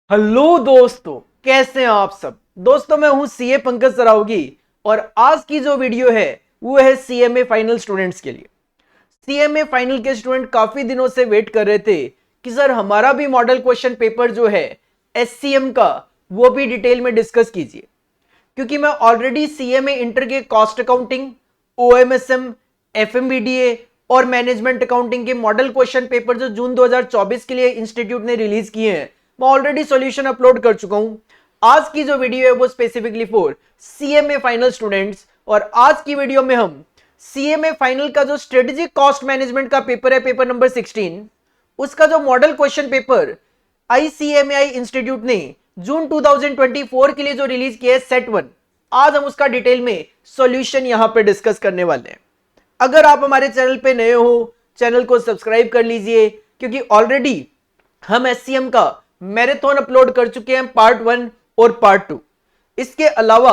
Hello दोस्तों, कैसे हैं आप सब। दोस्तों मैं हूं सीए पंकज सरावगी और आज की जो वीडियो है वो है सीएमए फाइनल स्टूडेंट्स के लिए। सीएमए फाइनल के स्टूडेंट काफी दिनों से वेट कर रहे थे कि सर हमारा भी मॉडल क्वेश्चन पेपर जो है एससीएम का वो भी डिटेल में डिस्कस कीजिए, क्योंकि मैं ऑलरेडी सीएमए इंटर के कॉस्ट अकाउंटिंग, ओएमएसएम, एफएमबीडीए और मैनेजमेंट अकाउंटिंग के मॉडल क्वेश्चन पेपर जो जून 2024 के लिए इंस्टीट्यूट ने रिलीज किए हैं मैं ऑलरेडी सॉल्यूशन अपलोड कर चुका हूं। आज की जो वीडियो है वो specifically for CMA final students, और आज की वीडियो में हम सीएमए फाइनल का जो स्ट्रेटेजिक कॉस्ट मैनेजमेंट का पेपर है, पेपर नंबर 16, उसका जो model question paper ICMI institute ने जून 2024 के लिए जो रिलीज किया है सेट 1, आज हम उसका डिटेल में सॉल्यूशन यहां पे डिस्कस करने वाले हैं। अगर आप हमारे चैनल पे नए हो, चैनल को सब्सक्राइब कर लीजिए, क्योंकि ऑलरेडी हम एससीएम का मैराथन अपलोड कर चुके हैं, पार्ट 1 और पार्ट 2। इसके अलावा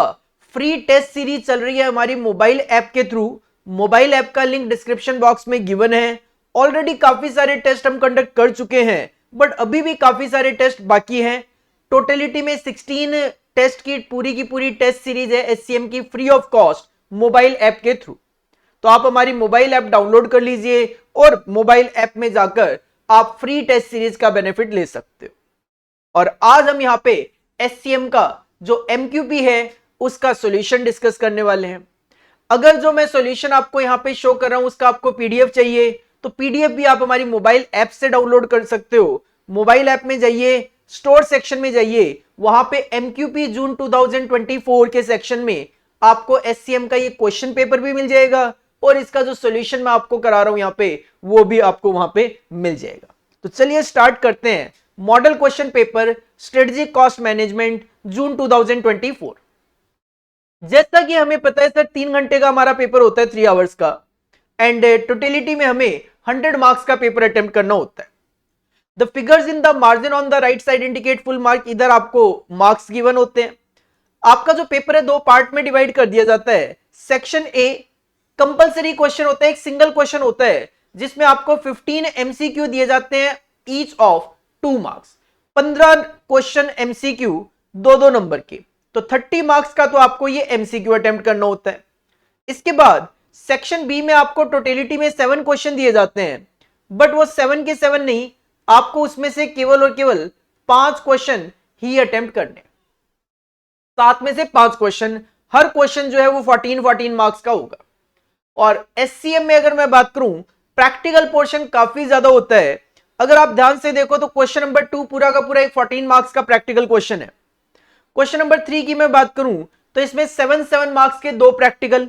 फ्री टेस्ट सीरीज चल रही है हमारी मोबाइल ऐप के थ्रू। मोबाइल ऐप का लिंक डिस्क्रिप्शन बॉक्स में गिवन है। ऑलरेडी काफी सारे टेस्ट हम कंडक्ट कर चुके हैं, बट अभी भी काफी सारे टेस्ट बाकी हैं। टोटलिटी में 16 टेस्ट की पूरी टेस्ट सीरीज है एससीएम की, free of cost mobile app के थ्रू। तो आप हमारी मोबाइल ऐप डाउनलोड कर लीजिए और मोबाइल ऐप में जाकर आप फ्री टेस्ट सीरीज का बेनिफिट ले सकते हो। और आज हम यहाँ पे एससीएम का जो एमक्यूपी है उसका सॉल्यूशन डिस्कस करने वाले हैं। अगर जो मैं सॉल्यूशन आपको यहाँ पे शो कर रहा हूं उसका आपको पीडीएफ चाहिए तो पीडीएफ भी आप हमारी मोबाइल ऐप से डाउनलोड कर सकते हो। मोबाइल ऐप में जाइए, स्टोर सेक्शन में जाइए, वहां पे एमक्यूपी जून 2024 के सेक्शन में आपको एससीएम का ये क्वेश्चन पेपर भी मिल जाएगा और इसका जो सॉल्यूशन मैं आपको करा रहा हूं यहाँ पे वो भी आपको वहां पे मिल जाएगा। तो चलिए स्टार्ट करते हैं। Model question paper strategic cost management June 2024। जैसा कि हमें पता है सर 3 घंटे का हमारा पेपर होता है, 3 आवर्स का, एंड टोटलिटी में हमें 100 मार्क्स का पेपर अटेम्प्ट करना होता है। The figures in the margin on the right side indicate full mark. इधर आपको मार्क्स गिवन होते हैं। आपका जो पेपर है 2 पार्ट में डिवाइड कर दिया जाता है। सेक्शन ए कंपलसरी क्वेश्चन होता है, एक सिंगल क्वेश्चन होता है जिसमें आपको 15 एमसीक्यू दिए जाते हैं, each of 2 marks. 15 question MCQ 2-2 number के, तो 30 मार्क्स का तो आपको ये एमसीक्यू अटेम्प्ट करना होता है। इसके बाद सेक्शन बी में आपको टोटलिटी में 7 क्वेश्चन दिए जाते हैं, बट वो 7 के 7 नहीं, आपको उसमें से केवल और केवल 5 क्वेश्चन ही अटेम्प्ट करने। 7 में से 5 क्वेश्चन, हर क्वेश्चन जो है वो 14 मार्क्स का होगा। और एससीएम में अगर मैं बात करूं, प्रैक्टिकल पोर्शन काफी ज्यादा होता है। अगर आप ध्यान से देखो तो क्वेश्चन नंबर 2 पूरा का पूरा एक 14 मार्क्स का प्रैक्टिकल क्वेश्चन है। क्वेश्चन नंबर 3 की मैं बात करूं तो इसमें 7 मार्क्स के 2 प्रैक्टिकल।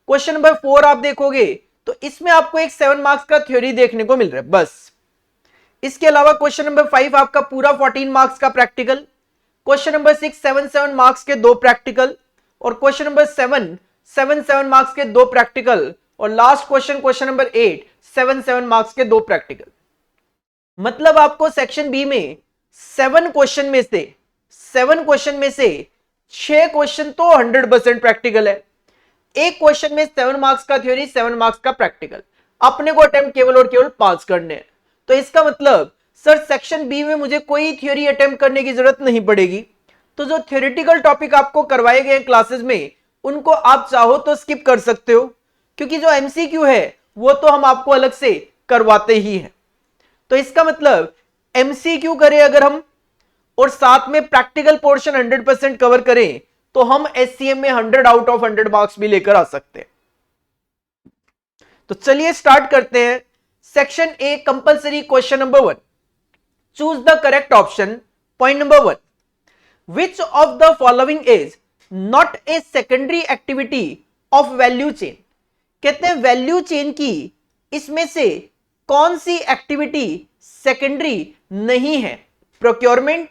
क्वेश्चन नंबर 4 आप देखोगे तो इसमें आपको एक 7 मार्क्स का थ्योरी देखने को मिल रहा है बस। इसके अलावा क्वेश्चन नंबर 5 आपका पूरा 14 मार्क्स का प्रैक्टिकल। क्वेश्चन नंबर 6 7 मार्क्स के 2 प्रैक्टिकल, और क्वेश्चन नंबर 7 मार्क्स के 2 प्रैक्टिकल, और लास्ट क्वेश्चन नंबर 8 7 मार्क्स के 2 प्रैक्टिकल। मतलब आपको सेक्शन बी में 7 क्वेश्चन में से 6 क्वेश्चन तो 100% प्रैक्टिकल है। एक क्वेश्चन में 7 मार्क्स का थ्योरी, 7 मार्क्स का प्रैक्टिकल। अपने को अटेम्प्ट केवल और केवल 5 करने हैं। तो इसका मतलब सर सेक्शन बी में मुझे कोई थ्योरी अटेम्प्ट करने की जरूरत नहीं पड़ेगी। तो जो थ्योरेटिकल टॉपिक आपको करवाए गए क्लासेस में उनको आप चाहो तो स्किप कर सकते हो, क्योंकि जो एमसीक्यू है वो तो हम आपको अलग से करवाते ही हैं। तो इसका मतलब एमसीक्यू करें अगर हम और साथ में प्रैक्टिकल पोर्शन 100% कवर करें तो हम एससीएम में 100 आउट ऑफ 100 मार्क्स भी लेकर आ सकते हैं। तो चलिए स्टार्ट करते हैं। Section A compulsory question number 1, choose the correct option. Point number 1, which of the following is not a secondary activity of value chain. कहते हैं वैल्यू चेन की इसमें से कौन सी एक्टिविटी सेकेंडरी नहीं है? Procurement,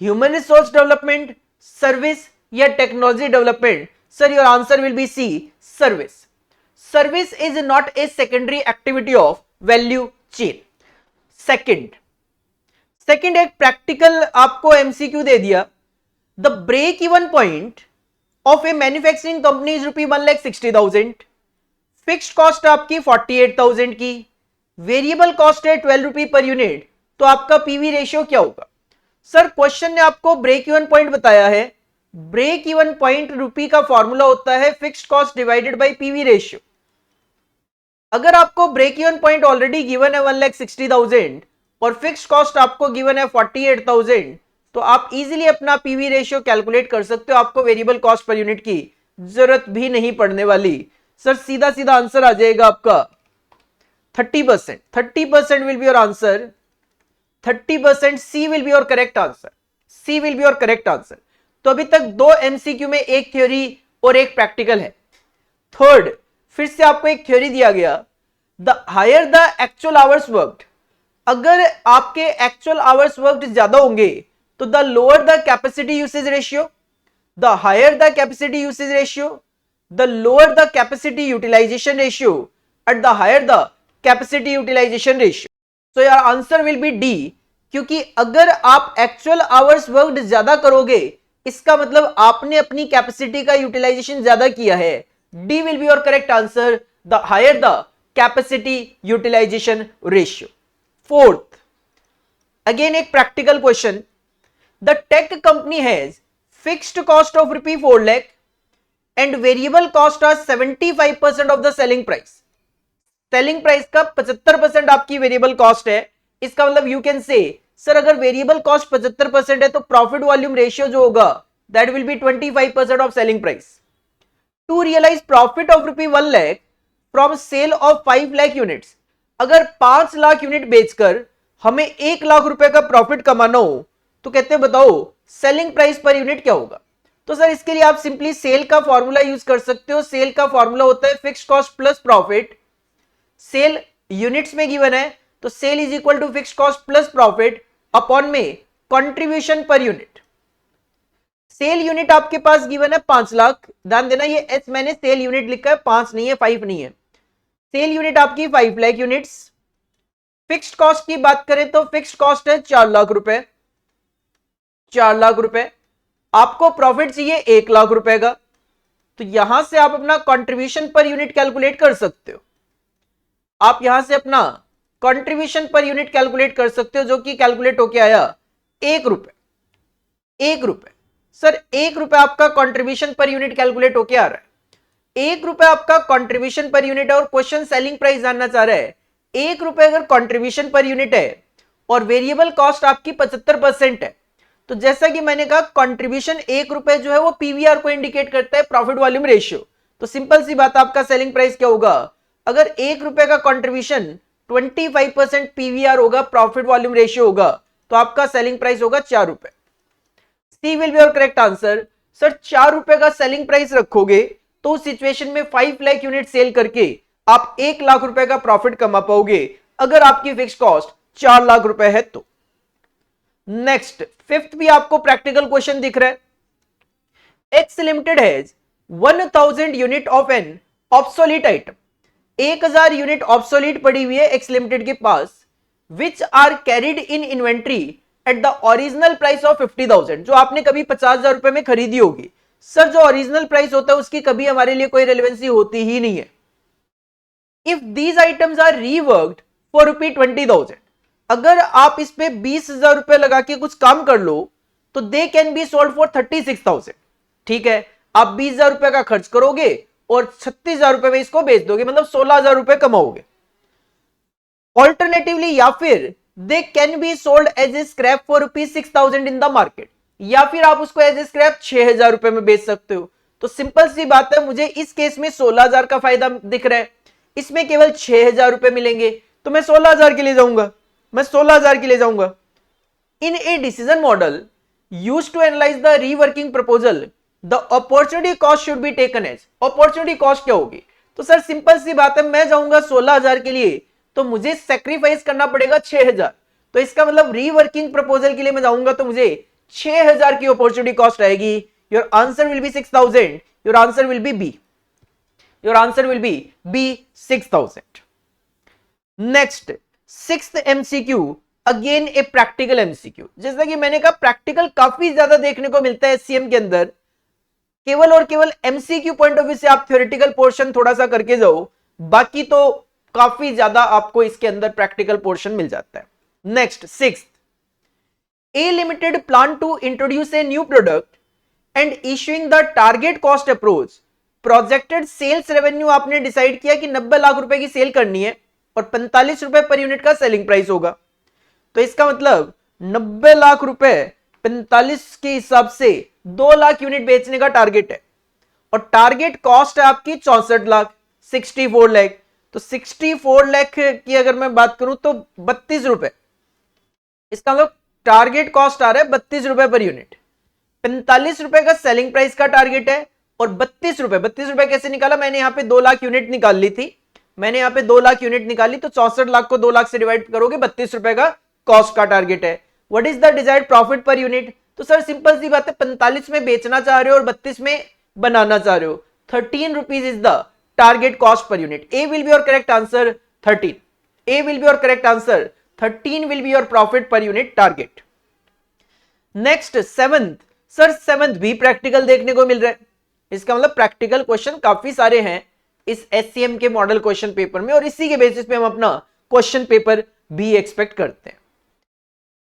human resource development, service या technology development. Sir your answer will be C, service. Service is not a secondary activity of value chain. Second एक प्रैक्टिकल आपको एमसीक्यू दे दिया। The break even point of a manufacturing company is ₹1,60,000। Fixed cost आपकी 48,000 की, variable cost है 12 rupee per unit. तो आपका PV ratio क्या होगा? सर क्वेश्चन ने आपको ब्रेक इवन पॉइंट बताया है। ब्रेक इवन पॉइंट रुपी का फॉर्मूला होता है fixed cost divided by PV ratio. अगर आपको break even point already given है 1,60,000 और फिक्स्ड कॉस्ट आपको गिवन है 48,000, तो आप इजीली अपना पीवी रेशियो कैलकुलेट कर सकते हो। आपको वेरिएबल कॉस्ट पर यूनिट की जरूरत भी नहीं पड़ने वाली। सर सीधा सीधा आंसर आ जाएगा आपका 30%। 30% will be your answer. 30% c will be your correct answer. C will be your correct answer. तो अभी तक 2 एमसीक्यू में, एक थ्योरी और एक प्रैक्टिकल है। थर्ड, फिर से आपको एक थ्योरी दिया गया, the higher the actual hours worked, अगर आपके एक्चुअल आवर्स वर्क्ड ज्यादा होंगे तो the lower the capacity usage ratio, the higher the capacity usage ratio, the lower the capacity utilisation ratio at the higher the capacity utilisation ratio. So your answer will be d, क्योंकि अगर आप actual hours worked ज्यादा करोगे इसका मतलब आपने अपनी capacity का यूटिलाइजेशन ज्यादा किया है। D will be your correct answer, the higher the capacity utilisation ratio. Fourth, again एक practical question, the tech company has fixed cost of ₹4 lakh and variable cost are 75% of the selling price. Selling price का 75% आपकी variable cost है। इसका मतलब you can say, sir अगर variable cost 75% है तो profit volume ratio जो होगा that will be 25% of selling price. To realise profit of ₹1 lakh from sale of 5 lakh units, अगर 5 लाख यूनिट बेचकर हमें 1 लाख रुपए का प्रॉफिट कमाना हो तो कहते हैं बताओ सेलिंग प्राइस पर यूनिट क्या होगा। तो सर इसके लिए आप सिंपली सेल का फॉर्मूला यूज कर सकते हो। सेल का फॉर्मूला होता है fixed cost plus profit. Sale units में गिवन है तो sale is equal to fixed cost plus profit upon में contribution per unit. Sale unit आपके पास गिवन है 5 लाख, ध्यान देना ये एस मैंने सेल यूनिट लिखा है, 5 नहीं है, 5 नहीं है। सेल यूनिट आपकी 5 लाख यूनिट्स। फिक्स्ड कॉस्ट की बात करें तो फिक्स्ड कॉस्ट है 4 लाख रुपए, 4 लाख रुपए। आपको प्रॉफिट चाहिए 1 लाख रुपए का, तो यहां से आप अपना कंट्रीब्यूशन पर यूनिट कैलकुलेट कर सकते हो। आप यहां से अपना कंट्रीब्यूशन पर यूनिट कैलकुलेट कर सकते हो, जो कि कैलकुलेट होके आया 1 रुपए। 1 रुपए सर, 1 रुपए आपका कंट्रीब्यूशन पर यूनिट कैलकुलेट होके आ रहा है। 1 रुपए आपका कंट्रीब्यूशन पर यूनिट है और क्वेश्चन सेलिंग प्राइस जानना चाह रहा है। 1 रुपए अगर कंट्रीब्यूशन पर यूनिट है और वेरिएबल कॉस्ट आपकी 75% है, तो जैसा कि मैंने कहा कंट्रीब्यूशन 1 रुपए जो है वो पीवीआर को इंडिकेट करता है, प्रॉफिट वॉल्यूम रेशियो। तो सिंपल सी बात, आपका सेलिंग प्राइस क्या होगा, अगर 1 रुपए का कंट्रीब्यूशन 25% पीवीआर होगा, प्रॉफिट वॉल्यूम रेशियो होगा, तो आपका सेलिंग प्राइस होगा 4 रुपए। C will be your correct answer. Sir 4 रुपए का सेलिंग प्राइस रखोगे तो उस सिचुएशन में 5 लाख यूनिट सेल करके आप 1 लाख रुपए का प्रॉफिट कमा पाओगे, अगर आपकी फिक्स कॉस्ट 4 लाख रुपए है तो। नेक्स्ट, फिफ्थ भी आपको प्रैक्टिकल क्वेश्चन दिख रहा है। X limited has 1000 unit of an obsolete item, 1000 unit obsolete पड़ी हुई है एक्स लिमिटेड के पास, which are carried in inventory at the original price of 50,000, जो आपने कभी 50,000 रुपए में खरीदी होगी। सर जो ओरिजिनल प्राइस होता है उसकी कभी हमारे लिए कोई रेलेवेंसी होती ही नहीं है। If these items are reworked for ₹20,000, अगर आप इस पे 20,000 रुपए लगा के कुछ काम कर लो तो दे कैन बी सोल्ड फॉर 36,000। ठीक है, आप 20,000 रुपए का खर्च करोगे और 36,000 रुपए में इसको बेच दोगे, मतलब 16,000 रुपए कमाओगे। ऑल्टरनेटिवली, या फिर they can be sold as a scrap for ₹6,000 in the market, या फिर आप उसको एज ए स्क्रैप 6,000 रुपए में बेच सकते हो। तो सिंपल सी बात है, मुझे इस केस में 16,000 का फायदा दिख रहा है, इसमें केवल 6,000 रुपए मिलेंगे, तो मैं 16,000 के लिए जाऊंगा, मैं 16,000 के लिए जाऊंगा। In a decision model used to analyse the reworking proposal, the opportunity cost should be taken as. Opportunity cost क्या होगी, तो सर सिंपल सी बात है, मैं जाऊंगा 16,000 के लिए तो मुझे सेक्रीफाइस करना पड़ेगा 6,000। तो इसका मतलब रीवर्किंग प्रपोजल के लिए मैं जाऊंगा तो मुझे 6,000 की अपॉर्चुनिटी कॉस्ट आएगी। Your answer will be 6,000। Your answer will be B. Your answer will be B 6,000। Next, sixth MCQ, again a practical MCQ. जैसा कि मैंने कहा प्रैक्टिकल काफी ज्यादा देखने को मिलता है एससीएम के अंदर, केवल और केवल एमसीक्यू पॉइंट ऑफ व्यू से आप थ्योरेटिकल पोर्शन थोड़ा सा करके जाओ, बाकी तो काफी ज्यादा आपको इसके अंदर प्रैक्टिकल पोर्शन मिल जाता है। Next, sixth, A Limited plan to introduce a new product and issuing the target cost approach. Projected sales revenue आपने डिसाइड किया कि 90 लाख रुपए की सेल करनी है और 45 रुपए पर यूनिट का सेलिंग प्राइस होगा। तो इसका मतलब 90 लाख रुपए 45 के हिसाब से 2 लाख यूनिट बेचने का टारगेट है और टारगेट कॉस्ट है आपकी 64 लाख, 64 लाख। तो 64 लाख की अगर मैं बात करूं तो 32 रुपए, इसका मतलब टारगेट कॉस्ट आ रहा है 32 रुपए पर यूनिट। 45 रुपए का सेलिंग प्राइस का टारगेट है और 32 रुपए कैसे निकाला? मैंने यहां पे 2 लाख यूनिट निकाल ली थी, मैंने यहां पे 2 लाख यूनिट निकाली, तो 64 लाख को 2 लाख से डिवाइड करोगे, 32 रुपए का कॉस्ट का टारगेट है। What is the desired profit per unit? तो सर सिंपल सी बात है, 45 में बेचना चाह रहे हो और 32 में बनाना चाह रहे हो। 13 rupees is the target cost per unit. A will be your correct answer 13। A will be your correct answer 13 will be your profit per unit target. Next seventh, sir seventh भी प्रैक्टिकल देखने को मिल रहा है। इसका मतलब practical question काफी सारे हैं इस एससीएम के मॉडल क्वेश्चन पेपर में और इसी के बेसिस पे हम अपना क्वेश्चन पेपर भी एक्सपेक्ट करते हैं।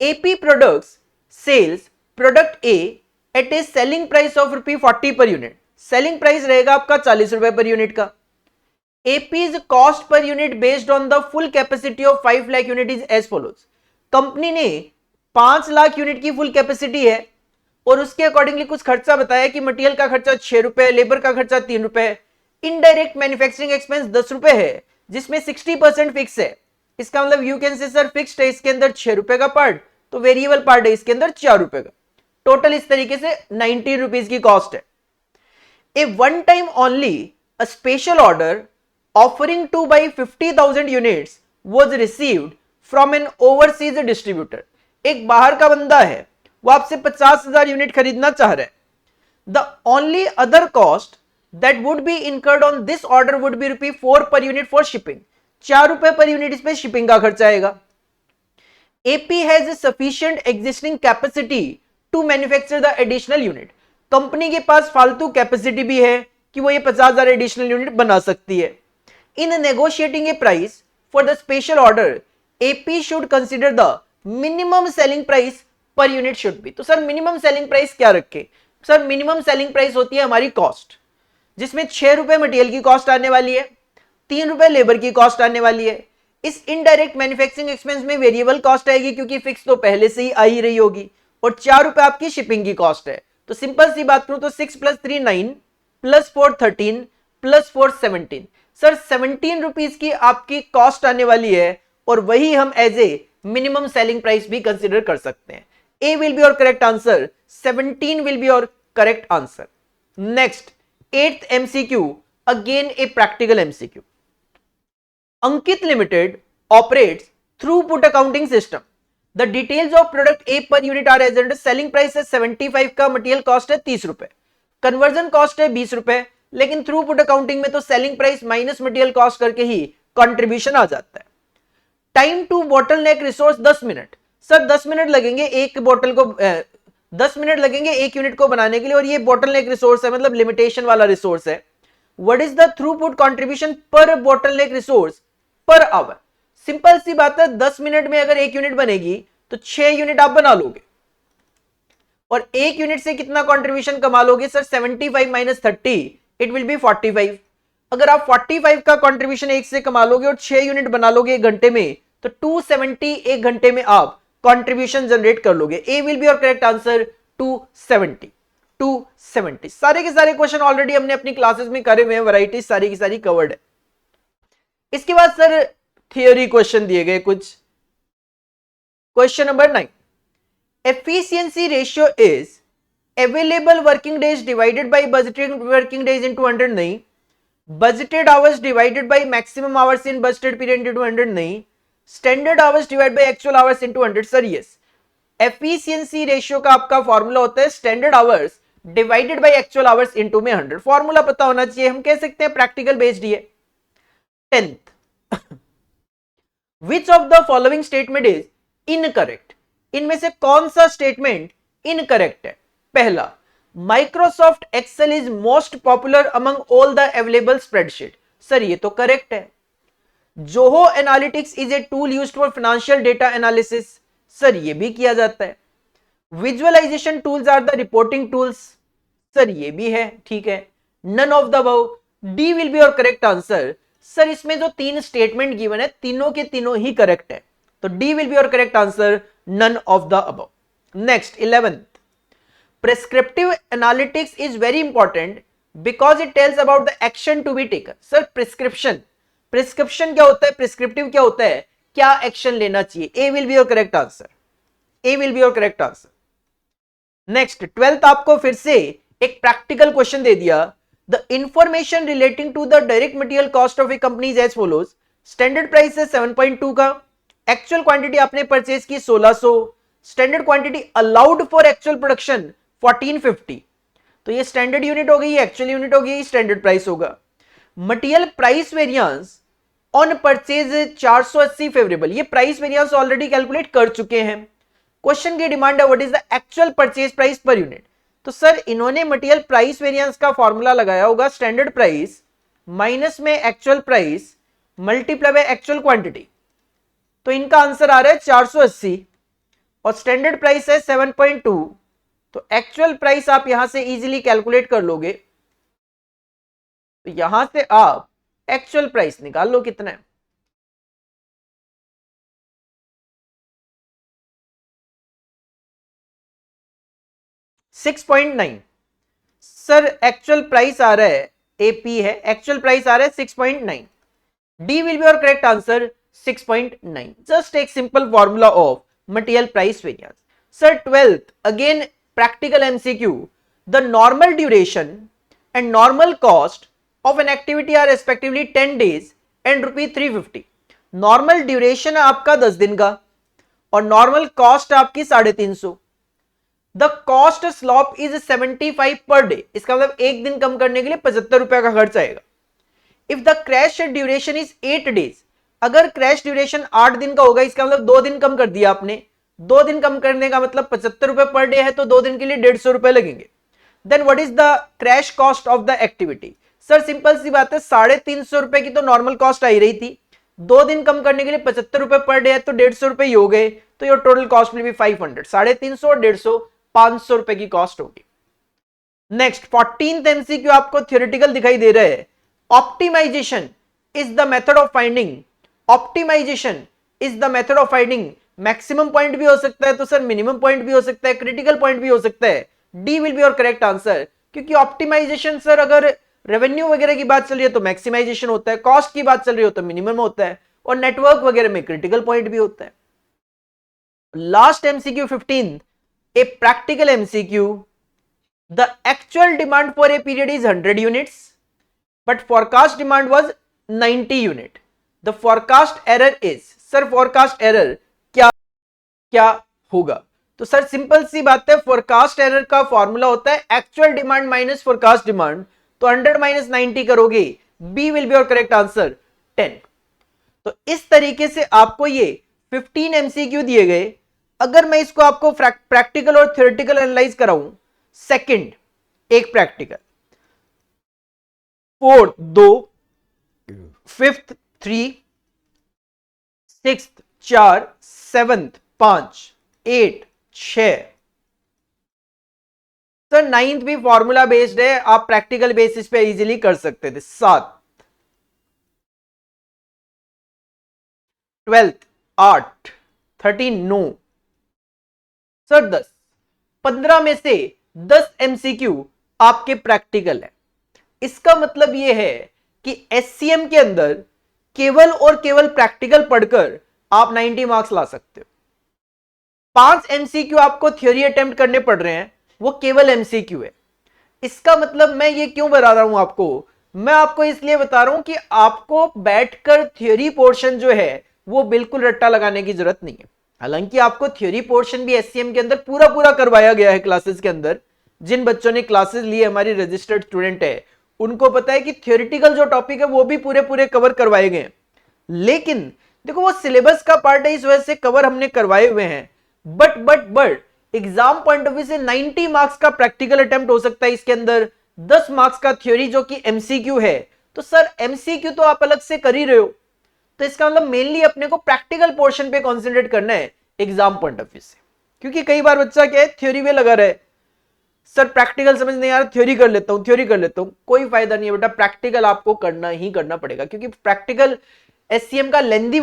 AP products sells product A at a selling price of ₹40 per unit. Selling price रहेगा आपका 40 रुपए पर यूनिट का। AP's cost per unit based on the full capacity of 5 lakh unit is as follows. Company ने 5 lakh unit की full capacity है और उसके accordingly कुछ खर्चा बताया कि मटेरियल का खर्चा 6 रुपए, लेबर का खर्चा 3 रुपए, इनडायरेक्ट मैन्युफैक्चरिंग एक्सपेंस 10 रुपए है जिसमें 60% फिक्स है। इसका मतलब you can say sir fixed है इसके अंदर 6 रुपए का पार्ट, तो वेरिएबल पार्ट है इसके अंदर 4 रुपए का। टोटल इस तरीके से 19 रुपीज की कॉस्ट है। A one time only a special order offering to buy 50,000 units was received from an overseas distributor. एक बाहर का बंदा है, वो आपसे 50,000 यूनिट खरीदना चाह रहा है। The only other cost that would be incurred on this order would be ₹4 per unit for shipping. 4 रुपए पर यूनिट इसमें शिपिंग का खर्चा आएगा। AP has a sufficient existing capacity to manufacture the additional unit. Company के पास फालतू capacity भी है कि वो ये 50,000 एडिशनल यूनिट बना सकती है। In negotiating a price for the special order AP should consider the minimum selling price per unit should be. तो सर मिनिमम सेलिंग प्राइस क्या रखे? सर मिनिमम सेलिंग प्राइस होती है हमारी कॉस्ट, जिसमें 6 रुपए मटेरियल की कॉस्ट आने वाली है, 3 रुपए लेबर की कॉस्ट आने वाली है। इस इनडायरेक्ट मैन्युफैक्चरिंग एक्सपेंस में वेरिएबल कॉस्ट आएगी क्योंकि फिक्स तो पहले से ही आ ही रही होगी, और 4 रुपए आपकी शिपिंग की कॉस्ट है। तो सिंपल सी बात करूं तो 6 + 3 9 + 4 13 + 4 17। सर 17 रुपीज की आपकी कॉस्ट आने वाली है और वही हम as a minimum selling price भी कंसिडर कर सकते हैं। A will be your correct answer, 17 will be your correct answer. Next, 8th MCQ, again a practical MCQ. Ankit Limited operates throughput accounting system. The details of product A per unit are as under selling price है 75 का, material cost है 30 रुपए, conversion cost है 20 रुपए, लेकिन throughput accounting में तो selling price minus material cost करके ही कंट्रीब्यूशन आ जाता है। Time to bottleneck resource 10 minute. Sir 10 minute लगेंगे एक बोतल को 10 मिनट लगेंगे एक यूनिट को बनाने के लिए, और ये बोटलनेक रिसोर्स है, मतलब लिमिटेशन वाला रिसोर्स है। What is the throughput contribution per bottleneck resource per hour? Simple सी बात है, 10 मिनट में अगर एक यूनिट बनेगी तो 6 यूनिट आप बना लोगे, और एक यूनिट से कितना कंट्रीब्यूशन कमा लोगे? Sir 75 - 30 it will B 45। अगर आप 45 का कंट्रीब्यूशन एक से कमा लोगे और 6 यूनिट बना लोगे एक घंटे में, तो 270 एक घंटे में आप कंट्रीब्यूशन जनरेट कर लोगे। A will be your correct answer 270। सारे के सारे क्वेश्चन ऑलरेडी हमने अपनी क्लासेस में करे हुए हैं, वैरायटी सारी की सारी कवर्ड है। इसके बाद सर थियोरी क्वेश्चन दिए गए कुछ। Question number 9, efficiency ratio is available working days divided by budgeted working days into 100 नहीं, budgeted hours divided by maximum hours in budgeted period into 100 नहीं, standard hours divide by actual hours into 100। Sir yes, efficiency ratio का आपका formula होता है standard hours divided by actual hours into में 100। Formula पता होना चाहिए, हम कह सकते हैं प्रैक्टिकल बेस्ड ही है। 10th, which of the following statement is incorrect? इनमें से कौन सा स्टेटमेंट इनकरेक्ट है? पहला, Microsoft Excel is most popular among all the available spreadsheet. Sir ये तो करेक्ट है। Zoho analytics is a tool used for financial data analysis. Sir ये भी किया जाता है। Visualisation tools are the reporting tools, sir ये भी है, ठीक है। None of the above, D will be your correct answer. Sir इसमें जो तीन स्टेटमेंट गिवन है तीनों के तीनों ही करेक्ट है, तो D will be your correct answer, none of the above. Next 11th, prescriptive analytics is very important because it tells about the action to be taken. Sir prescription क्या होता है, prescriptive क्या होता है, क्या एक्शन लेना चाहिए, A will be your correct answer, A will be your correct answer. Next 12th आपको फिर से एक प्रैक्टिकल क्वेश्चन दे दिया, the information relating to the direct material cost of a company as follows. Standard price है 7.2 का, actual quantity आपने purchase की 1600, standard quantity allowed for actual production 1450, तो ये स्टैंडर्ड यूनिट हो गई, एक्चुअल यूनिट हो गई, स्टैंडर्ड प्राइस होगा। Material price variance on purchase 480 favourable, ये प्राइस वेरिएंस ऑलरेडी कैलकुलेट कर चुके हैं। क्वेश्चन की डिमांड है what is the actual purchase price per unit, तो सर इन्होंने मटेरियल प्राइस वेरिएंस का फॉर्मूला लगाया होगा, स्टैंडर्ड प्राइस माइनस में actual price multiply by actual quantity, तो इनका आंसर आ रहा है 480 और स्टैंडर्ड प्राइस है 7.2, तो एक्चुअल प्राइस आप यहां से इजीली कैलकुलेट कर लोगे, तो यहां से आप एक्चुअल प्राइस निकाल लो कितना है, 6.9। सर एक्चुअल प्राइस आ रहा है, एपी है, एक्चुअल प्राइस आ रहा है 6.9, D will be your correct answer 6.9। Just एक simple formula of material price variance. Sir 12th again practical MCQ, the normal duration and normal cost of an activity are respectively 10 days and ₹350। Normal duration है आपका 10 दिन का और normal cost आपकी 350। The cost slope is 75 per day, इसका मतलब एक दिन कम करने के लिए 75 रुपए का खर्च आएगा। If the crash duration is 8 days, अगर क्रैश ड्यूरेशन 8 दिन का होगा, इसका मतलब 2 दिन कम कर दिया आपने, 2 दिन कम करने का मतलब 75 रुपए पर डे है, तो 2 दिन के लिए 150 रुपए लगेंगे। Then what is the crash cost of the activity, sir simple सी बात है 350 रुपए की तो नॉर्मल कॉस्ट आई रही थी, 2 दिन कम करने के लिए 75 रुपए पर डे है, तो 150 रुपए ही हो गए, तो your total cost will be 500, 350 और 150 500 रुपए की कॉस्ट होगी। नेक्स्ट 14th एमसीक्यू आपको थ्योरेटिकल दिखाई दे रहा है, optimisation is the method of finding, optimisation is the method of finding, maximum point भी हो सकता है, तो सर मिनिमम पॉइंट भी हो सकता है, क्रिटिकल पॉइंट भी हो सकता है, D will be your correct answer, क्योंकि ऑप्टिमाइजेशन सर अगर रेवेन्यू वगैरह की बात चल रही है तो मैक्सिमाइजेशन होता है, कॉस्ट की बात चल रही हो तो मिनिमम होता है, और नेटवर्क वगैरह में क्रिटिकल पॉइंट भी होता है। Last MCQ 15th, a practical MCQ, the actual demand for a period is 100 units but forecast demand was 90 unit, the forecast error is, sir forecast error क्या होगा, तो सर सिंपल सी बात है, फोरकास्ट एरर का फॉर्मूला होता है actual demand minus forecast demand, तो 100 माइनस 90 करोगे, B will be your correct answer 10। तो इस तरीके से आपको ये 15 एमसीक्यू दिए गए, अगर मैं इसको आपको प्रैक्टिकल और थ्योरेटिकल एनालाइज कराऊं, सेकंड एक practical, fourth 2, fifth 3, sixth 4, seventh 5, 8 6, sir 9th भी फॉर्मूला बेस्ड है, आप प्रैक्टिकल बेसिस पे इजीली कर सकते थे। 7, 12th 8, 13 9, सर 10, 15 में से 10 एमसीक्यू आपके प्रैक्टिकल है। इसका मतलब यह है कि एससीएम के अंदर केवल और केवल प्रैक्टिकल पढ़कर आप 90 मार्क्स ला सकते हो। 5 एमसीक्यू आपको थ्योरी अटेम्प्ट करने पड़ रहे हैं, वो केवल एमसीक्यू है। इसका मतलब मैं ये क्यों बता रहा हूं आपको, मैं आपको इसलिए बता रहा हूं कि आपको बैठकर थ्योरी पोर्शन जो है वो बिल्कुल रट्टा लगाने की जरूरत नहीं है। हालांकि आपको थ्योरी पोर्शन भी एससीएम के अंदर पूरा पूरा करवाया गया है क्लासेस के अंदर, जिन बच्चों ने क्लासेस लिए हमारी रजिस्टर्ड स्टूडेंट है उनको पता है कि थ्योरेटिकल जो टॉपिक है वो भी पूरे पूरे कवर करवाए गए हैं, लेकिन देखो वो सिलेबस का पार्ट है, इस वजह से कवर हमने करवाए हुए हैं। But exam point of view से 90 मार्क्स का प्रैक्टिकल अटेम्प्ट हो सकता है इसके अंदर, 10 मार्क्स का थ्योरी जो कि एमसीक्यू है। तो सर एमसीक्यू तो आप अलग से कर ही रहे हो, तो इसका मतलब मेनली अपने को प्रैक्टिकल पोर्शन पे कॉन्सेंट्रेट करना है एग्जाम पॉइंट ऑफ व्यू से। क्योंकि कई बार बच्चा क्या है, थ्योरी में लगा रहे, सर प्रैक्टिकल समझ नहीं आ रहा, थ्योरी कर लेता हूं, थ्योरी कर लेता हूं। कोई फायदा नहीं है बेटा, प्रैक्टिकल आपको करना ही करना पड़ेगा, क्योंकि प्रैक्टिकल एससीएम का लेंदी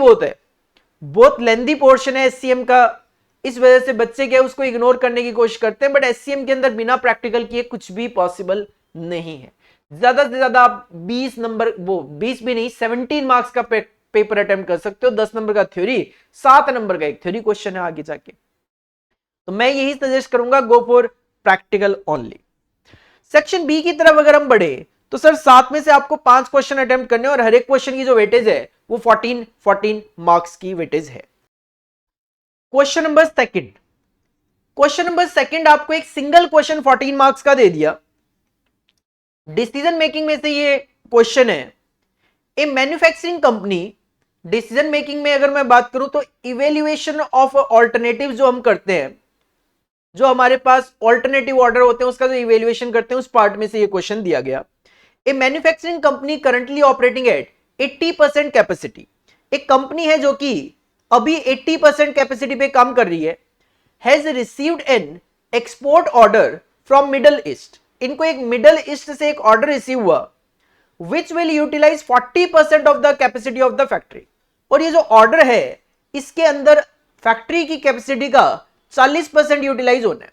बहुत लेंदी पोर्शन है एससीएम का। इस वजह से बच्चे क्या उसको इग्नोर करने की कोशिश करते हैं, बट एससीएम के अंदर बिना प्रैक्टिकल किए कुछ भी पॉसिबल नहीं है। ज्यादा से ज्यादा आप 20 नंबर, वो 20 भी नहीं, 17 मार्क्स का पेपर अटेम्प्ट कर सकते हो। 10 नंबर का थ्योरी, 7 नंबर का एक थ्योरी क्वेश्चन है आगे जाके। तो मैं यही सजेस्ट करूंगा, go for practical only. Section B की तरफ अगर हम बढ़े तो सर 7 में से आपको 5 क्वेश्चन अटेम्प्ट करने, और हर एक क्वेश्चन की जो वेटेज है वो 14 मार्क्स की वेटेज है। क्वेश्चन नंबर सेकंड आपको एक सिंगल क्वेश्चन 14 मार्क्स का दे दिया। डिसीजन मेकिंग में से ये क्वेश्चन है, ए मैन्युफैक्चरिंग कंपनी, डिसीजन मेकिंग में अगर मैं बात करूं तो इवेल्युएशन ऑफ ऑल्टरनेटिव जो हम करते हैं, जो हमारे पास ऑल्टरनेटिव ऑर्डर होते हैं उसका जो इवेल्युएशन करते हैं, उस पार्ट में से ये क्वेश्चन दिया गया। ए manufacturing company currently operating eight 80% capacity, एक कंपनी है जो कि अभी 80% कैपेसिटी पे काम कर रही है, has received an export order from middle east, इनको एक मिडल ईस्ट से एक ऑर्डर रिसीव हुआ, which will utilize 40% of the capacity of the factory, और ये जो ऑर्डर है इसके अंदर फैक्ट्री की कैपेसिटी का 40% यूटिलाइज होना है।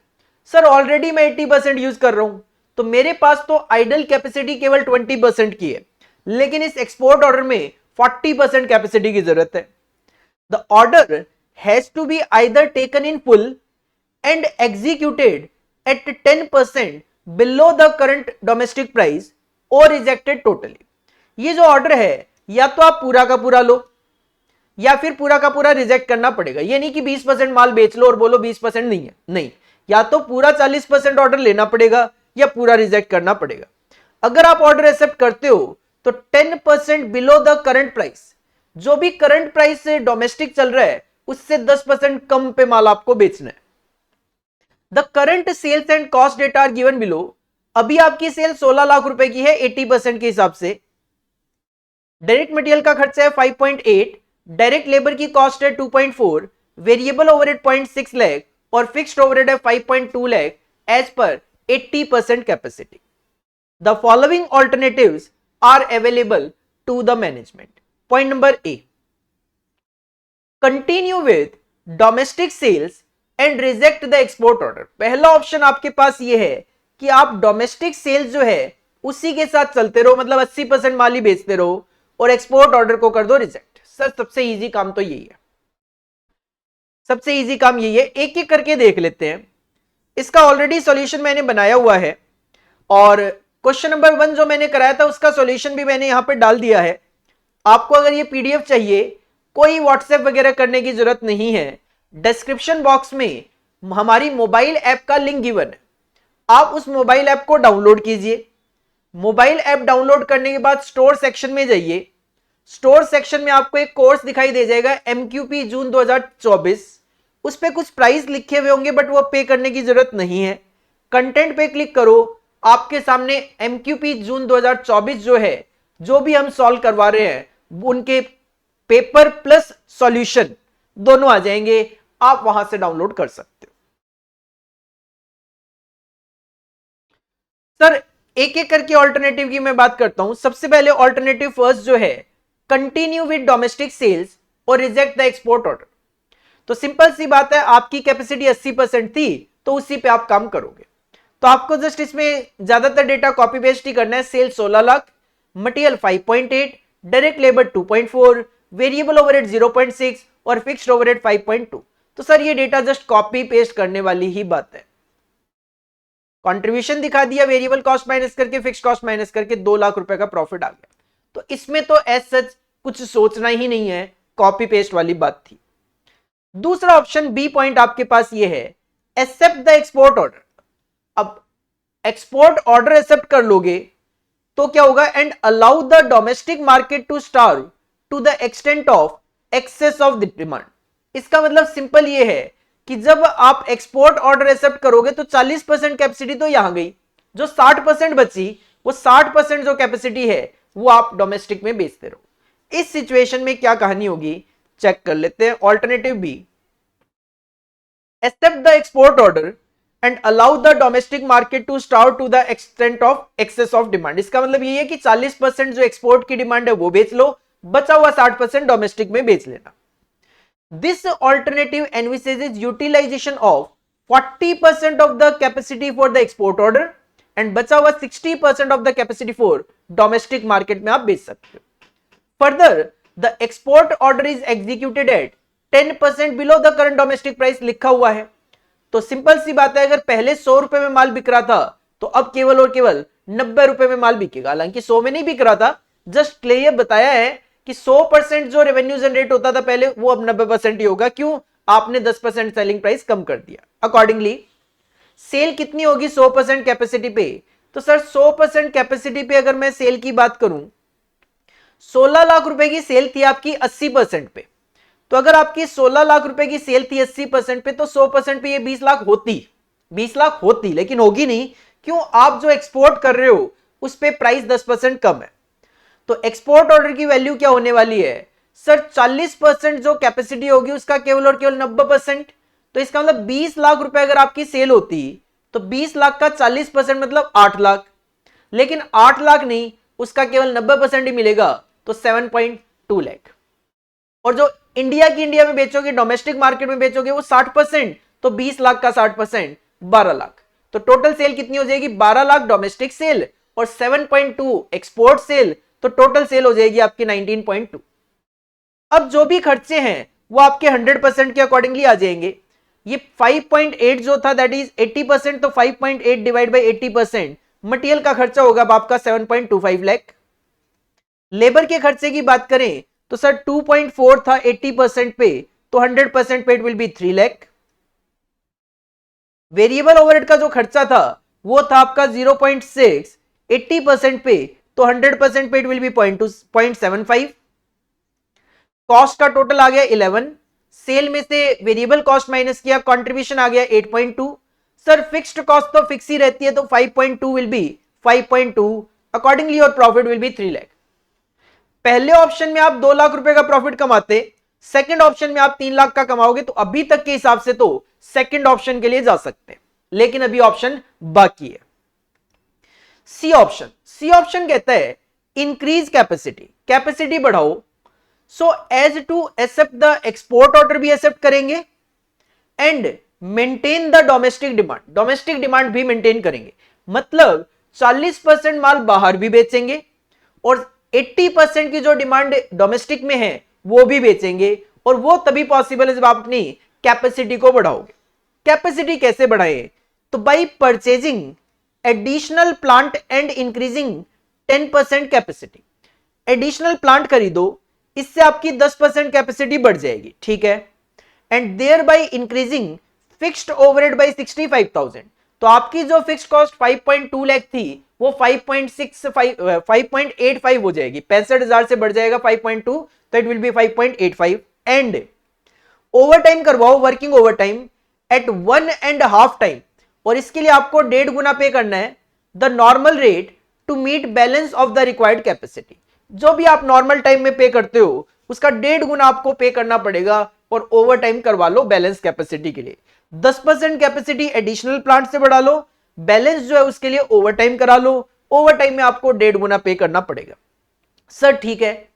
सर ऑलरेडी मैं 80% यूज कर रहा हूं, तो मेरे पास तो आइडल कैपेसिटी केवल 20% की है, लेकिन इस एक्सपोर्ट ऑर्डर में 40% कैपेसिटी की जरूरत है। The order has to be either taken in full and executed at 10% below the current domestic price और रिजेक्टेड टोटली। ये जो ऑर्डर है या तो आप पूरा का पूरा लो या फिर पूरा का पूरा रिजेक्ट करना पड़ेगा। ये नहीं कि 20% माल बेच लो और बोलो 20% नहीं है, नहीं, या तो पूरा 40% ऑर्डर लेना पड़ेगा या पूरा रिजेक्ट करना पड़ेगा। अगर आप ऑर्डर एक्सेप्ट करते हो तो 10% बिलो द करंट प्राइस, जो भी करंट प्राइस से डोमेस्टिक चल रहा है उससे 10% कम पे माल आपको बेचना है। The current sales and cost data are given below, अभी आपकी सेल 16 लाख रुपए की है 80% के हिसाब से। डायरेक्ट मटेरियल का खर्चा है 5.8, डायरेक्ट लेबर की कॉस्ट है 2.4, वेरिएबल ओवरहेड 0.6 लाख और फिक्स्ड ओवरहेड है 5.2 lakh as per 80% capacity. The following alternatives are available to the management. Point number A, continue with domestic sales and reject the export order. पहला option आपके पास ये है कि आप डोमेस्टिक सेल्स जो है उसी के साथ चलते रहो, मतलब 80% माल ही बेचते रहो और एक्सपोर्ट ऑर्डर को कर दो रिजेक्ट। सर सबसे इजी काम तो यही है, सबसे इजी काम यही है। एक एक करके देख लेते हैं। इसका ऑलरेडी सॉल्यूशन मैंने बनाया हुआ है और क्वेश्चन नंबर 1 जो मैंने कराया था उसका सॉल्यूशन भी मैंने यहां पे डाल दिया है। आपको अगर ये पीडीएफ चाहिए, कोई व्हाट्सएप वगैरह करने की जरूरत नहीं है। डिस्क्रिप्शन बॉक्स में हमारी मोबाइल ऐप का लिंक गिवन है, आप उस मोबाइल ऐप को डाउनलोड कीजिए। मोबाइल ऐप डाउनलोड करने के बाद स्टोर सेक्शन में जाइए। स्टोर सेक्शन में आपको एक कोर्स दिखाई दे जाएगा एमक्यूपी जून 2024, उस पे कुछ प्राइस लिखे हुए होंगे बट वो पे करने की जरूरत नहीं है। कंटेंट पे क्लिक करो, आपके सामने एमक्यूपी जून 2024 जो है, जो भी हम सॉल्व करवा रहे हैं उनके पेपर प्लस सॉल्यूशन दोनों आ जाएंगे, आप वहां से डाउनलोड कर सकते हो। सर एक एक करके ऑल्टरनेटिव की मैं बात करता हूं। सबसे पहले ऑल्टरनेटिव फर्स्ट जो है, कंटिन्यू विद डोमेस्टिक सेल्स और रिजेक्ट द एक्सपोर्ट ऑर्डर। तो सिंपल सी बात है, आपकी कैपेसिटी 80% थी तो उसी पे आप काम करोगे। तो आपको जस्ट इसमें ज्यादातर डेटा कॉपी पेस्ट ही करना है। Sale 16 lakh, material 5.8, direct labour 2.4, variable overhead 0.6 और फिक्स्ड ओवरहेड 5.2। तो सर ये डेटा जस्ट कॉपी पेस्ट करने वाली ही बात है। कंट्रीब्यूशन दिखा दिया, वेरिएबल कॉस्ट माइनस करके फिक्स्ड कॉस्ट माइनस करके 2 लाख रुपए का प्रॉफिट आ गया। तो इसमें तो एज सच कुछ सोचना ही नहीं है, कॉपी पेस्ट वाली बात थी। दूसरा ऑप्शन बी पॉइंट आपके पास ये है, एक्सेप्ट द एक्सपोर्ट ऑर्डर। अब एक्सपोर्ट ऑर्डर एक्सेप्ट कर लोगे तो क्या होगा, and allow the domestic market to starve to the extent of excess of the demand. इसका मतलब सिंपल ये है कि जब आप एक्सपोर्ट ऑर्डर एक्सेप्ट करोगे तो 40% कैपेसिटी तो यहां गई, जो 60% बची वो 60% जो कैपेसिटी है वो आप डोमेस्टिक में बेचते रहो। इस सिचुएशन में क्या कहानी होगी चेक कर लेते हैं। Alternative B, accept the export order and allow the domestic market to starve to the extent of excess of demand। इसका मतलब ये है कि 40% जो एक्सपोर्ट की डिमांड है वो बेच लो, बचा हुआ 60% डोमेस्टिक में बेच लेना। This alternative envisages utilization of 40% of the capacity for the export order and बचा हुआ 60% of the capacity for domestic market में आप बेच सकते हो। Further, the export order is executed at 10% below the current domestic price लिखा हुआ है। तो सिंपल सी बात है, अगर पहले 100 रुपए में माल बिक रहा था तो अब केवल और केवल 90 रुपए में माल बिकेगा। हालांकि 100 में नहीं बिक रहा था, जस्ट क्लियर बताया है कि 100% जो रेवेन्यू जनरेट होता था पहले वो अब 90% ही होगा। क्यों? आपने 10% सेलिंग प्राइस कम कर दिया। अकॉर्डिंगली सेल कितनी होगी 100% कैपेसिटी पे? तो सर 100% कैपेसिटी पे अगर मैं सेल की बात करूं, 16 लाख रुपए की सेल थी आपकी 80% पे, तो अगर आपकी 16 लाख रुपए की सेल थी 80% पे तो 100% पे ये 20 लाख होती, 20 लाख होती, लेकिन होगी नहीं। क्यों? आप जो एक्सपोर्ट कर रहे हो उस पे प्राइस 10% कम है। तो एक्सपोर्ट ऑर्डर की वैल्यू क्या होने वाली है सर? 40% जो कैपेसिटी होगी उसका केवल और केवल 90%। तो इसका मतलब 20 लाख रुपए अगर आपकी सेल होती तो 20 लाख का 40% मतलब 8 लाख, लेकिन 8 लाख नहीं, उसका केवल 90% ही मिलेगा, तो 7.2 लाख। और जो इंडिया में बेचोगे, डोमेस्टिक मार्केट में बेचोगे वो 60%, तो 20 लाख का 60% 12 लाख। तो टोटल सेल कितनी हो जाएगी? 12 लाख डोमेस्टिक सेल और 7.2 एक्सपोर्ट सेल, तो टोटल सेल हो जाएगी आपकी 19.2। अब जो भी खर्चे हैं वो आपके 100% के अकॉर्डिंगली आ जाएंगे। ये 5.8 जो था दैट इज 80%, तो 5.8 डिवाइड बाई 80%, मटेरियल का खर्चा होगा आपका 7.25 लाख। लेबर के खर्चे की बात करें तो सर 2.4 था 80% पे, तो 100% पे it will B 3 lakh. Variable overhead का जो खर्चा था वो था आपका 0.6 80% पे, तो 100% पे इट विल बी 0.75। कॉस्ट का टोटल आ गया 11, सेल में से वेरिएबल कॉस्ट माइनस किया, कंट्रीब्यूशन आ गया 8.2। सर फिक्स्ड कॉस्ट तो फिक्स ही रहती है, तो 5.2 will be 5.2, accordingly your profit will be 3 lakh. पहले ऑप्शन में आप 2 लाख रुपए का प्रॉफिट कमाते, सेकंड ऑप्शन में आप 3 लाख का कमाओगे, तो अभी तक के हिसाब से तो सेकंड ऑप्शन के लिए जा सकते हैं, लेकिन अभी ऑप्शन बाकी है। सी ऑप्शन कहता है इंक्रीज कैपेसिटी, कैपेसिटी बढ़ाओ। So as to accept the export order भी एक्सेप्ट करेंगे and maintain the domestic demand भी मेंटेन करेंगे। मतलब 40% माल बाहर भी बेचेंगे और 80% की जो डिमांड डोमेस्टिक में है वो भी बेचेंगे, और वो तभी पॉसिबल है जब आप अपनी कैपेसिटी को बढ़ाओगे। कैपेसिटी कैसे बढ़ाएं? तो by purchasing additional plant and increasing 10% capacity. Additional plant खरीदो, इससे आपकी 10% कैपेसिटी बढ़ जाएगी, ठीक है। And thereby increasing fixed overhead by 65,000, तो आपकी जो फिक्स्ड कॉस्ट 5.2 लाख थी वो 5.85 हो जाएगी, 65,000 से बढ़ जाएगा 5.2, तो it will be 5.85। And overtime करवाओ, working overtime at 1.5 time, और इसके लिए आपको 1.5 गुना पे करना है the normal rate to meet balance of the required capacity. जो भी आप नॉर्मल टाइम में पे करते हो उसका 1.5 गुना आपको पे करना पड़ेगा, और ओवर टाइम करवा लो बैलेंस कैपेसिटी के लिए। 10% कैपेसिटी एडिशनल प्लांट से बढ़ा लो, बैलेंस जो है उसके लिए ओवर टाइम करा लो, ओवर टाइम में आपको 1.5 गुना पे करना पड़ेगा। सर ठीक है,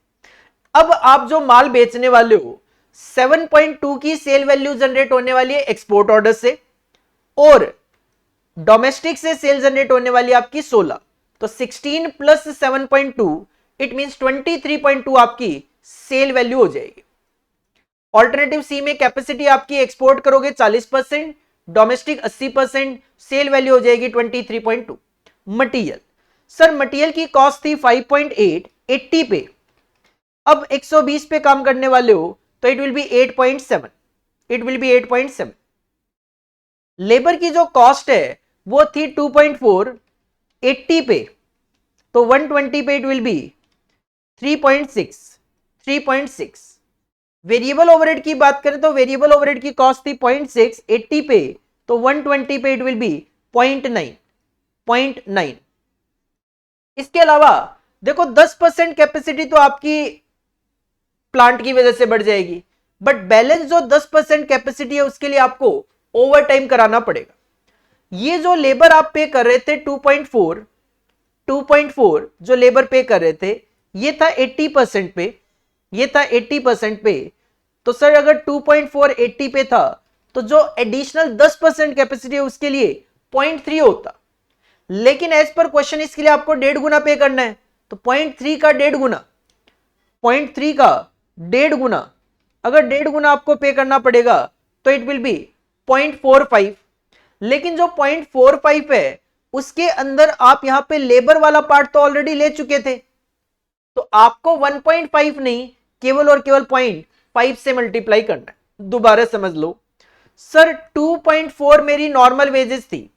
अब आप जो माल बेचने वाले हो 7.2 की सेल वैल्यू जनरेट होने वाली है एक्सपोर्ट ऑर्डर से, और डोमेस्टिक से सेल जनरेट होने वाली आपकी 16, तो 16 प्लस 7.2 इट मींस 23.2 आपकी सेल वैल्यू हो जाएगी। ऑल्टरनेटिव सी में कैपेसिटी आपकी एक्सपोर्ट करोगे 40%, डोमेस्टिक 80%, सेल वैल्यू हो जाएगी 23.2। मटेरियल, सर मटेरियल की कॉस्ट थी 5.8 80 पे, अब 120 पे काम करने वाले हो तो it will B 8.7, it will B 8.7। Labour की जो कॉस्ट है वो थी 2.4 80 पे, तो 120 पे it will B 3.6। Variable overhead की बात करें तो वेरिएबल ओवरहेड की कॉस्ट थी 0.6 80 पे, तो 120 पे इट विल बी 0.9। इसके अलावा देखो 10% कैपेसिटी तो आपकी प्लांट की वजह से बढ़ जाएगी, बट बैलेंस जो 10% कैपेसिटी है उसके लिए आपको ओवर टाइम कराना पड़ेगा। ये जो लेबर आप पे कर रहे थे 2.4 जो लेबर पे कर रहे थे, ये था 80% पे, ये था 80% पे। तो सर अगर 2.4 80 पे था तो जो एडिशनल 10% कैपेसिटी है उसके लिए 0.3 होता, लेकिन एज पर क्वेश्चन इसके लिए आपको 1.5 गुना पे करना है। तो 0.3 का 1.5 गुना, 0.3 का 1.5 गुना, अगर 1.5 गुना आपको पे करना पड़ेगा तो इट विल बी 0.45। लेकिन जो 0.45 है उसके अंदर आप यहां पे लेबर वाला पार्ट तो ऑलरेडी ले चुके थे, तो आपको 1.5 नहीं केवल और केवल 0.5 से मल्टीप्लाई करना है। दोबारा समझ लो सर, 2.4 मेरी नॉर्मल वेजेस थी,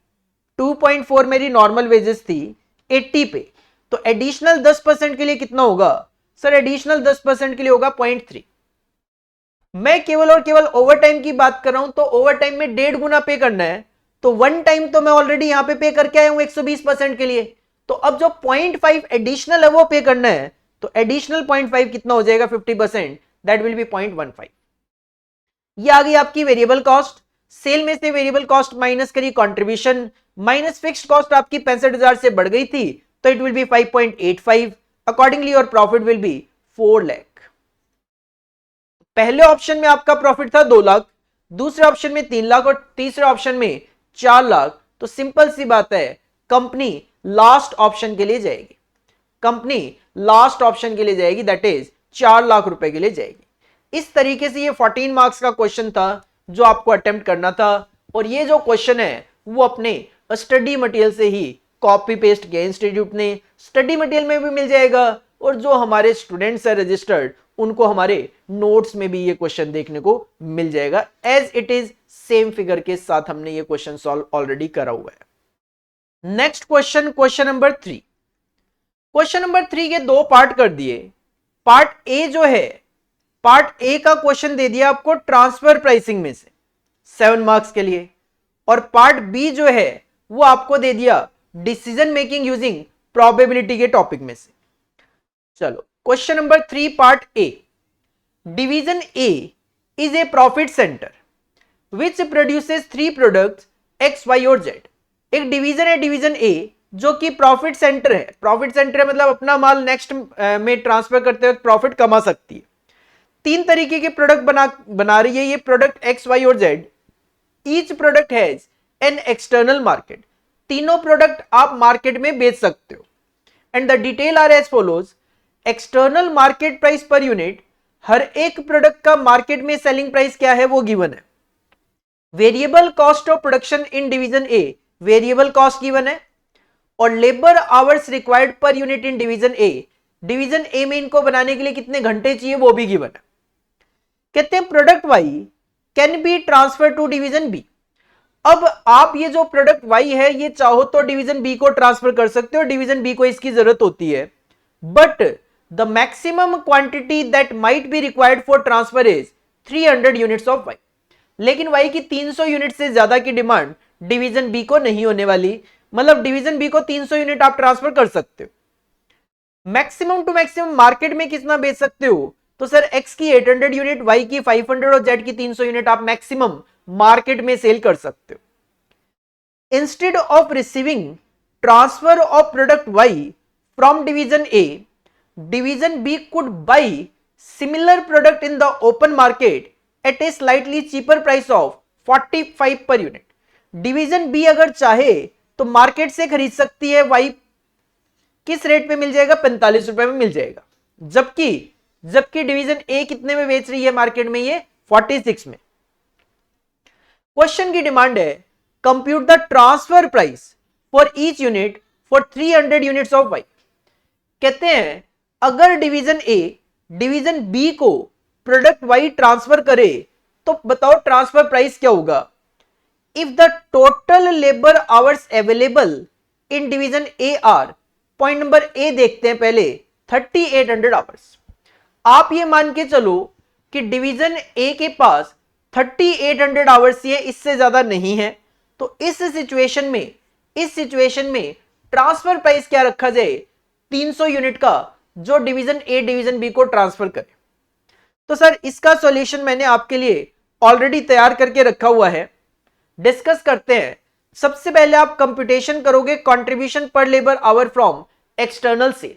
2.4 मेरी नॉर्मल वेजेस थी 80 पे, तो एडिशनल 10% के लिए कितना होगा सर? एडिशनल 10% के लिए होगा 0.3। मैं केवल और केवल ओवर टाइम की बात कर रहा हूं, तो ओवर टाइम में 1.5 गुना पे करना है, तो वन टाइम तो मैं ऑलरेडी यहां पे करके आया हूं 120% के लिए। तो अब जो 0.5 एडिशनल है वो पे करना है, तो एडिशनल 0.5 कितना हो जाएगा? 50%, दैट विल बी 0.15। ये आ गई आपकी वेरिएबल कॉस्ट। सेल में से वेरिएबल कॉस्ट माइनस करी कंट्रीब्यूशन, माइनस फिक्स्ड कॉस्ट आपकी 65,000 से बढ़ गई थी, तो it will be 5.85। Accordingly your profit will be 4 lakh. पहले ऑप्शन में आपका प्रॉफिट था 2 लाख, दूसरे ऑप्शन में 3 लाख और तीसरे ऑप्शन में 4 लाख। तो सिंपल सी बात है, कंपनी लास्ट ऑप्शन के लिए जाएगी, कंपनी लास्ट ऑप्शन के लिए जाएगी, दैट इज 4 लाख रुपए के लिए जाएगी। इस तरीके से ये 14 मार्क्स का क्वेश्चन था जो आपको अटेम्प्ट करना था, और ये जो क्वेश्चन है वो अपने स्टडी मटेरियल से ही कॉपी पेस्ट किया इंस्टीट्यूट ने। स्टडी मटेरियल में भी मिल जाएगा, और जो हमारे स्टूडेंट्स है रजिस्टर्ड उनको हमारे नोट्स में भी ये क्वेश्चन देखने को मिल जाएगा। As it is same figure के साथ हमने ये क्वेश्चन सॉल्व ऑलरेडी करा हुआ है। Next question, question number 3। Question number 3 के दो पार्ट कर दिए। पार्ट ए जो है, पार्ट ए का क्वेश्चन दे दिया आपको ट्रांसफर प्राइसिंग में से 7 मार्क्स के लिए, और पार्ट बी जो है वो आपको दे दिया डिसीजन मेकिंग यूजिंग प्रोबेबिलिटी के टॉपिक में से। चलो question number 3 part A. Division A is a profit centre which produces 3 products X Y और जेड। एक डिवीजन है डिवीजन ए जो कि प्रॉफिट सेंटर है। प्रॉफिट सेंटर है मतलब अपना माल नेक्स्ट में ट्रांसफर करते वक्त प्रॉफिट कमा सकती है। 3 तरीके के प्रोडक्ट बना रही है ये प्रोडक्ट एक्स वाई और Z. Each product has an external market. तीनों प्रोडक्ट आप मार्केट में बेच सकते हो। And the detail are as follows. External market price per unit, हर एक प्रोडक्ट का मार्केट में सेलिंग प्राइस क्या है वो गिवन है। Variable cost of production in division A, variable cost given है, और labour hours required per unit in division A, division ए में इनको बनाने के लिए कितने घंटे चाहिए वो भी गिवन है। कहते हैं product Y can be transfer to division B. अब आप ये जो प्रोडक्ट वाई है ये चाहो तो डिवीजन बी को ट्रांसफर कर सकते हो, डिवीजन बी को इसकी जरूरत होती है, but the maximum quantity that might be required for transfer is 300 units of Y. लेकिन वाई की 300 यूनिट से ज्यादा की डिमांड डिवीजन बी को नहीं होने वाली, मतलब डिवीजन बी को 300 यूनिट आप ट्रांसफर कर सकते हो। मैक्सिमम टू मैक्सिमम मार्केट में कितना बेच सकते हो? तो सर एक्स की 800 यूनिट, वाई की 500 और जेड की 300 यूनिट आप मैक्सिमम मार्केट में सेल कर सकते हो। Instead of receiving transfer of product Y from division A, division B could buy similar product in the open market at a slightly cheaper price of 45 per unit. Division B अगर चाहे तो market से खरीद सकती है Y, किस rate पे मिल जाएगा? 45 रुपए में मिल जाएगा। जबकि डिवीजन ए कितने में बेच रही है मार्केट में? ये 46 में। क्वेश्चन की डिमांड है compute the transfer price for each unit for 300 units of Y. कहते हैं अगर डिवीजन ए डिवीजन बी को प्रोडक्ट वाई ट्रांसफर करे तो बताओ ट्रांसफर प्राइस क्या होगा? If the total labour hours available in division A are, point number A देखते हैं पहले, 3800 आवर्स। आप ये मान के चलो कि डिवीजन ए के पास 3800 आवर्स ही है, इससे ज्यादा नहीं है। तो इस सिचुएशन में ट्रांसफर प्राइस क्या रखा जाए? 300 यूनिट का, जो डिवीजन ए डिवीजन बी को ट्रांसफर करे। तो सर इसका सॉल्यूशन मैंने आपके लिए ऑलरेडी तैयार करके रखा हुआ है। डिस्कस करते हैं। सबसे पहले आप कंप्यूटेशन करोगे contribution per labour hour from external sale.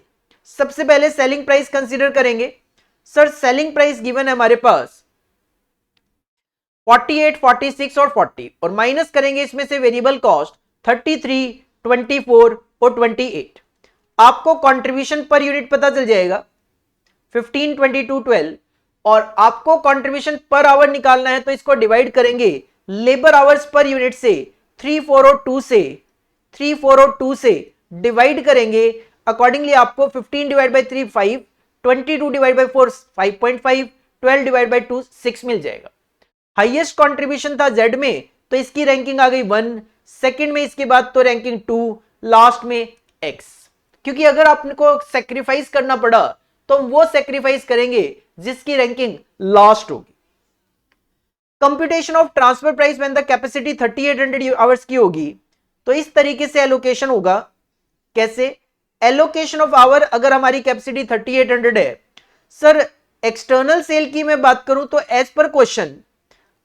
सबसे पहले सेलिंग प्राइस कंसीडर करेंगे। सर सेलिंग प्राइस गिवन है हमारे पास 48, 46 और 40 और माइनस करेंगे इसमें से वेरिएबल कॉस्ट 33, 24 और 28। आपको कंट्रीब्यूशन पर यूनिट पता चल जाएगा 15, 22, 12 और आपको कंट्रीब्यूशन पर आवर निकालना है तो इसको डिवाइड करेंगे लेबर आवर्स पर यूनिट से 3, 4 और 2 से डिवाइड करेंगे। अकॉर्डिंगली आपको 15 divide by 3 5, 22 divide by 4 5.5, 12 divide by 2 6 मिल जाएगा। हाईएस्ट कंट्रीब्यूशन था जेड में तो इसकी रैंकिंग आ गई 1, सेकंड में इसके बाद तो रैंकिंग 2, लास्ट में एक्स। क्योंकि अगर आपको सेक्रीफाइस करना पड़ा तो हम वो सेक्रीफाइस करेंगे जिसकी रैंकिंग लास्ट होगी। Computation of transfer price when the capacity 3800 hours की होगी तो इस तरीके से एलोकेशन होगा। कैसे? एलोकेशन ऑफ आवर अगर हमारी कैपेसिटी 3800 है, सर एक्सटर्नल सेल की मैं बात करूं तो एज पर क्वेश्चन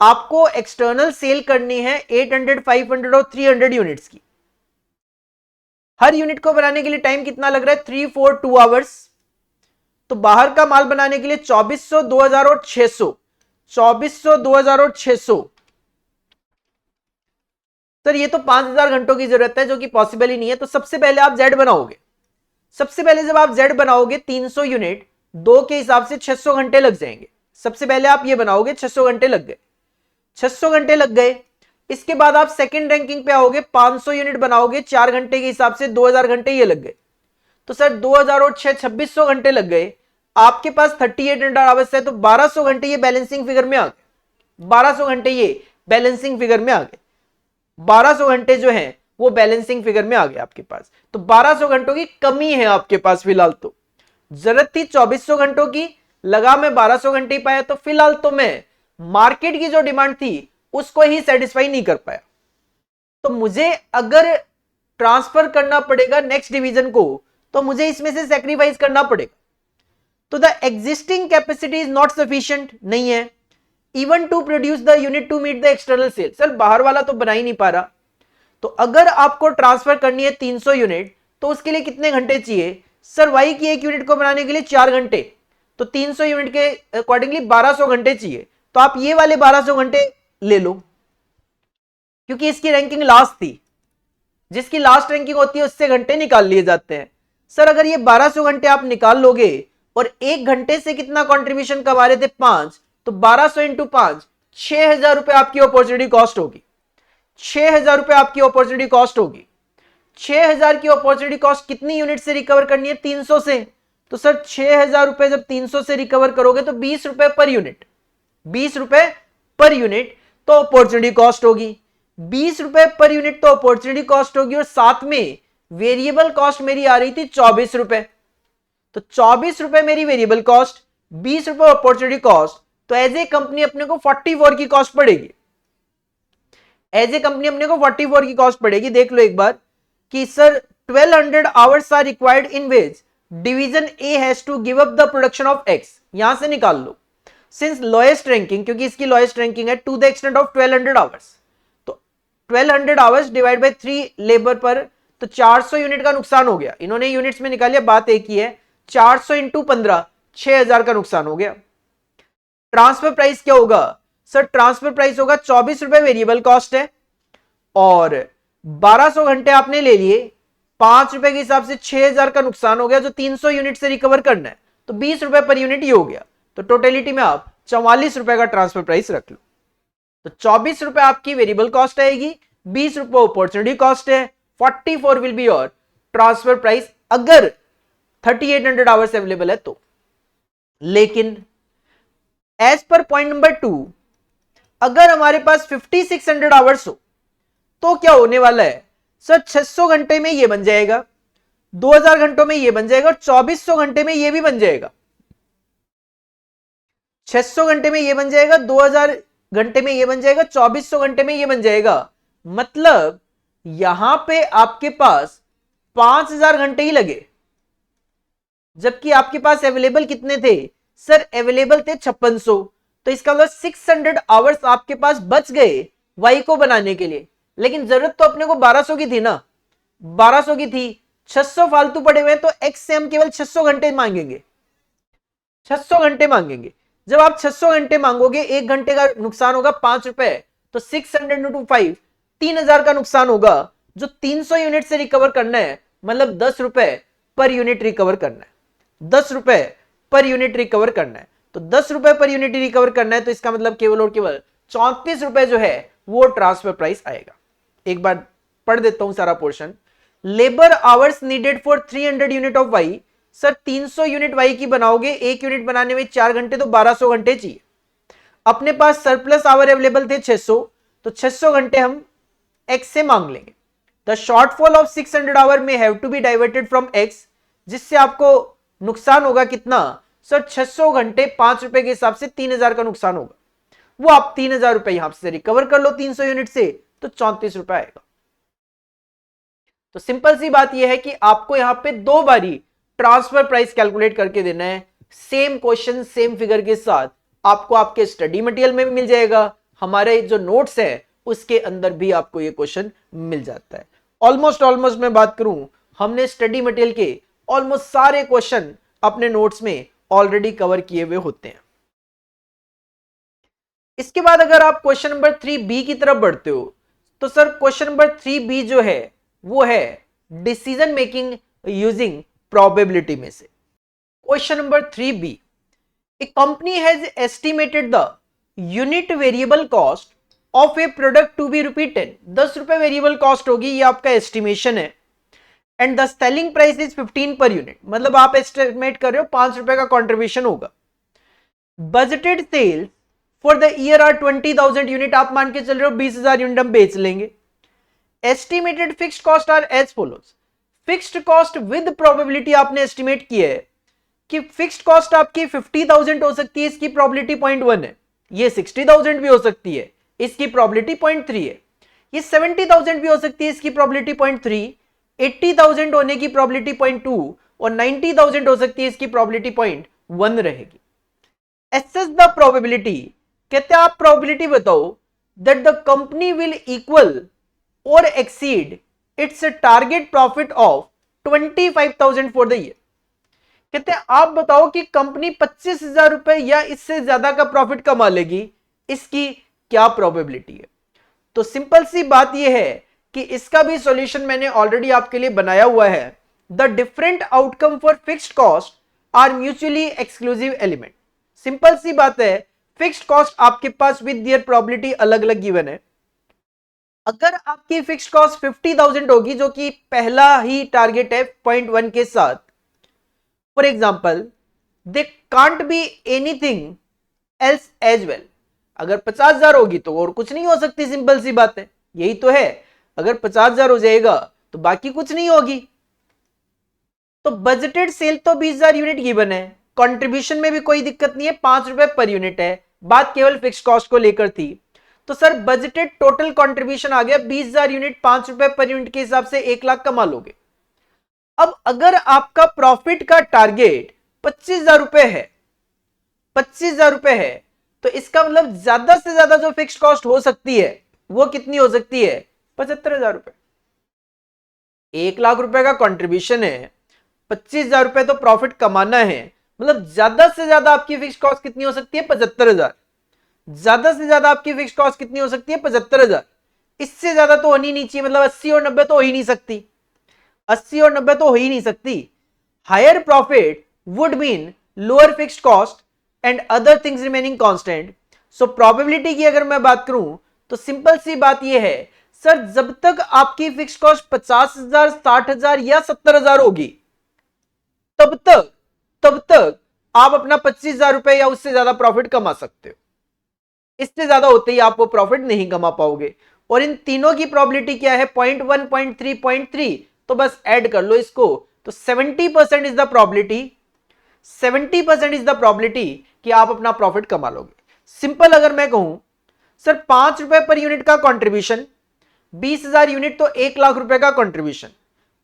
आपको एक्सटर्नल सेल करनी है 800, 500 और 300 यूनिट्स की। हर यूनिट को बनाने के लिए टाइम कितना लग रहा है? 3, 4, 2 आवर्स। तो बाहर का माल बनाने के लिए 2400, 2000 और 600, 2400, 2000 और 600। सर ये तो 5000 घंटों की जरूरत है जो कि पॉसिबल ही नहीं है। तो सबसे पहले आप जेड बनाओगे। सबसे पहले जब आप जेड बनाओगे 300 यूनिट 2 के हिसाब से 600 घंटे लग जाएंगे। सबसे पहले आप ये बनाओगे 600 घंटे लग गए, 600 घंटे लग गए। इसके बाद आप सेकंड रैंकिंग पे आओगे 500 यूनिट बनाओगे 4 घंटे के हिसाब से 2000 घंटे ये लग गए। तो सर 2000 और 6 2600 घंटे लग गए। आपके पास 3800 आवर्स है तो 1200 घंटे ये बैलेंसिंग फिगर में आ गए। 1200 घंटे ये बैलेंसिंग फिगर में आ गए। 1200 घंटे जो है वो बैलेंसिंग फिगर में आ गए आपके पास। तो 1200 घंटों की कमी है आपके पास फिलहाल। तो जरूरत थी 2400 घंटों की, लगा मैं 1200 घंटे ही पाया तो फिलहाल तो मैं मार्केट की जो डिमांड थी उसको ही सेटिस्फाई नहीं कर पाया। तो मुझे अगर ट्रांसफर करना पड़ेगा नेक्स्ट डिवीजन को तो मुझे इसमें से सैक्रिफाइस करना पड़ेगा। तो the existing capacity is not sufficient, नहीं है even to produce the unit to meet the external sale. Sir बाहर वाला तो बना ही नहीं पा रहा। तो अगर आपको ट्रांसफर करनी है 300 यूनिट तो उसके लिए कितने घंटे चाहिए? सर वाई की एक यूनिट को बनाने के लिए 4 घंटे, तो 300 यूनिट के अकॉर्डिंगली 1200 घंटे चाहिए। तो आप ये वाले 1200 घंटे ले लो क्योंकि इसकी रैंकिंग लास्ट थी। जिसकी लास्ट रैंकिंग होती है उससे घंटे निकाल लिए जाते हैं। सर अगर ये 1200 घंटे आप निकाल लोगे और एक घंटे से कितना कंट्रीब्यूशन कमा रहे थे 5, तो 1200 इंटू 5 6000 रुपए आपकी अपॉर्चुनिटी कॉस्ट होगी। 6000 रुपए आपकी अपॉर्चुनिटी कॉस्ट होगी। 6000 की अपॉर्चुनिटी कॉस्ट कितनी यूनिट से रिकवर करनी है? 300 से। तो सर 6000 रुपए जब 300 से रिकवर करोगे तो 20 रुपए पर यूनिट, 20 रुपए पर यूनिट तो अपॉर्चुनिटी कॉस्ट होगी। 20 रुपए पर यूनिट तो अपॉर्चुनिटी कॉस्ट होगी और साथ में वेरिएबल कॉस्ट मेरी आ रही थी 24 रुपए। तो 24 रुपए मेरी वेरिएबल कॉस्ट, 20 रुपए अपॉर्चुनिटी कॉस्ट। तो एज ए कंपनी अपने को 44 की कॉस्ट पड़ेगी। एज ए कंपनी अपने को 44 की कॉस्ट पड़ेगी। देख लो एक बार कि sir 1200 hours are required in ways division A has to give up the production of X. यहां से निकाल लो सिंस लोएस्ट रैंकिंग, क्योंकि इसकी लोएस्ट रैंकिंग है to the extent of 1200 hours. तो 1200 आवर्स डिवाइड बाय 3 लेबर पर तो 400 यूनिट का नुकसान हो गया। इन्होंने यूनिट्स में निकालिया, बात एक ही है। 400 इंटू 15 6000 का नुकसान हो गया। ट्रांसफर प्राइस क्या होगा? सर ट्रांसफर प्राइस होगा 24 रुपए वेरिएबल कॉस्ट है और 1200 घंटे आपने ले लिए, 5 रुपए के हिसाब से 6000 का नुकसान हो गया जो 300 यूनिट से रिकवर करना है। तो 20 रुपए पर यूनिट ये हो गया। तो टोटलिटी में आप 44 रुपए का ट्रांसफर प्राइस रख लो। तो 24 रुपए आपकी वेरिएबल कॉस्ट आएगी, 20 रुपए अपॉर्चुनिटी कॉस्ट है, 44 will be your transfer price अगर 3800 आवर्स अवेलेबल है तो। लेकिन एज पर पॉइंट नंबर 2 अगर हमारे पास 5600 आवर्स हो तो क्या होने वाला है? सर 600 घंटे में ये बन जाएगा, 2000 घंटों में ये बन जाएगा और 2400 घंटे में ये भी बन जाएगा। 600 घंटे में ये बन जाएगा, 2000 घंटे में ये बन जाएगा, 2400 घंटे में ये बन जाएगा। मतलब यहां पे आपके पास 5000 घंटे ही लगे, जबकि आपके पास अवेलेबल कितने थे? सर अवेलेबल थे 5600। तो इसका मतलब 600 आवर्स आपके पास बच गए y को बनाने के लिए, लेकिन जरूरत तो अपने को 1200 की थी ना, 1200 की थी, 600 फालतू पड़े हुए हैं, तो x से हम केवल 600 घंटे मांगेंगे, 600 घंटे मांगेंगे। जब आप 600 घंटे मांगोगे, एक घंटे का नुकसान होगा 5 रुपए, तो 600 इंटू 5, 3000 का नुकसान होगा, जो 300 यूनिट से रिकवर करना है, मतलब 10 रुपए पर यूनिट रिकवर करना है, 10 रुपए पर यूनिट रिकवर करना है। तो 10 रुपए पर यूनिट रिकवर करना है, तो इसका मतलब केवल और केवल 34 रुपए जो है वो ट्रांसफर प्राइस आएगा। एक बार पढ़ देता हूं सारा portion. Labour hours needed for 300 unit of Y, sir 300 unit Y की बनाओगे, एक यूनिट बनाने में 4 घंटे, तो 1200 घंटे चाहिए। अपने पास सरप्लस आवर अवेलेबल थे 600, तो 600 घंटे हम एक्स से मांग लेंगे। The shortfall of 600 hour may have to be diverted from X, जिससे आपको नुकसान होगा कितना, सर 600 घंटे 5 रुपए के हिसाब से 3000 का नुकसान होगा, वो आप 3000 रुपए यहां से रिकवर कर लो 300 यूनिट से, तो 34 रुपए आएगा। तो सिंपल सी बात यह है कि आपको यहां पे 2 बारी ट्रांसफर प्राइस कैलकुलेट करके देना है, सेम क्वेश्चन सेम फिगर के साथ। आपको आपके स्टडी मटेरियल में भी मिल जाएगा, हमारे जो नोट्स है उसके अंदर भी आपको ये क्वेश्चन मिल जाता है। ऑलमोस्ट मैं बात करूं, हमने स्टडी मटेरियल के ऑलमोस्ट सारे क्वेश्चन अपने नोट्स में ऑलरेडी कवर किए हुए होते हैं। इसके बाद अगर आप क्वेश्चन नंबर 3B की तरफ बढ़ते हो, तो सर क्वेश्चन नंबर 3B जो है वो है डिसीजन मेकिंग यूजिंग प्रोबेबिलिटी में से। Question number 3B, a company has estimated the unit variable cost of a product to be ₹10, 10 रुपए वेरिएबल कॉस्ट होगी, ये आपका एस्टिमेशन है, and the selling price is 15 per unit, मतलब आप एस्टिमेट कर रहे हो 5 रुपए का कॉन्ट्रीब्यूशन होगा। Budgeted sales for the year are 20,000 unit, आप मान के चल रहे हो 20,000 यूनिट हम बेच लेंगे। Estimated fixed cost are as follows, fixed cost with probability आपने एस्टिमेट किया है कि फिक्स्ड कॉस्ट आपकी 50,000 हो सकती है, इसकी प्रोबेबिलिटी 0.1 है, ये 60,000 भी हो सकती है, इसकी प्रोबेबिलिटी 0.3 है, ये 70,000 भी हो सकती है, इसकी प्रोबेबिलिटी 0.3, 80,000 होने की प्रोबेबिलिटी 0.2 और 90,000 हो सकती है, इसकी प्रोबेबिलिटी 0.1 रहेगी। एसेस द प्रोबेबिलिटी, कहते हैं आप प्रोबेबिलिटी बताओ that the company will equal और exceed its target profit of 25,000 for the year. कहते हैं आप बताओ कि कंपनी 25,000 रुपए या इससे ज्यादा का प्रॉफिट कमा लेगी, इसकी क्या प्रोबेबिलिटी है। तो सिंपल सी बात यह है कि इसका भी सॉल्यूशन मैंने ऑलरेडी आपके लिए बनाया हुआ है। The different outcome for fixed cost are mutually exclusive element. Simple सी बात है, फिक्स्ड कॉस्ट आपके पास विद देयर प्रोबेबिलिटी अलग अलग गिवन है। अगर आपकी फिक्स्ड कॉस्ट 50,000 होगी, जो कि पहला ही टारगेट है 0.1 के साथ, for example they can't be anything else as well. अगर 50,000 होगी तो और कुछ नहीं हो सकती, सिंपल सी बात है, यही तो है। अगर 50,000 हो जाएगा तो बाकी कुछ नहीं होगी। तो बजटेड सेल तो 20,000 यूनिट गिवन है, कंट्रीब्यूशन में भी कोई दिक्कत नहीं है, 5 रुपए पर यूनिट है, बात केवल फिक्स्ड कॉस्ट को लेकर थी। तो सर बजटेड टोटल कंट्रीब्यूशन आ गया 20,000 यूनिट, 5 रुपए पर यूनिट के हिसाब से 1 लाख कमा लोगे। अब अगर आपका प्रॉफिट का टारगेट 25,000 रुपए है, 25,000 रुपए है, तो इसका मतलब ज्यादा से ज्यादा जो फिक्स्ड कॉस्ट हो सकती है वो कितनी हो सकती है, 75,000 रुपए। 1 लाख रुपए का कंट्रीब्यूशन है, 25,000 रुपए तो प्रॉफिट कमाना है, मतलब ज्यादा से ज्यादा आपकी फिक्स्ड कॉस्ट कितनी हो सकती है, 75,000। ज्यादा से ज्यादा आपकी फिक्स्ड कॉस्ट कितनी हो सकती है, 75,000। इससे ज्यादा तो होनी नहीं चाहिए, मतलब 80 और 90 तो हो ही नहीं सकती, 80 और 90 तो हो ही नहीं सकती। Higher profit would mean lower fixed cost and other things remaining constant. So probability की अगर मैं बात करूं तो सिंपल सी बात यह है, सर जब तक आपकी फिक्स्ड कॉस्ट 50,000, 60,000 या 70,000 होगी, तब तक आप अपना 25,000 रुपए या उससे ज्यादा प्रॉफिट कमा सकते हो। इससे ज्यादा होते ही आप वो प्रॉफिट नहीं कमा पाओगे। और इन तीनों की प्रोबेबिलिटी क्या है, 0.1, 0.3, 0.3, तो बस ऐड कर लो इसको, तो 70% is the probability, 70% is the probability कि आप अपना प्रॉफिट कमा लोगे। सिंपल अगर मैं कहूं सर 5 रुपए पर यूनिट का कंट्रीब्यूशन, 20,000 यूनिट तो 1 लाख रुपए का कंट्रीब्यूशन,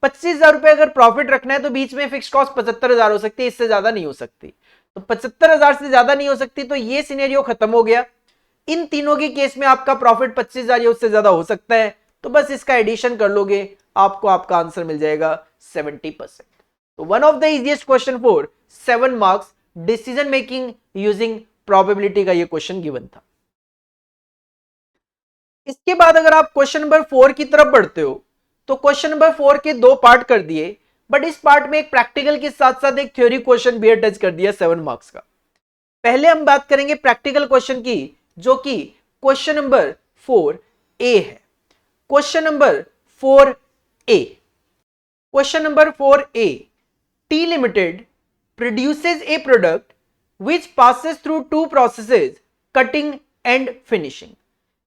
25,000 रुपए अगर प्रॉफिट रखना है तो बीच में फिक्स्ड कॉस्ट 75,000 हो सकती है, इससे ज्यादा नहीं हो सकती। तो 75,000 से ज्यादा नहीं हो सकती, तो ये सिनेरियो खत्म हो गया। इन तीनों के केस में आपका प्रॉफिट 25,000 या उससे ज्यादा हो सकता है, तो बस इसका एडिशन कर लोगे, आपको आपका आंसर मिल जाएगा 70%। तो one of the easiest question for 7 marks decision making using probability का ये क्वेश्चन गिवन था। इसके बाद अगर आप क्वेश्चन नंबर 4 की तरफ बढ़ते हो तो क्वेश्चन नंबर 4 के 2 पार्ट कर दिए, बट इस पार्ट में एक प्रैक्टिकल के साथ साथ एक थ्योरी क्वेश्चन भी अटैच कर दिया 7 मार्क्स का। पहले हम बात करेंगे प्रैक्टिकल क्वेश्चन की, जो कि क्वेश्चन नंबर 4A है। Question number 4A, question number 4A, T Limited produces a product which passes through 2 processes, cutting and finishing।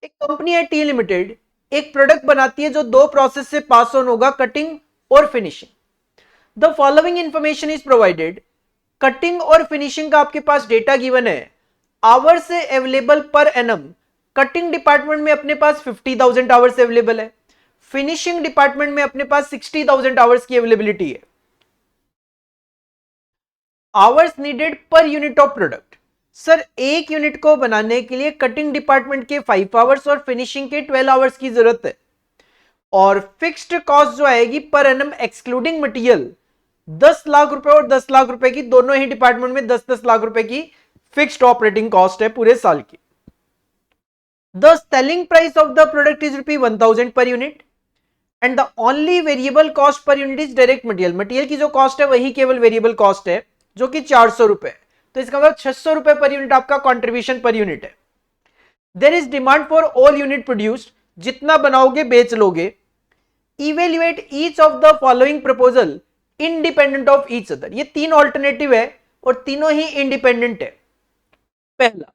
एक कंपनी है टी लिमिटेड, एक प्रोडक्ट बनाती है जो 2 प्रोसेस से पास ऑन होगा, कटिंग और finishing. The following information is provided. Cutting और फिनिशिंग का आपके पास डेटा गिवन है। आवर्स से available per annum, cutting department में अपने पास 50,000 आवर्स अवेलेबल है, फिनिशिंग डिपार्टमेंट में अपने पास 60,000 आवर्स की अवेलेबिलिटी है। Hours needed per unit of product, sir एक यूनिट को बनाने के लिए कटिंग डिपार्टमेंट के 5 आवर्स और फिनिशिंग के 12 आवर्स की जरूरत है। और फिक्स्ड कॉस्ट जो आएगी per annum excluding material 10 lakh रुपए और 10 लाख रुपए की, दोनों ही डिपार्टमेंट में 10-10 लाख रुपए की फिक्स्ड ऑपरेटिंग कॉस्ट है पूरे साल की। The selling price of the product is ₹1,000 per unit and the only variable cost per unit is direct material. Material की जो कॉस्ट है वही केवल वेरिएबल कॉस्ट है, जो कि 400 रुपए। तो इसका मतलब 600 रुपए पर यूनिट आपका कंट्रीब्यूशन पर यूनिट है। There is demand for all unit produced, जितना बनाओगे बेच लोगे। Evaluate each of the following proposal independent of each other. ये 3 ऑल्टरनेटिव है और तीनों ही इंडिपेंडेंट है। पहला,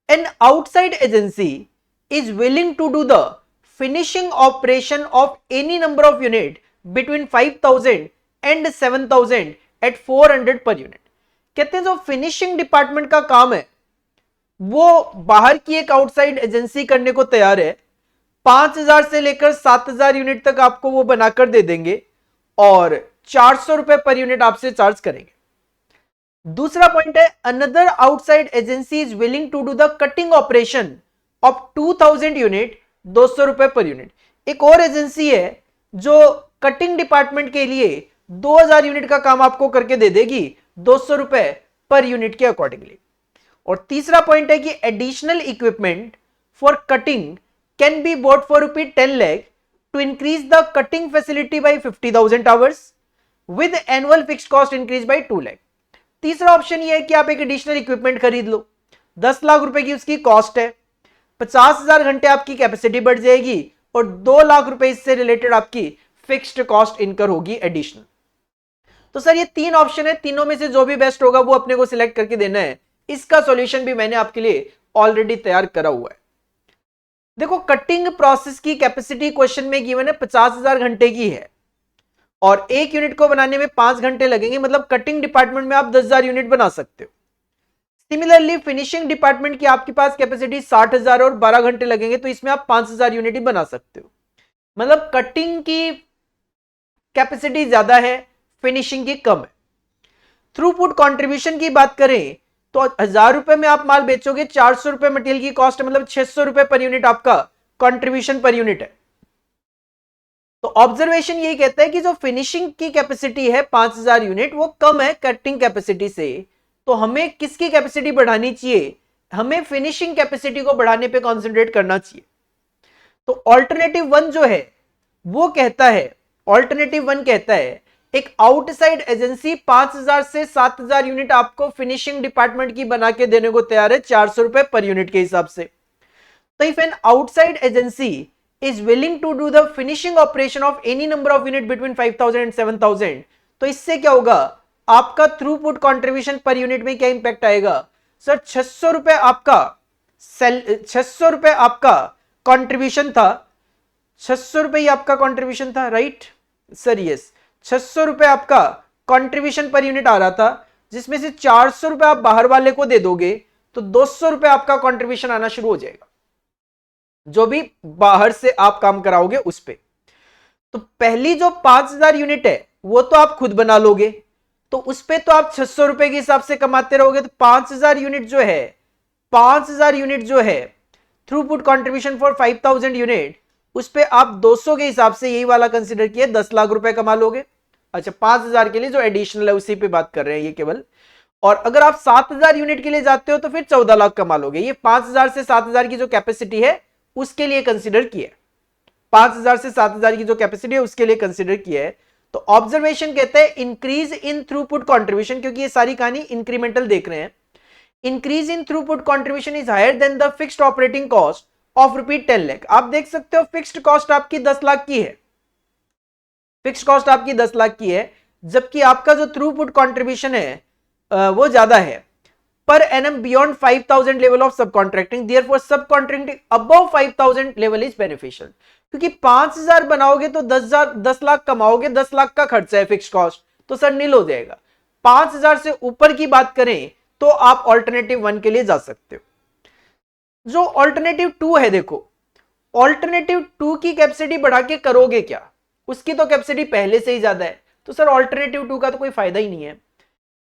an outside agency is willing to do the finishing operation of any number of unit between 5,000 and 7,000 at 400 per unit. कहते हैं जो finishing department का काम है वो बाहर की एक आउटसाइड एजेंसी करने को तैयार है। 5,000 से लेकर 7,000 यूनिट तक आपको वो बनाकर दे देंगे और 400 रुपए पर यूनिट आपसे चार्ज करेंगे। दूसरा पॉइंट है, another outside agency is willing to do the cutting operation of 2,000 unit 200 रुपए पर यूनिट। एक और एजेंसी है जो कटिंग डिपार्टमेंट के लिए 2,000 यूनिट का काम आपको करके दे देगी 200 रुपए पर यूनिट के अकॉर्डिंगली। और तीसरा पॉइंट है कि additional equipment for cutting can be bought for ₹10 lakh to increase the cutting facility by 50,000 hours with annual fixed cost increase by 2 lakh. तीसरा ऑप्शन ये है कि आप एक एडिशनल इक्विपमेंट खरीद लो, 10 लाख रुपए की उसकी कॉस्ट है, 50,000 घंटे आपकी कैपेसिटी बढ़ जाएगी और 2 लाख रुपए इससे रिलेटेड आपकी फिक्स्ड कॉस्ट इनकर होगी एडिशनल। तो सर ये 3 ऑप्शन है, तीनों में से जो भी बेस्ट होगा वो अपने को सिलेक्ट करके देना है। इसका सॉल्यूशन भी मैंने आपके लिए ऑलरेडी तैयार करा हुआ है। देखो कटिंग प्रोसेस की कैपेसिटी क्वेश्चन में गिवन है 50,000 घंटे की है और एक यूनिट को बनाने में 5 घंटे लगेंगे, मतलब कटिंग डिपार्टमेंट में आप 10,000 यूनिट बना सकते हो। सिमिलरली फिनिशिंग डिपार्टमेंट की आपके पास कैपेसिटी 60,000 और 12 घंटे लगेंगे, तो इसमें आप 5,000 यूनिट ही बना सकते हो। मतलब कटिंग की कैपेसिटी ज्यादा है, फिनिशिंग की कम है। थ्रूपुट कंट्रीब्यूशन की बात करें तो 1,000 रुपए में आप माल बेचोगे, 400 रुपए मटेरियल की कॉस्ट है, मतलब 600 रुपए पर यूनिट आपका कंट्रीब्यूशन पर यूनिट है। तो ऑब्जर्वेशन यही कहता है कि जो फिनिशिंग की कैपेसिटी है 5,000 यूनिट वो कम है कटिंग कैपेसिटी से, तो हमें किसकी कैपेसिटी बढ़ानी चाहिए? हमें फिनिशिंग कैपेसिटी को बढ़ाने पे कंसंट्रेट करना चाहिए। तो ऑल्टरनेटिव 1 जो है वो कहता है, ऑल्टरनेटिव 1 कहता है एक आउटसाइड एजेंसी 5,000 से 7,000 यूनिट आपको फिनिशिंग डिपार्टमेंट की बना के देने को तैयार है 400 रुपए पर यूनिट के हिसाब से। तो if an outside agency is willing to do the finishing operation of any number of unit between 5,000 and 7,000, तो इससे क्या होगा? आपका थ्रूपुट कंट्रीब्यूशन पर यूनिट में क्या इंपैक्ट आएगा? सर 600 रुपए आपका कंट्रीब्यूशन था, 600 रुपए आपका कंट्रीब्यूशन था, राइट सर? यस, 600 रुपए आपका कंट्रीब्यूशन पर यूनिट आ रहा था, जिसमें से 400 रुपए आप बाहर वाले को दे दोगे तो 200 रुपए आपका कंट्रीब्यूशन आना शुरू हो जाएगा, जो भी बाहर से आप काम कराओगे उस पे। तो पहली जो 5,000 यूनिट है वो तो आप खुद बना लोगे, तो उस पे तो आप 600 रुपए के हिसाब से कमाते रहोगे। तो 5,000 यूनिट जो है, 5,000 यूनिट जो है थ्रूपुट कंट्रीब्यूशन फॉर 5000 यूनिट, उस पे आप 200 के हिसाब से यही वाला कंसिडर किए 10 लाख रुपए कमा लोगे। अच्छा 5000 के लिए जो एडिशनल है उसी पे बात कर रहे हैं ये केवल। और अगर आप 7000 यूनिट के लिए जाते हो तो फिर 14 लाख कमा लोगे। ये 5000 से 7000 की जो कैपेसिटी है उसके लिए कंसिडर किया है, 5000 से 7000 की जो कैपेसिटी है उसके लिए कंसिडर किया है। तो ऑब्जर्वेशन कहते हैं इंक्रीज इन थ्रूपुट कंट्रीब्यूशन, क्योंकि ये सारी कहानी इंक्रीमेंटल देख रहे हैं। Increase in throughput contribution is higher than the fixed operating cost of rupees 10 lakh. आप देख सकते हो फिक्स्ड कॉस्ट आपकी 10 लाख की है, फिक्स्ड कॉस्ट आपकी 10 लाख की है, जबकि आपका जो थ्रूपुट कंट्रीब्यूशन है वो ज्यादा है per annum beyond 5000 level of सब कॉन्ट्रैक्टिंग, देयरफॉर सब contracting above 5000 level is beneficial. क्योंकि 5000 बनाओगे तो 10 लाख कमाओगे, 10 लाख का खर्चा है फिक्स्ड कॉस्ट, तो सर नील हो जाएगा। 5000 से ऊपर की बात करें तो आप ऑल्टरनेटिव 1 के लिए जा सकते हो। जो ऑल्टरनेटिव 2 है, देखो ऑल्टरनेटिव 2 की कैपेसिटी बढ़ा के करोगे क्या, उसकी तो कैपेसिटी पहले से ही ज्यादा है, तो सर ऑल्टरनेटिव 2 का तो कोई फायदा ही नहीं है।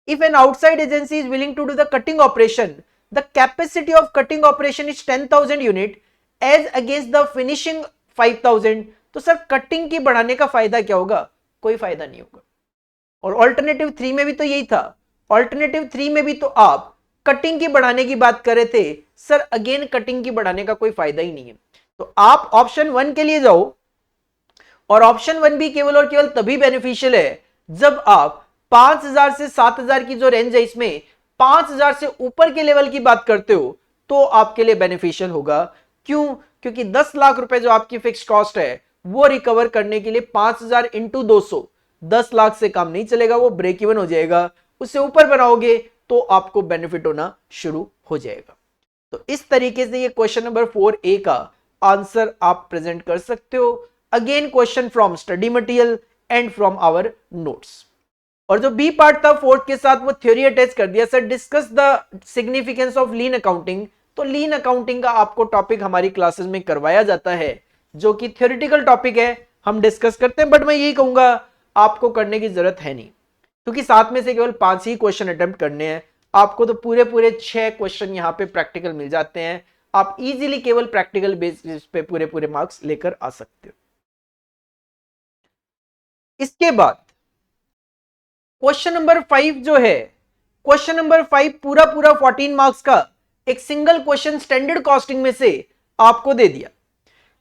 If an outside agency is willing to do the cutting operation, the capacity of cutting operation is 10,000 unit as against the finishing 5,000, तो सर कटिंग की बढ़ाने का फायदा क्या होगा, कोई फायदा नहीं होगा। और ऑल्टरनेटिव 3 में भी तो यही था, ऑल्टरनेटिव 3 में भी तो आप कटिंग की बढ़ाने की बात कर रहे थे, सर अगेन कटिंग की बढ़ाने का कोई फायदा ही नहीं है। तो आप ऑप्शन 1 के लिए जाओ, और ऑप्शन 1 भी केवल और केवल तभी बेनिफिशियल है जब आप 5000 से 7000 की जो रेंज है इसमें 5000 से ऊपर के लेवल की बात करते हो तो आपके लिए बेनिफिशियल होगा। क्यों? क्योंकि 10 लाख रुपए जो आपकी फिक्स्ड कॉस्ट है वो रिकवर करने के लिए 5000 इंटू 200 10 लाख से कम नहीं चलेगा, वो ब्रेक इवन हो जाएगा। उससे ऊपर बनाओगे तो आपको बेनिफिट होना शुरू हो जाएगा। तो इस तरीके से ये क्वेश्चन नंबर 4A का आंसर आप प्रेजेंट कर सकते हो। Again question from study material and from our notes. और जो बी पार्ट था फोर्थ के साथ वो थ्योरी अटैच कर दिया, sir discuss the significance of lean accounting. तो लीन अकाउंटिंग का आपको टॉपिक हमारी क्लासेस में करवाया जाता है, जो कि थ्योरेटिकल टॉपिक है, हम डिस्कस करते हैं, बट मैं यही कहूंगा आपको करने की जरूरत है नहीं, क्योंकि 7 में से केवल 5 ही क्वेश्चन अटेम्प्ट करने हैं। आपको तो पूरे पूरे 6 क्वेश्चन यहाँ पे प्रैक्टिकल मिल जाते हैं, आप इजीली केवल प्रैक्टिकल बेसिस पे पूरे पूरे मार्क्स लेकर आ सकते हो। इसके बाद क्वेश्चन नंबर 5 जो है, क्वेश्चन नंबर 5 पूरा पूरा 14 मार्क्स का एक सिंगल क्वेश्चन स्टैंडर्ड कॉस्टिंग में से आपको दे दिया।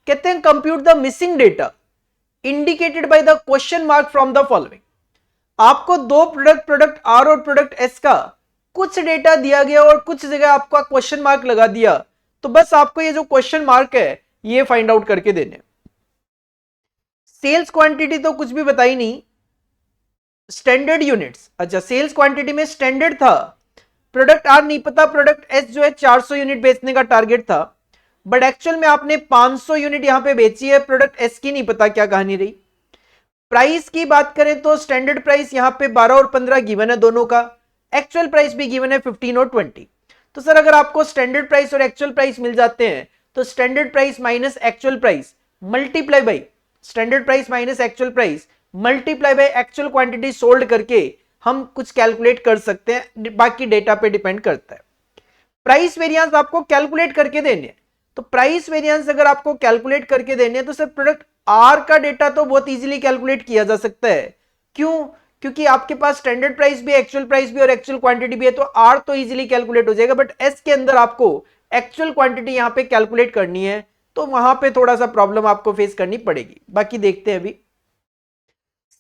कहते हैं compute the missing data indicated by the question mark from the following. आपको दो प्रोडक्ट आर और प्रोडक्ट एस का कुछ डेटा दिया गया और कुछ जगह आपका क्वेश्चन मार्क लगा दिया, तो बस आपको ये जो क्वेश्चन मार्क है ये फाइंड आउट करके देने। सेल्स क्वांटिटी तो कुछ भी बताई नहीं, स्टैंडर्ड यूनिट्स, अच्छा सेल्स क्वांटिटी में स्टैंडर्ड था, प्रोडक्ट आर नहीं पता, प्रोडक्ट एस जो है 400 यूनिट बेचने का टारगेट था, बट एक्चुअल में आपने 500 यूनिट यहां पे बेची है। प्रोडक्ट एस की नहीं पता क्या कहानी रही। प्राइस की बात करें तो स्टैंडर्ड प्राइस यहां पे 12 और 15 गिवन है दोनों का, एक्चुअल प्राइस भी गिवन है 15 और 20। तो सर अगर आपको स्टैंडर्ड प्राइस और एक्चुअल प्राइस मिल जाते हैं तो standard price minus actual price multiply by standard price minus actual price multiply by actual quantity sold करके हम कुछ कैलकुलेट कर सकते हैं, बाकी डेटा पे डिपेंड करता है। प्राइस वेरिएंस आपको कैलकुलेट करके देने, तो प्राइस वेरिएंस अगर आपको कैलकुलेट करके देने तो सर प्रोडक्ट आर का डेटा तो बहुत इजीली कैलकुलेट किया जा सकता है। क्यों? क्योंकि आपके पास स्टैंडर्ड प्राइस भी, एक्चुअल प्राइस भी और एक्चुअल क्वांटिटी भी है, तो आर तो इजीली कैलकुलेट हो जाएगा। बट एस के अंदर आपको एक्चुअल क्वांटिटी यहां पे कैलकुलेट करनी है, तो वहां पे थोड़ा सा प्रॉब्लम आपको फेस करनी पड़ेगी। बाकी देखते हैं अभी।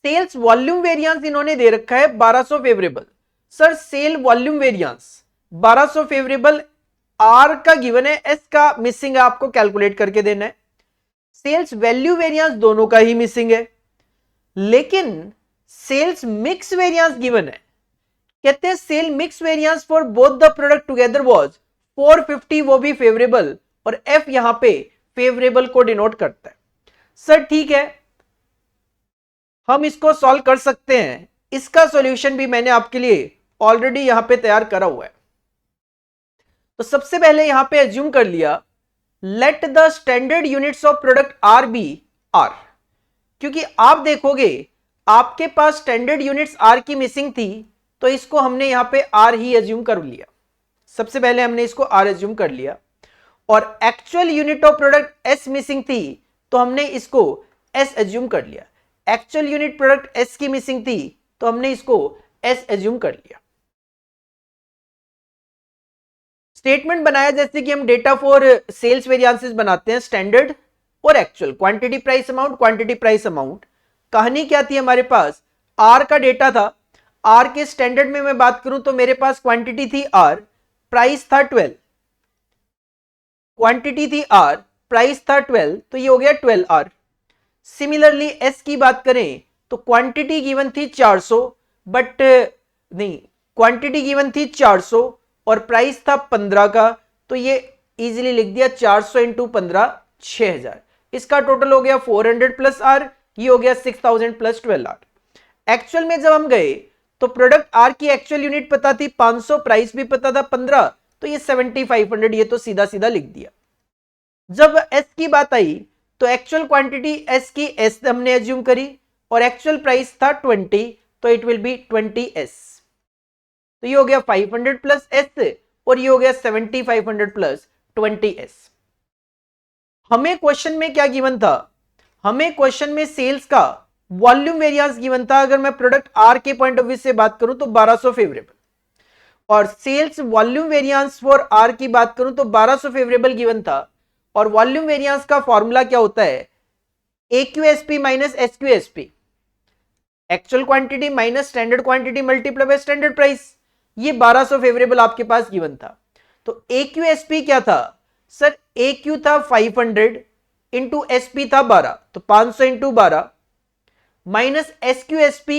सेल्स वॉल्यूम वेरिएंस इन्होंने दे रखा है 1200 favourable. Sir sale volume variance 1200 favourable, R का गिवन है, एस का मिसिंग है, आपको कैलकुलेट करके देना है। सेल्स वैल्यू वेरिएंस दोनों का ही मिसिंग है, लेकिन सेल्स मिक्स वेरिएंस गिवन है। कहते हैं sale mix variance for both the product together was 450, वो भी फेवरेबल, और एफ यहां पे फेवरेबल को डिनोट करता है। सर ठीक है, हम इसको सॉल्व कर सकते हैं, इसका सॉल्यूशन भी मैंने आपके लिए ऑलरेडी यहां पे तैयार करा हुआ है। तो सबसे पहले यहां पे एज्यूम कर लिया let the standard units of product R be R, क्योंकि आप देखोगे आपके पास स्टैंडर्ड यूनिट्स आर की मिसिंग थी, तो इसको हमने यहां पे आर ही एज्यूम कर लिया। सबसे पहले हमने इसको आर एज्यूम कर लिया, और actual unit of product S missing थी, तो हमने इसको एस एज्यूम कर लिया। एक्चुअल यूनिट प्रोडक्ट एस की मिसिंग थी, तो हमने इसको एस एज्यूम कर लिया। स्टेटमेंट बनाया जैसे कि हम डेटा फॉर सेल्स वेरिएंसेस बनाते हैं, स्टैंडर्ड और actual, quantity price amount, quantity price amount. कहानी क्या थी, हमारे पास आर का डेटा था। आर के स्टैंडर्ड में मैं बात करूं तो मेरे पास क्वांटिटी थी आर, प्राइस था 12, क्वांटिटी थी आर, प्राइस था 12, तो ये हो गया 12 आर। सिमिलरली एस की बात करें तो क्वांटिटी गिवन थी 400, बट नहीं, क्वांटिटी गिवन थी 400 और प्राइस था 15 का, तो ये इजीली लिख दिया 400 इंटू 15, 6000। इसका टोटल हो गया 400 प्लस आर, ये हो गया 6000 प्लस 12 आर। एक्चुअल में जब हम गए तो प्रोडक्ट आर की एक्चुअल यूनिट पता थी 500, प्राइस भी पता था 15, तो ये 7500, ये तो सीधा सीधा लिख दिया। जब एस की बात आई तो एक्चुअल क्वांटिटी एस की एस हमने एज्यूम करी और एक्चुअल प्राइस था 20, तो इट विल बी 20s। तो ये हो गया 500 प्लस एस और ये हो गया 7500 प्लस 20s। हमें क्वेश्चन में क्या गिवन था, हमें क्वेश्चन में सेल्स का वॉल्यूम वेरिएंस गिवन था। अगर मैं प्रोडक्ट आर के पॉइंट ऑफ व्यू से बात करूं तो 1200 फेवरेबल, और sales volume variance for R की बात करूं तो 1200 फेवरेबल गिवन था। और वॉल्यूम वेरिएंस का फॉर्मूला क्या होता है, AQSP minus SQSP, actual quantity minus standard quantity multiply by standard price. ये 1200 फेवरेबल आपके पास गिवन था। तो AQSP क्या था सर, AQ था 500 इंटू SP था 12, तो 500 into 12 minus SQSP,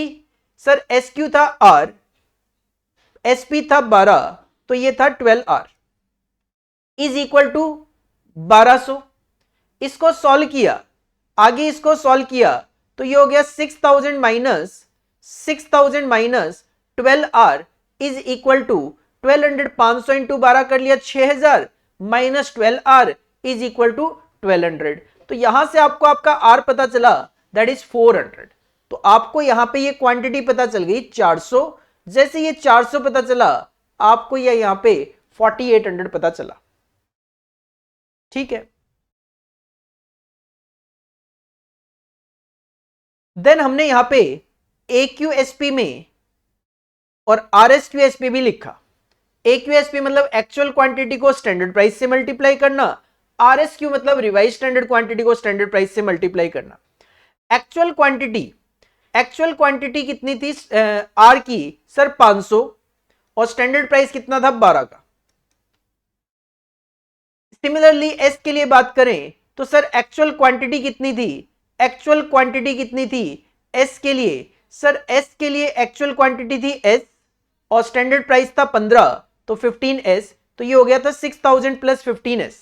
sir SQ था R, SP था 12, तो ये था 12R इज इक्वल टू 1200। इसको सॉल्व किया, आगे इसको सॉल्व किया तो ये हो गया 6000 minus 12R is equal to 1200, 500 into 12 कर लिया 6000 minus 12R is equal to 1200। तो यहां से आपको आपका R पता चला, दैट इज 400। तो आपको यहां पे ये क्वांटिटी पता चल गई 400, जैसे ये 400 पता चला आपको ये यहां पे 4800 पता चला। ठीक है, देन हमने यहां पे AQSP में और RSQSP भी लिखा। AQSP मतलब एक्चुअल क्वांटिटी को स्टैंडर्ड प्राइस से मल्टीप्लाई करना, RSQ मतलब रिवाइज स्टैंडर्ड क्वांटिटी को स्टैंडर्ड प्राइस से मल्टीप्लाई करना। एक्चुअल क्वांटिटी कितनी थी आर की, सर 500, और स्टैंडर्ड प्राइस कितना था 12 का। सिमिलरली एस के लिए बात करें तो सर एक्चुअल क्वांटिटी कितनी थी, एक्चुअल क्वांटिटी कितनी थी एस के लिए, सर एस के लिए एक्चुअल क्वांटिटी थी एस और स्टैंडर्ड प्राइस था 15, तो 15s, तो ये हो गया था 6000 प्लस 15s।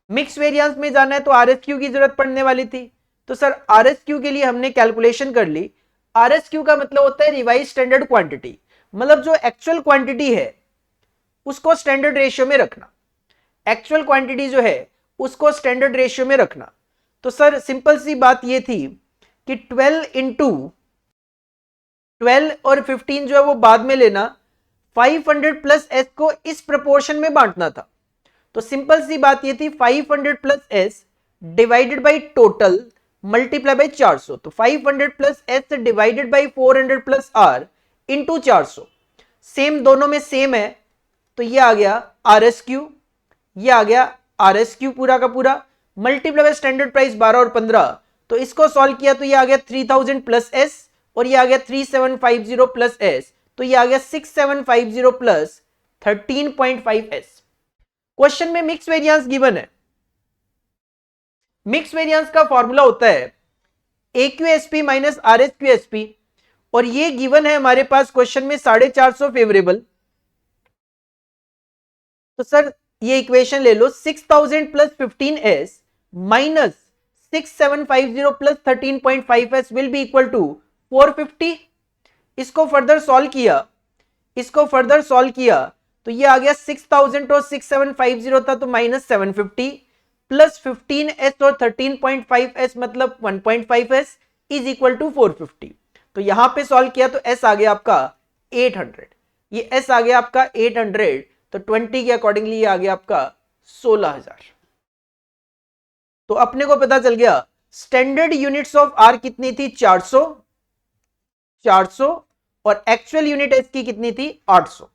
मिक्स वेरिएंस में जाना है तो आरएसक्यू की जरूरत पड़ने वाली थी, तो सर आरएसक्यू के लिए हमने कैलकुलेशन कर ली। आरएसक्यू का मतलब होता है रिवाइज स्टैंडर्ड क्वांटिटी, मतलब जो एक्चुअल क्वांटिटी है उसको स्टैंडर्ड रेशियो में रखना, एक्चुअल क्वांटिटी जो है उसको स्टैंडर्ड रेशियो में रखना। तो सर सिंपल सी बात ये थी कि 12 इंटू 12 और 15 जो है वो बाद में लेना, 500 प्लस एस को इस प्रोपोर्शन में बांटना था। तो सिंपल सी बात ये थी 500 plus S divided by total multiply by 400, तो 500 plus S divided by 400 plus R into 400, same दोनों में सेम है, तो ये आ गया आरएसक्यू, ये आ गया आरएसक्यू पूरा का पूरा, मल्टीप्लाई बाय स्टैंडर्ड प्राइस 12 और 15, तो इसको सॉल्व किया तो ये आ गया 3000 प्लस एस और ये आ गया 3750 प्लस एस, तो ये आ गया 6750 प्लस 13.5s। क्वेश्चन में मिक्स वेरिएंस गिवन है। मिक्स वेरिएंस का फॉर्मूला होता है AQSP माइनस RSQSP, और ये गिवन है हमारे पास क्वेश्चन में 450 फेवरेबल। तो सर ये इक्वेशन ले लो, 6000 plus 15s minus 6750 plus 13.5s will be equal to 450। इसको फर्दर सॉल्व किया तो ये आ गया 6000 और 6750 था तो माइनस 750 प्लस 15s और 13.5s मतलब 1.5s इज इक्वल टू 450। तो यहां पे सॉल्व किया तो s आ गया आपका 800, ये s आ गया आपका 800, तो 20 के अकॉर्डिंगली ये आ गया आपका 16,000। तो अपने को पता चल गया स्टैंडर्ड यूनिट्स ऑफ आर कितनी थी 400 और एक्चुअल यूनिट एस की कितनी थी 800।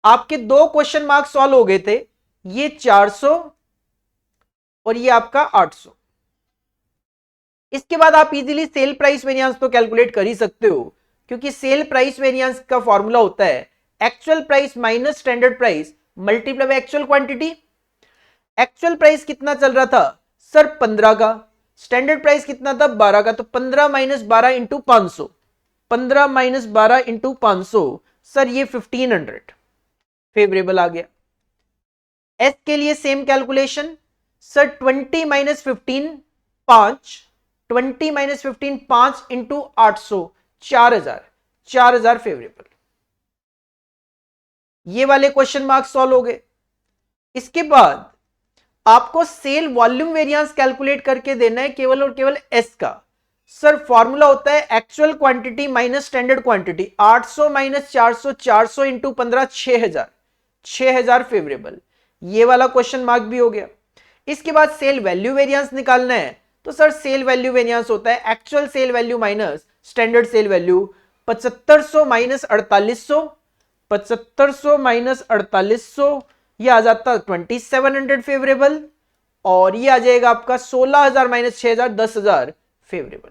आपके दो क्वेश्चन मार्क सॉल्व हो गए थे, ये 400 और ये आपका 800। इसके बाद आप इजीली सेल प्राइस वेरिएंस तो कैलकुलेट कर ही सकते हो, क्योंकि सेल प्राइस वेरिएंस का फॉर्मूला होता है actual price minus standard price multiply by actual quantity. Actual price कितना चल रहा था सर 15 का, स्टैंडर्ड प्राइस कितना था 12 का, तो 15 minus 12 into 500, 15 minus 12 into 500, sir ये 1500 फेवरेबल आ गया। एस के लिए same calculation, sir 20 minus 15 5, 20 minus 15 5 into 800, 4000 favourable. ये वाले क्वेश्चन मार्क्स सॉल्व हो गए। इसके बाद आपको सेल वॉल्यूम वेरिएंस कैलकुलेट करके देना है केवल और केवल एस का। सर फॉर्मूला होता है actual quantity minus standard quantity, 800 minus 400, 400 into 15, 6000 favourable. ये वाला क्वेश्चन मार्क भी हो गया। इसके बाद सेल वैल्यू वेरिएंस निकालना है, तो सर सेल वैल्यू वेरिएंस होता है actual sale value minus standard sale value, 7500 minus 4800, 7500 minus 4800, ये आ जाता 2700 फेवरेबल, और ये आ जाएगा आपका 16000 माइनस 6000, 10000 फेवरेबल।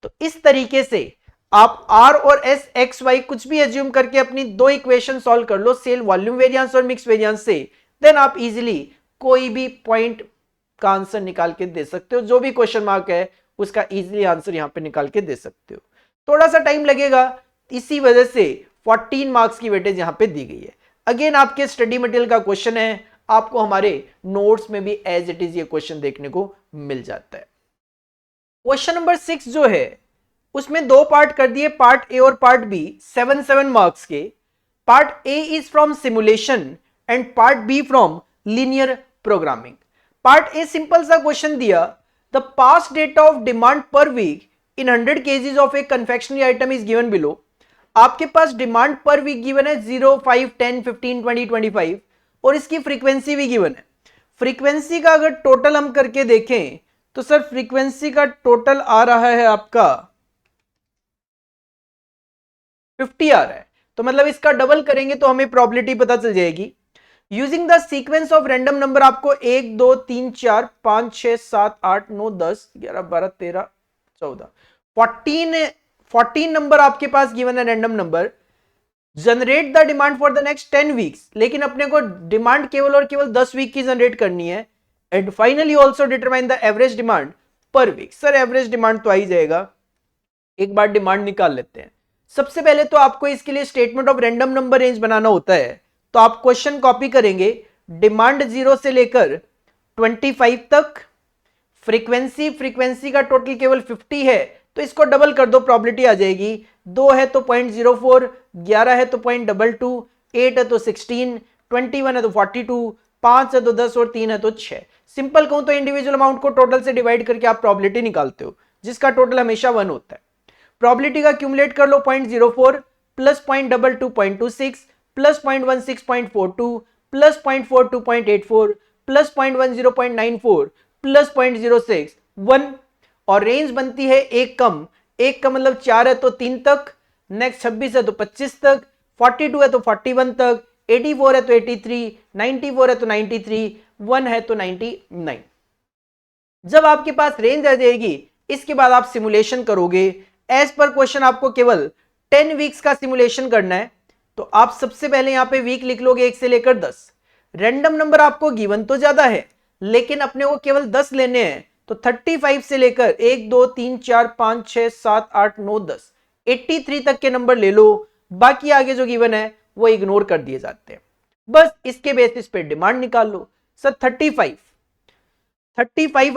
तो इस तरीके से आप आर और एस एक्स वाई कुछ भी एज्यूम करके अपनी दो इक्वेशन सॉल्व कर लो सेल वॉल्यूम वेरिएंस और मिक्स वेरिएंस से, देन आप इजीली कोई भी पॉइंट का आंसर निकाल के दे सकते हो। जो भी क्वेश्चन मार्क है उसका इजीली आंसर यहां पे निकाल के दे सकते हो। थोड़ा सा टाइम लगेगा, इसी वजह से 14 मार्क्स की वेटेज यहां पे दी गई है। अगेन आपके स्टडी मटेरियल का क्वेश्चन है, आपको हमारे नोट्स में भी एज इट इज ये क्वेश्चन देखने को मिल जाता है। क्वेश्चन नंबर 6 जो है उसमें दो पार्ट कर दिए, पार्ट ए और पार्ट बी, 7 मार्क्स के। Part A is from simulation and part B from linear programming. Part A simple सा क्वेश्चन दिया, the past data of demand per week in 100 kgs of a confectionery item is given below. आपके पास demand per week given है 0, 5, 10, 15, 20, 25 और इसकी frequency भी given है। Frequency का अगर टोटल हम करके देखें तो सर फ्रीक्वेंसी का टोटल आ रहा है आपका 50 आ रहा है, तो मतलब इसका डबल करेंगे तो हमें प्रोबेबिलिटी पता चल जाएगी। Using the sequence of random number आपको 1, 2, 3, 4, 5, 6, 7, 8, 9, 10, 11, 12, 13, 14, 14 नंबर आपके पास गिवन है random number. Generate the demand for the next 10 weeks, लेकिन अपने को डिमांड केवल और केवल 10 वीक की जनरेट करनी है। And finally also determine the average demand per week. Sir average demand तो आ ही जाएगा, एक बार डिमांड निकाल लेते हैं। सबसे पहले तो आपको इसके लिए statement of random number range बनाना होता है, तो आप क्वेश्चन कॉपी करेंगे, डिमांड 0 से लेकर 25 तक, फ्रीक्वेंसी का टोटल केवल 50 है, तो इसको डबल कर दो, प्रोबेबिलिटी आ जाएगी। 2 है तो 0.04, 11 है तो 0.22, 8 है तो 16, 21 है तो 42, 5 है तो 10 और 3 है तो 6। सिंपल कहूं तो इंडिविजुअल अमाउंट को टोटल से डिवाइड करके आप प्रोबेबिलिटी निकालते हो, जिसका टोटल हमेशा 1 होता है। प्रोबेबिलिटी का क्यूमुलेट कर लो, 0.04 plus 0.22.26 plus 0.16.42 plus 0.42.84 plus 0.10.94 plus 0.06 1, और रेंज बनती है एक कम, एक का मतलब 4 है तो 3 तक, नेक्स्ट 26 है तो 25 तक, 42 है तो 41 तक, 84 है तो 83, 94 है तो 93, 1 है तो 99। जब आपके पास रेंज आ जाएगी, इसके बाद आप सिमुलेशन करोगे। एज पर क्वेश्चन आपको केवल 10 वीक्स का सिमुलेशन करना है, तो आप सबसे पहले यहां पे वीक लिख लोगे 1 से लेकर 10। रैंडम नंबर आपको गिवन तो ज्यादा है, लेकिन अपने को केवल 10 लेने हैं, तो 35 से लेकर 1, 2, 3, 4, 5, 6, 7, 8, 9, 10, 83 तक के नंबर ले लो। बाकी आगे जो गिवन है वो इग्नोर कर दिए जाते हैं। बस इसके बेसिस पे डिमांड निकाल लो। सर 35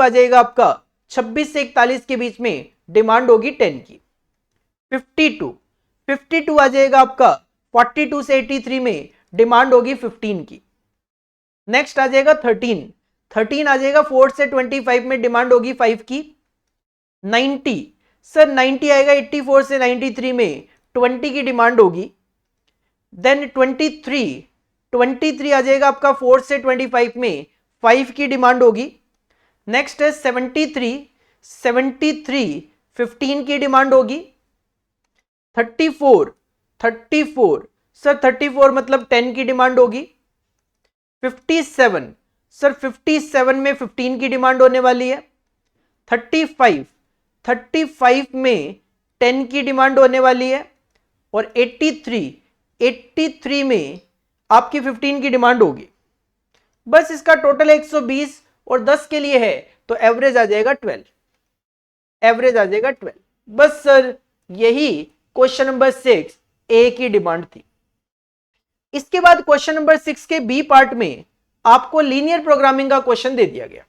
आ जाएगा आपका, 26 से 41 के बीच में डिमांड होगी 10 की। 52 आ जाएगा आपका, 42 से 83 में डिमांड होगी 15 की। नेक्स्ट आ जाएगा 13 आ जाएगा, 4 से 25 में डिमांड होगी 5 की। 90, सर 90 आएगा, 84 से 93 में 20 की डिमांड होगी। देन 23 23 आ जाएगा आपका 4 से 25 में 5 की डिमांड होगी। नेक्स्ट है 73 15 की डिमांड होगी। 34 सर 34 मतलब 10 की डिमांड होगी। 57 सर 57 में 15 की डिमांड होने वाली है। 35 में 10 की डिमांड होने वाली है। और 83 में आपकी 15 की डिमांड होगी। बस इसका टोटल 120 और 10 के लिए है तो एवरेज आ जाएगा 12। एवरेज आ जाएगा 12। बस सर यही क्वेश्चन नंबर 6 ए की डिमांड थी। इसके बाद क्वेश्चन नंबर 6 के बी पार्ट में आपको लीनियर प्रोग्रामिंग का क्वेश्चन दे दिया गया।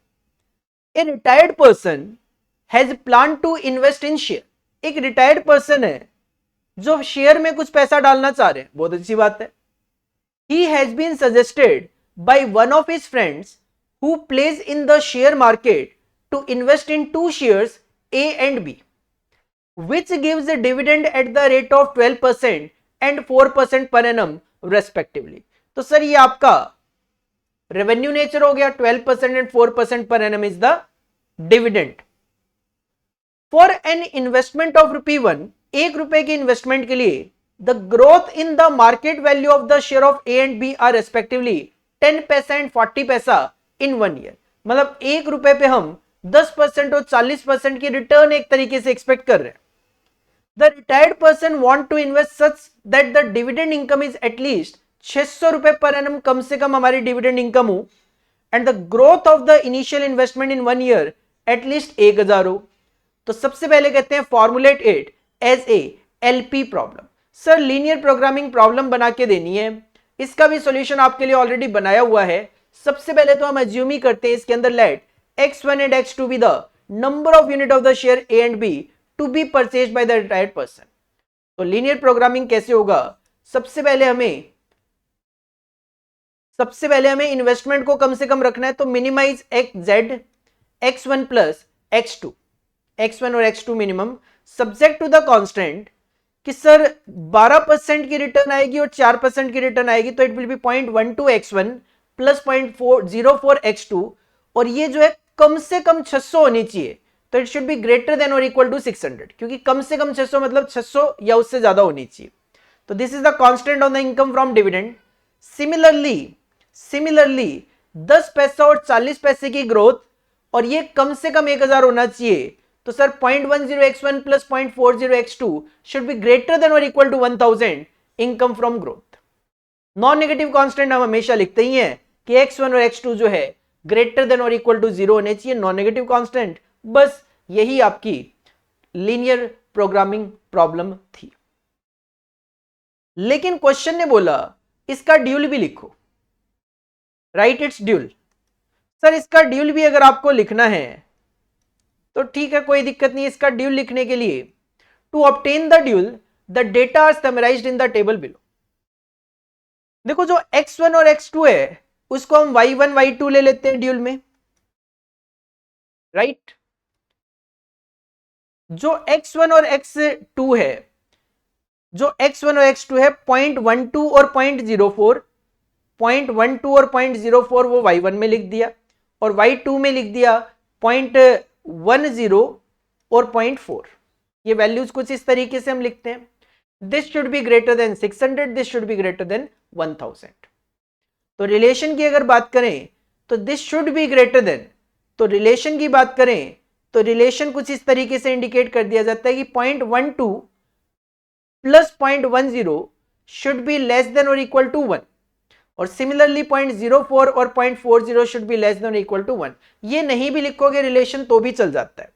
A retired person has plan to invest in share. एक रिटायर्ड पर्सन है जो शेयर में कुछ पैसा डालना चाह रहे हैं, बहुत अच्छी बात है। He has been suggested by one of his friends who plays in the share market to invest in two shares A and B, which gives a dividend at the rate of 12% and 4% per annum respectively. तो sir ये आपका revenue nature हो गया, 12% and 4% per annum is the dividend. For an investment of ₹1, 1 रुपए की investment के लिए the growth in the market value of the share of A and B are respectively 10 पैसा and 40 पैसा in 1 year. मतलब 1 रुपए पे हम 10% और 40% की रिटर्न एक तरीके से एक्सपेक्ट कर रहे हैं। The retired person want to invest such that the dividend income is at least 600 रुपए पर annum, कम से कम हमारी डिविडेंड इनकम हो, and the growth of the initial investment in 1 year at least 1000 हो। तो सबसे पहले कहते हैं formulate it as a LP problem. Sir linear programming problem बना के देनी है, इसका भी सॉल्यूशन आपके लिए ऑलरेडी बनाया हुआ है। सबसे पहले तो हम अज्यूम ही करते हैं इसके अंदर let x1 and x2 be the number of unit of the share a and b to be purchased by the retired person. तो लीनियर प्रोग्रामिंग कैसे होगा, सबसे पहले हमें इन्वेस्टमेंट को कम से कम रखना है, तो minimise x x1 plus x2, x1 और x2 minimum subject to the constant कि सर 12% की रिटर्न आएगी और 4% की रिटर्न आएगी, तो it will B 0.12 x1 plus 0.04 x2, और ये जो है कम से कम 600 होनी चाहिए, तो it should be greater than और इक्वल टू 600, क्योंकि कम से कम 600 मतलब 600 या उससे ज्यादा होनी चाहिए। तो this is the constant on the income from dividend. Similarly 10 पैसा और 40 पैसे की ग्रोथ, और ये कम से कम 1000 होना चाहिए, तो sir 0.10 x1 plus 0.40 x2 should be greater than और equal to 1000 income from growth. Non negative constant हम हमेशा लिखते ही हैं कि x1 और x2 जो है ग्रेटर देन और इक्वल टू 0 होने चाहिए, नॉन नेगेटिव कांस्टेंट। बस यही आपकी लीनियर प्रोग्रामिंग प्रॉब्लम थी। लेकिन क्वेश्चन ने बोला इसका ड्यूल भी लिखो, राइट इट्स ड्यूल। सर इसका ड्यूल भी अगर आपको लिखना है तो ठीक है, कोई दिक्कत नहीं। इसका ड्यूल लिखने के लिए to obtain the dual the data are summarised in the table below. देखो जो x1 और x2 है उसको हम y1 y2 ले लेते हैं ड्यूल में, राइट। जो x1 और x2 है, जो x1 और x2 है 0.12 और 0.04, 0.12 और 0.04 वो y1 में लिख दिया, और y2 में लिख दिया 0.10 और 0.4। ये वैल्यूज कुछ इस तरीके से हम लिखते हैं, this should be greater then 600, this should be greater then 1000। तो रिलेशन की अगर बात करें तो this should be greater then, तो रिलेशन की बात करें तो रिलेशन कुछ इस तरीके से इंडिकेट कर दिया जाता है कि 0.12 plus 0.10 should be less than और इक्वल टू 1, और सिमिलरली 0.04 और 0.40 शुड बी लेस देन और इक्वल टू 1। ये नहीं भी लिखोगे रिलेशन तो भी चल जाता है।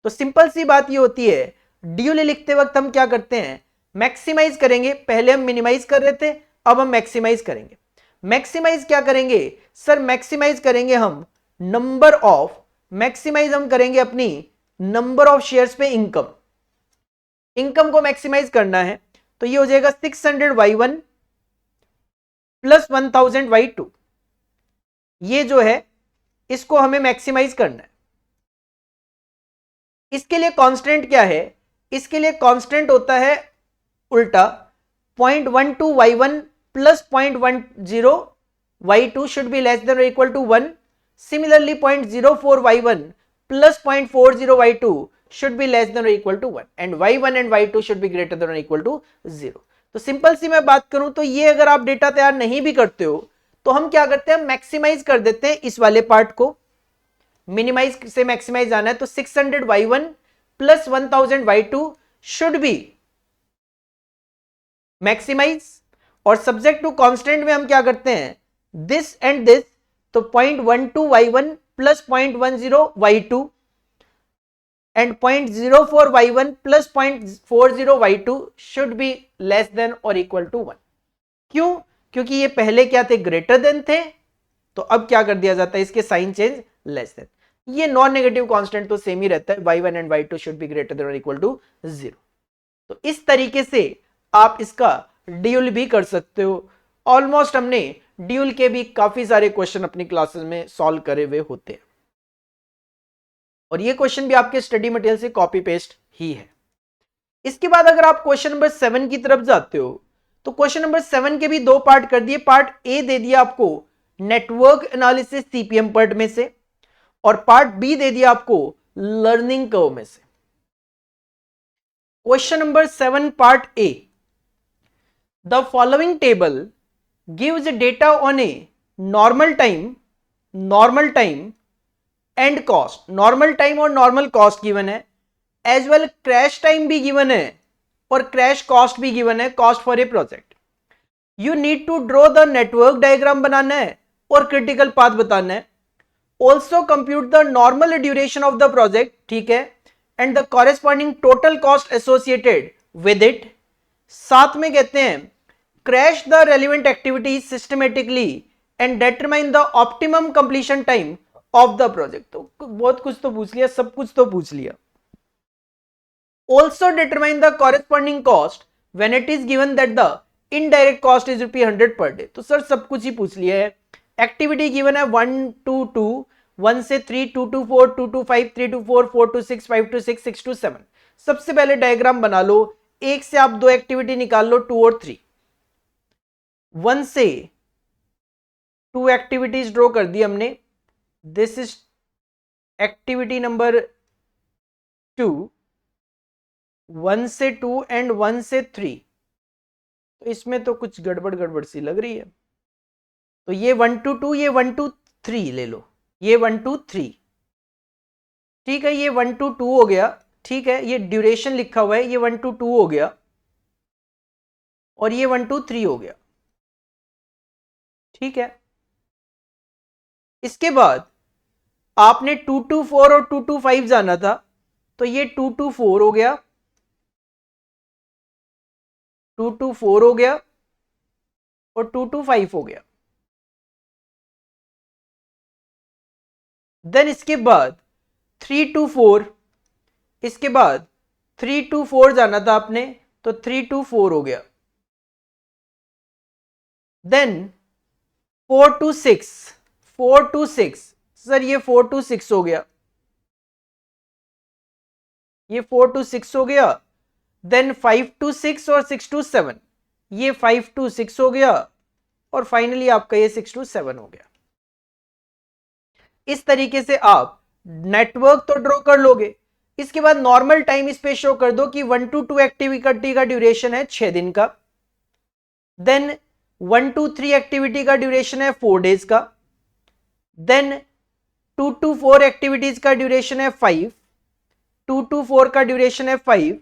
तो सिंपल सी बात ये होती है, ड्यूल लिखते वक्त हम क्या करते हैं, मैक्सिमाइज करेंगे। पहले हम मिनिमाइज कर रहे थे, अब हम मैक्सिमाइज करेंगे। मैक्सिमाइज क्या करेंगे सर, मैक्सिमाइज करेंगे हम नंबर ऑफ, मैक्सिमाइज हम करेंगे अपनी नंबर ऑफ शेयर्स पे इनकम को मैक्सिमाइज करना है, तो ये हो जाएगा 600 y1 प्लस 1000 y2। ये जो है इसको हमें मैक्सिमाइज करना है। इसके लिए कांस्टेंट क्या है, इसके लिए कांस्टेंट होता है उल्टा 0.12 y1 plus 0.10 y2 should be less than or equal to 1. Similarly 0.04 y1 plus 0.40 y2 should be less than or equal to 1 and y1 and y2 should be greater than or equal to 0. तो simple सी मैं बात करूं तो ये अगर आप data तैयार नहीं भी करते हो तो हम क्या करते हैं, मैक्सिमाइज कर देते हैं इस वाले पार्ट को, मिनिमाइज से मैक्सिमाइज आना है तो 600 y1 plus 1000 y2 should be maximise और सब्जेक्ट टू कांस्टेंट में हम क्या करते हैं दिस एंड दिस, तो 0.12 y1 plus 0.10 y2 and 0.04 y1 plus 0.40 y2 should be less than or equal to 1. क्यों? क्योंकि ये पहले क्या थे, ग्रेटर देन थे, तो अब क्या कर दिया जाता है, इसके साइन चेंज लेस देन. ये नॉन नेगेटिव कांस्टेंट तो सेम ही रहता है, y1 and y2 should be greater than or equal to 0. तो इस तरीके से आप इसका ड्यूल भी कर सकते हो. ऑलमोस्ट हमने ड्यूल के भी काफी सारे क्वेश्चन अपनी क्लासेस में सॉल्व करे हुए होते हैं और ये क्वेश्चन भी आपके स्टडी मटेरियल से कॉपी पेस्ट ही है. इसके बाद अगर आप क्वेश्चन नंबर 7 की तरफ जाते हो तो क्वेश्चन नंबर 7 के भी दो पार्ट कर दिए. पार्ट ए दे दिया आपको नेटवर्क एनालिसिस सीपीएम पार्ट में से और पार्ट बी दे दिया आपको लर्निंग कर्व में से. Question number 7 part A, the following table gives data on a normal time and cost. Normal time और नॉर्मल कॉस्ट गिवन है, एज वेल क्रैश टाइम भी गिवन है और क्रैश कॉस्ट भी गिवन है, cost for a project. You need to draw the network diagram बनाना है और क्रिटिकल पाथ बताना है. Also compute the normal duration of the project, ठीक है, and the corresponding total cost associated with it. साथ में कहते हैं crash the relevant activities systematically and determine the optimum completion time of the project. तो बहुत कुछ तो पूछ लिया, सब कुछ तो पूछ लिया. Also determine the corresponding cost when it is given that the indirect cost is ₹100 per day. तो सर सब कुछ ही पूछ लिया है. एक्टिविटी गिवन है 1 to 2, 1 से 3, 2 to 4, 2 to 5, 3 to 4, 4 to 6, 5 to 6, 6 to 7. सबसे पहले डायग्राम बना लो. एक से आप दो एक्टिविटी निकाल लो, 2 और 3. 1 से 2 एक्टिविटीज ड्रॉ कर दी हमने. दिस इज एक्टिविटी नंबर 2, 1 से 2 एंड 1 से 3. तो इसमें तो कुछ गड़बड़ सी लग रही है. तो ये 1 to 2, ये 1 to 3 ले लो, ये 1 to 3, ठीक है, ये 1 to 2 हो गया, ठीक है, ये ड्यूरेशन लिखा हुआ है, ये 1 to 2 हो गया और ये 1 to 3 हो गया, ठीक है. इसके बाद आपने 2 to 4 और 2 to 5 जाना था, तो ये 2 to 4 हो गया, 2 to 4 हो गया और 2 to 5 हो गया. देन इसके बाद 3 to 4, इसके बाद 3 to 4 जाना था आपने, तो 3 to 4 हो गया. देन 4 to 6, 4 to 6, सर ये 4 to 6 हो गया, ये 4 to 6 हो गया. देन 5 to 6 और 6 to 7, ये 5 to 6 हो गया और फाइनली आपका ये 6 to 7 हो गया. इस तरीके से आप नेटवर्क तो ड्रॉ कर लोगे. इसके बाद नॉर्मल टाइम इस पे शो कर दो कि 1 to 2 एक्टिविटी का ड्यूरेशन है 6 दिन का. देन 1 to 3 एक्टिविटी का ड्यूरेशन है 4 डेज का. देन 2 to 4 एक्टिविटीज का ड्यूरेशन है 5, 2 to 4 का ड्यूरेशन है 5.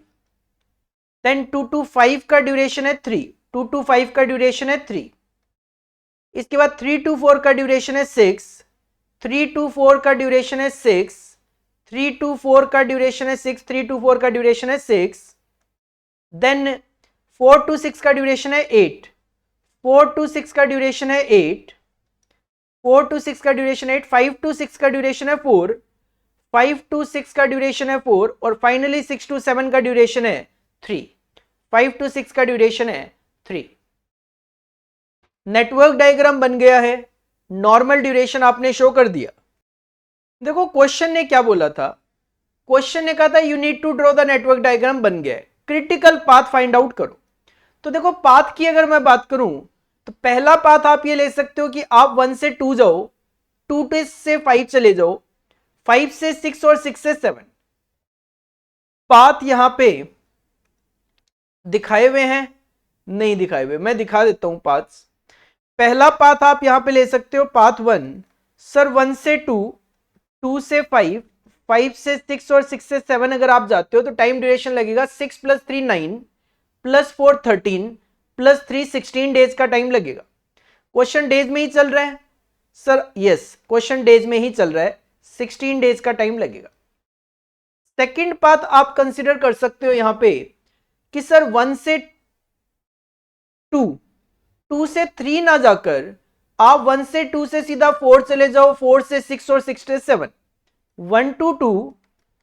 देन 2 to 5 का ड्यूरेशन है 3, 2 to 5 का ड्यूरेशन है 3. इसके बाद 3 to 4 का ड्यूरेशन है 6, 3 to 4 का ड्यूरेशन है 6, 3 to 4 का ड्यूरेशन है 6, 3 to 4 का ड्यूरेशन है 6. देन 4 to 6 का ड्यूरेशन है 8, 4 to 6 का ड्यूरेशन है 8, 4 to 6 का ड्यूरेशन है 8, 5 to 6 का ड्यूरेशन है 4, 5 to 6 का ड्यूरेशन है 4 और फाइनली 6 to 7 का ड्यूरेशन है 3. 5 to 6 का ड्यूरेशन है 3. नेटवर्क डायग्राम बन गया है, नॉर्मल ड्यूरेशन आपने शो कर दिया. देखो क्वेश्चन ने क्या बोला था, क्वेश्चन ने कहा था you need to draw the network diagram, बन गया है, क्रिटिकल पाथ फाइंड आउट करो. तो देखो पाथ की अगर मैं बात करूं तो पहला पाथ आप ये ले सकते हो कि आप 1 से 2 जाओ, 2 से 5 चले जाओ, 5 से 6 और 6 से 7 पाथ यहां पे दिखाए हुए हैं, नहीं दिखाए हुए, मैं दिखा देता हूं पाथ्स। पहला पाथ आप यहां पे ले सकते हो पाथ 1, सर 1 से 2, 2 से 5, 5 से 6 और 6 से 7 अगर आप जाते हो तो टाइम ड्यूरेशन लगेगा 6 + 3 9 + 4 13 + 3 16 डेज का टाइम लगेगा। क्वेश्चन डेज में ही चल रहा है सर, यस क्वेश्चन डेज में ही चल रहा है, 16 डेज का टाइम लगेगा। सेकंड पाथ आप कंसिडर कर सकते हो यहां पे कि सर 1 से 2, 2 से 3 ना जाकर आप 1 से 2 से सीधा 4 चले जाओ, 4 से 6 और 6 से 7, 1 to 2,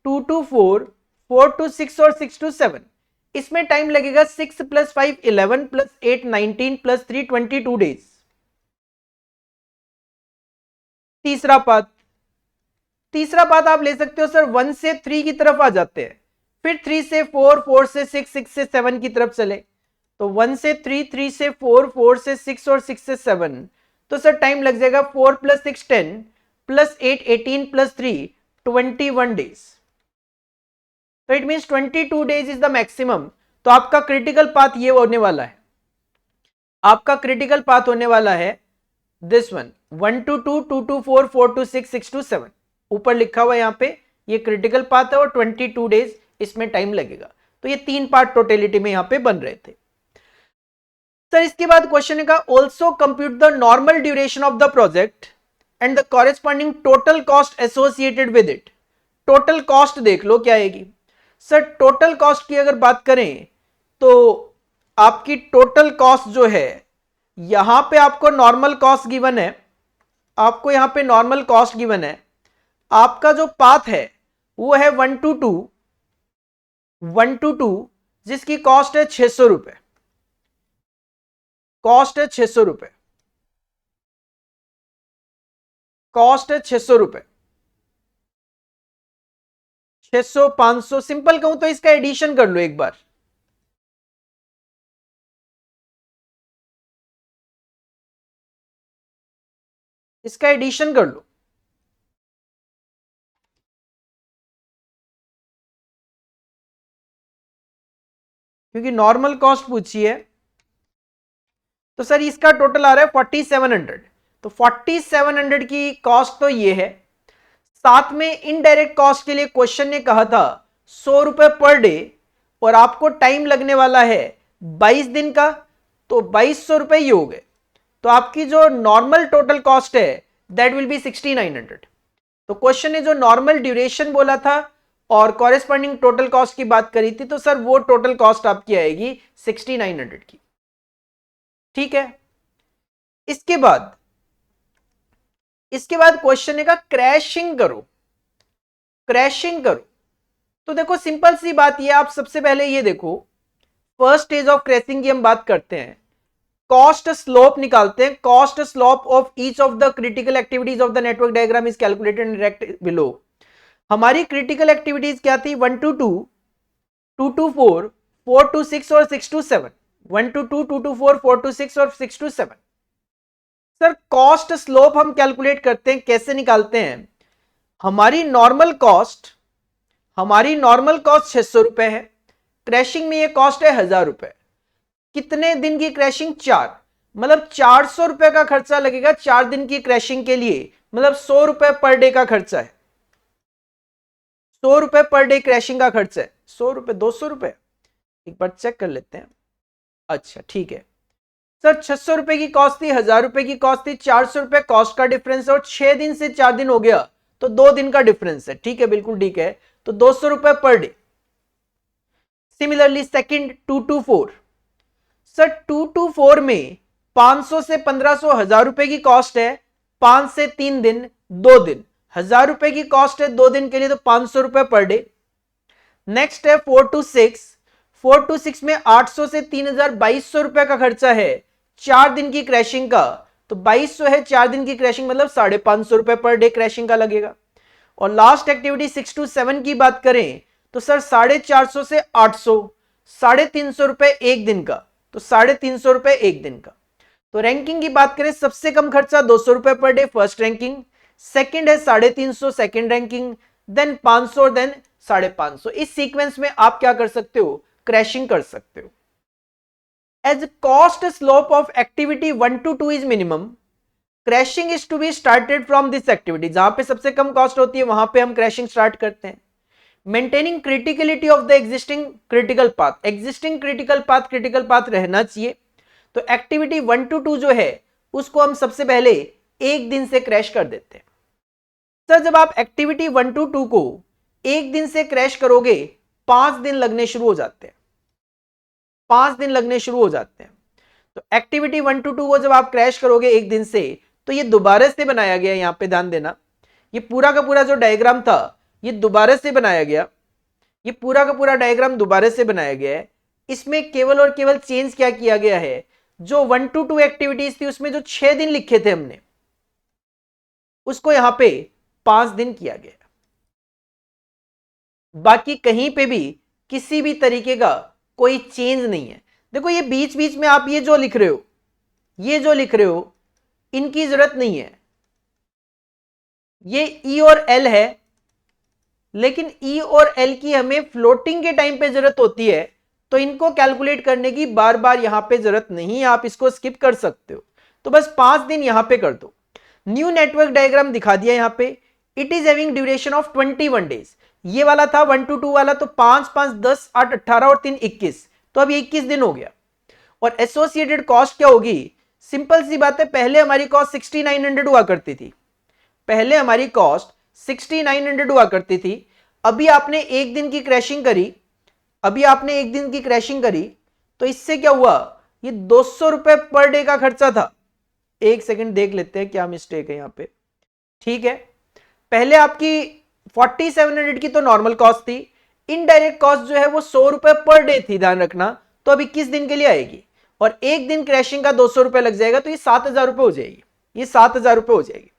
2 to 4, 4 to 6 और 6 to 7, इसमें टाइम लगेगा 6 + 5 11 + 8 19 + 3 22 डेज। तीसरा पाथ आप ले सकते हो सर 1 से 3 की तरफ आ जाते हैं, फिर 3 से 4, 4 से 6, 6 से 7 की तरफ चले, तो 1 से 3, 3 से 4, 4 से 6 और 6 से 7, तो सर टाइम लग जाएगा 4 + 6 10 + 8 18 + 3 21 डेज। तो it means 22 days is the maximum. तो आपका क्रिटिकल पाथ ये होने वाला है, आपका क्रिटिकल पाथ होने वाला है this one, 1 to 2, 2 to 4, 4 to 6, 6 to 7, ऊपर लिखा हुआ है यहाँ पे, ये क्रिटिकल पाथ है और 22 डेज इसमें टाइम लगेगा। तो ये 3 पार्ट टोटलिटी में यहाँ पे बन रहे थे सर। इसके बाद क्वेश्चन का also compute the normal duration of the project and the corresponding total cost associated with it. Total cost देख लो क्या आएगी सर। टोटल कॉस्ट की अगर बात करें तो आपकी टोटल कॉस्ट जो है, यहां पे आपको नॉर्मल कॉस्ट गिवन है, आपको यहां पे नॉर्मल कॉस्ट गिवन है। आपका जो पाथ है वो है 1 to 2, 1 to 2, जिसकी कॉस्ट है 600 रुपए, कॉस्ट है 600 रुपए, कॉस्ट है 600 रुपए, 600 500 सिंपल कहूं तो इसका एडिशन कर लो एक बार, इसका एडिशन कर लो। क्योंकि नॉर्मल कॉस्ट पूछी है तो सर इसका टोटल आ रहा है 4700। तो 4700 की कॉस्ट तो ये है, साथ में इनडायरेक्ट कॉस्ट के लिए क्वेश्चन ने कहा था 100 रुपए पर डे और आपको टाइम लगने वाला है 22 दिन का, तो 2200 रुपए ये हो गए। तो आपकी जो नॉर्मल टोटल कॉस्ट है दैट विल बी 6900। तो क्वेश्चन ने जो नॉर्मल ड्यूरेशन बोला था और कॉरेस्पॉन्डिंग टोटल कॉस्ट की बात करी थी, तो सर वो टोटल कॉस्ट आपकी आएगी 6900 की, ठीक है। इसके बाद क्वेश्चन है का क्रैशिंग करो, क्रैशिंग करो। तो देखो सिंपल सी बात ये, आप सबसे पहले ये देखो, फर्स्ट स्टेज ऑफ क्रैशिंग की हम बात करते हैं, कॉस्ट स्लोप निकालते हैं। Cost slope of each of the critical activities of the network diagram is calculated and direct below. हमारी क्रिटिकल एक्टिविटीज क्या थी, 1 to 2, 2 to 4, 4 to 6 और 6 to 7, 1 to 2, 2 to 4, 4 to 6 और 6 to 7। सर कॉस्ट स्लोप हम calculate करते हैं, कैसे निकालते हैं, हमारी नॉर्मल कॉस्ट 600 रुपए है, क्रैशिंग में ये कॉस्ट है 1000 रुपए। कितने दिन की क्रैशिंग, 4, मतलब 400 रुपए का खर्चा लगेगा 4 दिन की क्रैशिंग के लिए, मतलब 100 रुपए पर डे का खर्चा है, 100 रुपए पर डे क्रैशिंग का खर्चा है। 100 रुपए 200 रुपए, एक बार चेक कर लेते हैं। अच्छा ठीक है सर, 600 रुपए की कॉस्ट थी, 1000 रुपए की कॉस्ट थी, 400 रुपए कॉस्ट का डिफरेंस है और 6 दिन से 4 दिन हो गया तो 2 दिन का डिफरेंस है, ठीक है बिल्कुल ठीक है। तो 200 रुपए per day. Similarly second 2 to 4, sir 2 to 4 में 500 से 1500 1000 रुपए की कॉस्ट है, 5 से 3 दिन 2 दिन, 1000 रुपए की कॉस्ट है 2 दिन के लिए, तो 500 रुपए पर डे। नेक्स्ट है 4 to 6, 4 to 6 में 800 से 3000 2200 रुपए का खर्चा है 4 दिन की क्रैशिंग का, तो 2200 है 4 दिन की क्रैशिंग, मतलब 550 रुपए पर डे क्रैशिंग का लगेगा। और लास्ट एक्टिविटी 6 to 7 की बात करें तो सर 450 से 800, 350 रुपए एक दिन का, तो 350 रुपए एक दिन का। तो रैंकिंग की बात करें, सबसे कम खर्चा 200 रुपए per day first ranking, second है 350 सेकंड रैंकिंग, देन 500 और देन 550। इस सीक्वेंस में आप क्या कर सकते हो, क्रैशिंग कर सकते हो। As cost slope of activity 1 to 2 is minimum, crashing is to be started from this activity. जहां पे सबसे कम कॉस्ट होती है वहां पे हम क्रैशिंग स्टार्ट करते हैं। Maintaining criticality of the existing critical path, existing critical path रहना चाहिए। तो एक्टिविटी 1 to 2 जो है उसको हम सबसे पहले एक दिन से क्रैश कर देते हैं। सर जब आप एक्टिविटी 1 to 2 को एक दिन से क्रैश करोगे, 5 दिन लगने शुरू हो जाते हैं, 5 दिन लगने शुरू हो जाते हैं। तो एक्टिविटी 1 to 2 को जब आप क्रैश करोगे एक दिन से, तो ये दोबारा से बनाया गया, यहां पे ध्यान देना, ये पूरा का पूरा जो डायग्राम था ये दोबारा से बनाया गया, ये पूरा का पूरा डायग्राम दोबारा से बनाया गया है। इसमें केवल और केवल चेंज क्या किया गया है, जो 1 to 2 एक्टिविटीज थी उसमें जो 6 दिन लिखे थे हमने, उसको यहां पे 5 दिन किया गया। बाकी कहीं पे भी किसी भी तरीके का कोई चेंज नहीं है। देखो ये बीच बीच में आप ये जो लिख रहे हो, ये जो लिख रहे हो, इनकी जरूरत नहीं है। ये ई और एल है, लेकिन ई और एल की हमें फ्लोटिंग के टाइम पे जरूरत होती है, तो इनको कैलकुलेट करने की बार बार यहां पे जरूरत नहीं है, आप इसको स्किप कर सकते हो। तो बस 5 दिन यहां पे कर दो। न्यू नेटवर्क डायग्राम दिखा दिया यहां पे, it is having duration of 21 days. ये वाला था 1 to 2 वाला, तो 5 5 10 8 18 और 3 21, तो अब 21 दिन हो गया। और एसोसिएटेड कॉस्ट क्या होगी, सिंपल सी बात है, पहले हमारी कॉस्ट 6900 हुआ करती थी, पहले हमारी कॉस्ट 6900 हुआ करती थी। अभी आपने एक दिन की क्रैशिंग करी, अभी आपने एक दिन की क्रैशिंग करी, तो इससे क्या हुआ, ये 200 रुपए पर डे का खर्चा था। एक सेकंड देख लेते हैं क्या मिस्टेक है यहां पे। ठीक है, पहले आपकी 4700 की तो नॉर्मल कॉस्ट थी, इनडायरेक्ट कॉस्ट जो है वो 100 रुपए पर डे थी, ध्यान रखना। तो अब 21 दिन के लिए आएगी और एक दिन क्रैशिंग का 200 रुपए लग जाएगा, तो ये 7000 रुपए हो जाएगी, ये 7000 रुपए हो जाएगी।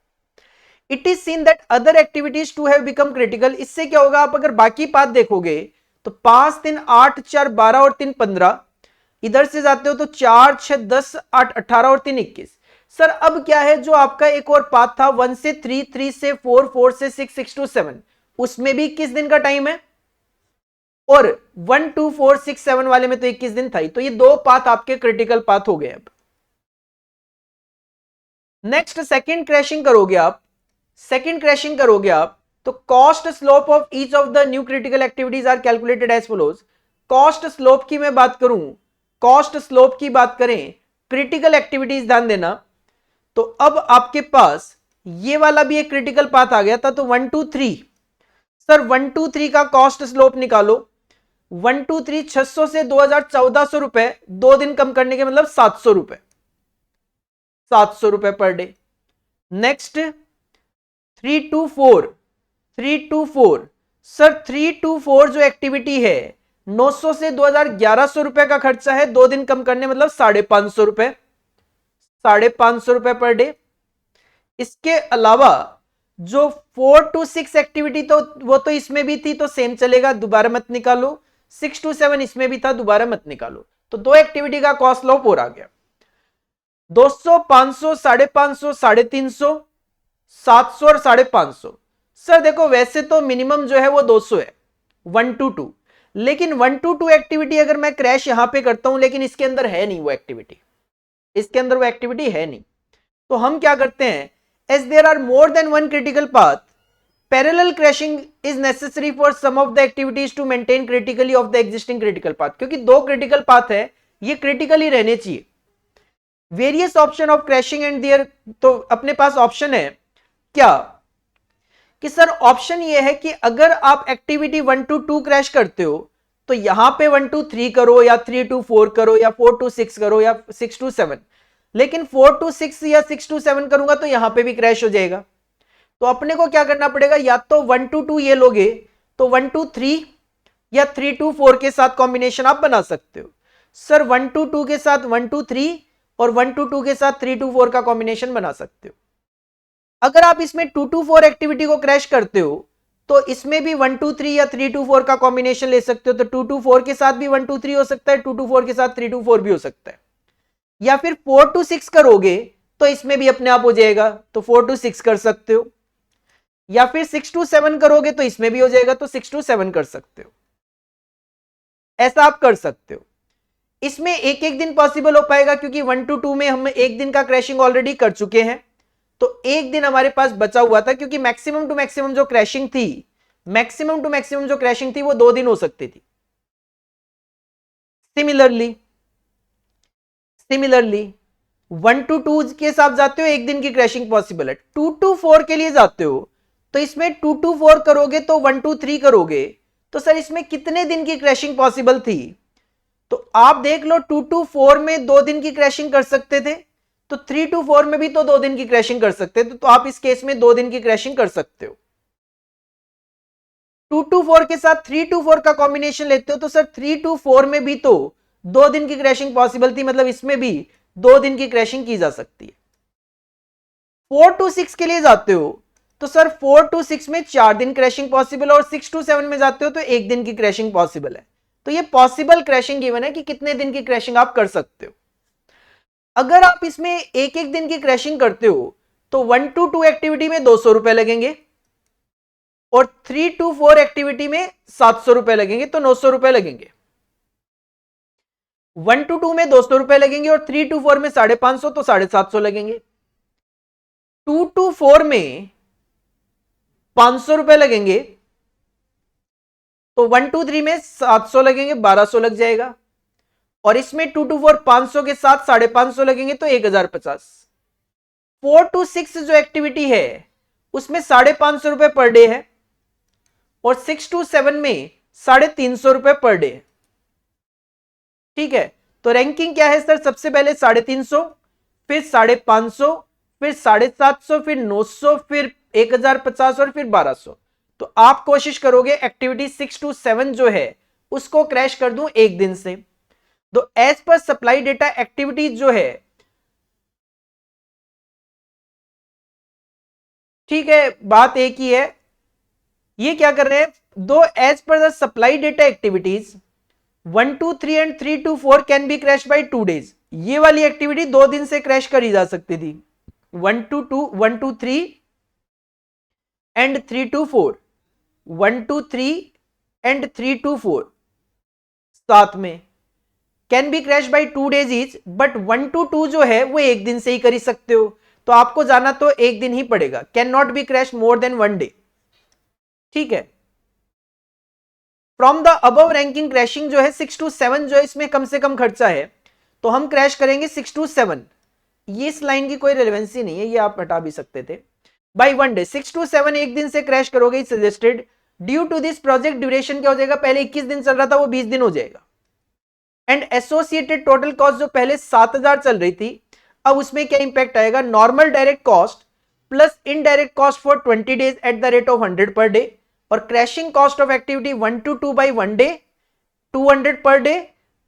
It is seen that other activities to have become critical. इससे क्या होगा, आप अगर बाकी पाथ देखोगे तो 5 3 8 4 12 और 3 15, इधर से जाते हो तो 4 6 10 8 18 और 3 21। सर अब क्या है, जो आपका एक और पाथ था 1 से 3 3 से 4 4 से 6 6 to 7, उसमें भी 21 दिन का टाइम है, और 1 2 4 6 7 वाले में तो 21 दिन था ही। तो ये दो पाथ आपके क्रिटिकल पाथ हो गए। अब नेक्स्ट सेकंड क्रैशिंग करोगे आप, सेकंड क्रैशिंग करोगे आप, तो cost slope of each of the new critical activities are calculated as follows. Cost slope की मैं बात करूं, कॉस्ट स्लोप की बात करें, क्रिटिकल एक्टिविटीज ध्यान देना, तो अब आपके पास ये वाला भी एक क्रिटिकल पाथ आ गया था, तो 1 2 3, सर 1 2 3 का कॉस्ट स्लोप निकालो। 1 2 3 600 से 2400 रुपए, 2 दिन कम करने के मतलब 700 रुपए, 700 रुपए per day. Next 3 to 4, 3 to 4, sir 3 to 4 जो एक्टिविटी है 900 से 2100 रुपए का खर्चा है, 2 दिन कम करने मतलब 550 रुपए, 550 रुपए पर डे। इसके अलावा जो 4 to 6 एक्टिविटी, तो वो तो इसमें भी थी तो सेम चलेगा, दोबारा मत निकालो। 6 to 7 इसमें भी था, दोबारा मत निकालो। तो दो एक्टिविटी का कॉस्ट स्लोप और आ गया, 200 500 550 350 700 और 550। सर देखो वैसे तो मिनिमम जो है वो 200 है 1 to 2, लेकिन 1 to 2 एक्टिविटी अगर मैं क्रैश यहां पे करता हूं, लेकिन इसके अंदर है नहीं वो एक्टिविटी, इसके अंदर वो एक्टिविटी है नहीं, तो हम क्या करते हैं, as there are more than one critical path, parallel crashing is necessary for some of the activities to maintain critically of the existing critical path. क्योंकि दो क्रिटिकल पाथ है, ये क्रिटिकली रहने चाहिए। Various option of crashing and there, तो अपने पास option है क्या, कि सर ऑप्शन ये है कि अगर आप एक्टिविटी 1 to 2 क्रैश करते हो, तो यहां पे 1 to 3 करो या 3 to 4 करो या 4 to 6 करो या 6 to 7, लेकिन 4 to 6 या 6 to 7 करूंगा तो यहां पे भी क्रैश हो जाएगा। तो अपने को क्या करना पड़ेगा, या तो 1 to 2 ये लोगे तो 1 to 3 या 3 to 4 के साथ कॉम्बिनेशन आप बना सकते हो। सर 1 to 2 के साथ 1 to 3 और 1 to 2 के साथ 3 to 4 का कॉम्बिनेशन बना सकते हो। अगर आप इसमें 2 to 4 एक्टिविटी को क्रैश करते हो, तो इसमें भी 1 to 3 या 3 to 4 का कॉम्बिनेशन ले सकते हो। तो 2 to 4 के साथ भी 1 to 3 हो सकता है, 2 to 4 के साथ 3 to 4 भी हो सकता है। या फिर 4 to 6 करोगे तो इसमें भी अपने आप हो जाएगा, तो 4 to 6 कर सकते हो, या फिर 6 to 7 करोगे तो इसमें भी हो जाएगा, तो 6 to 7 कर सकते हो। ऐसा आप कर सकते हो। इसमें एक एक दिन पॉसिबल हो पाएगा क्योंकि 1 to 2 में हम एक दिन का क्रैशिंग ऑलरेडी कर चुके हैं, तो एक दिन हमारे पास बचा हुआ था, क्योंकि मैक्सिमम टू मैक्सिमम जो क्रैशिंग थी, मैक्सिमम टू मैक्सिमम जो क्रैशिंग थी वो 2 दिन हो सकती थी। सिमिलरली 1 to 2 के साथ जाते हो, एक दिन की क्रैशिंग पॉसिबल है। 2 to 4 के लिए जाते हो तो इसमें 2 to 4 करोगे तो 1 to 3 करोगे, तो सर इसमें कितने दिन की क्रैशिंग पॉसिबल थी? तो आप देख लो, 2 to 4 में 2 दिन की क्रैशिंग कर सकते थे, तो 3 to 4 में भी तो 2 दिन की क्रैशिंग कर सकते थे, तो आप इस केस में 2 दिन की क्रैशिंग कर सकते हो। 2 to 4 के साथ 3 to 4 का कॉम्बिनेशन लेते हो तो सर 3 to 4 में भी तो 2 दिन की क्रैशिंग पॉसिबल थी, मतलब इसमें भी 2 दिन की क्रैशिंग की जा सकती है। 4 to 6 के लिए जाते हो तो सर 4 to 6 में 4 दिन क्रैशिंग पॉसिबल, और 6 to 7 में जाते हो तो 1 दिन की क्रैशिंग पॉसिबल है। तो ये पॉसिबल क्रैशिंग गिवन है कि कितने दिन की क्रैशिंग आप कर सकते हो। अगर आप इसमें एक एक दिन की क्रैशिंग करते हो तो 1 to 2 एक्टिविटी में 200 रुपए लगेंगे, और 3 to 4 एक्टिविटी में 700 रुपए लगेंगे, तो 900 रुपए लगेंगे। 1 to 2 में 200 रुपए लगेंगे, और 3 to 4 में 550, तो 750 लगेंगे। 2 to 4 में 500 रुपए लगेंगे, तो 1 to 3 में 700 लगेंगे, 1200 लग जाएगा। और इसमें 2 to 4 500 के साथ 550 लगेंगे, तो 1050। 4 to 6 जो एक्टिविटी है उसमें 550 रुपए पर डे है, और 6 to 7 में 350 रुपए पर डे है। ठीक है, तो रैंकिंग क्या है सर? सबसे पहले 350, फिर 550, फिर 750, फिर 900, फिर 1050 और फिर 1200। तो आप कोशिश करोगे एक्टिविटी 6 to 7 जो है उसको क्रैश कर दूं एक दिन से। तो as per supply data activity जो है, ठीक है, बात एक ही है। ये क्या कर रहे हैं, दो as per the supply data activities 1 to 3 and 3 to 4 can be crash by 2 days। ये वाली एक्टिविटी 2 दिन से क्रैश करी जा सकती थी। 1 to 3 and 3 to 4, 1 to 3 and 3 to 4 साथ में can be crash by 2 days each, but 1 to 2 जो है वो एक दिन से ही कर ही सकते हो, तो आपको जाना तो एक दिन ही पड़ेगा। Can not be crash more than 1 day। ठीक है, from the above ranking crashing जो है 6 to 7 जो है इसमें कम से कम खर्चा है, तो हम क्रैश करेंगे 6 to 7। ये इस लाइन की कोई रेलेवेंसी नहीं है, ये आप हटा भी सकते थे। बाय 1 day 6 to 7 एक दिन से क्रैश करोगे suggested. Due to this project duration क्या हो जाएगा, पहले 21 दिन चल रहा था वो 20 दिन हो जाएगा। एंड एसोसिएटेड टोटल कॉस्ट जो पहले 7000 चल रही थी, अब उसमें क्या इंपैक्ट आएगा, normal direct cost plus indirect cost for 20 days at the rate of 100 per day, और crashing cost of activity 1 to 2 by 1 day 200 per day,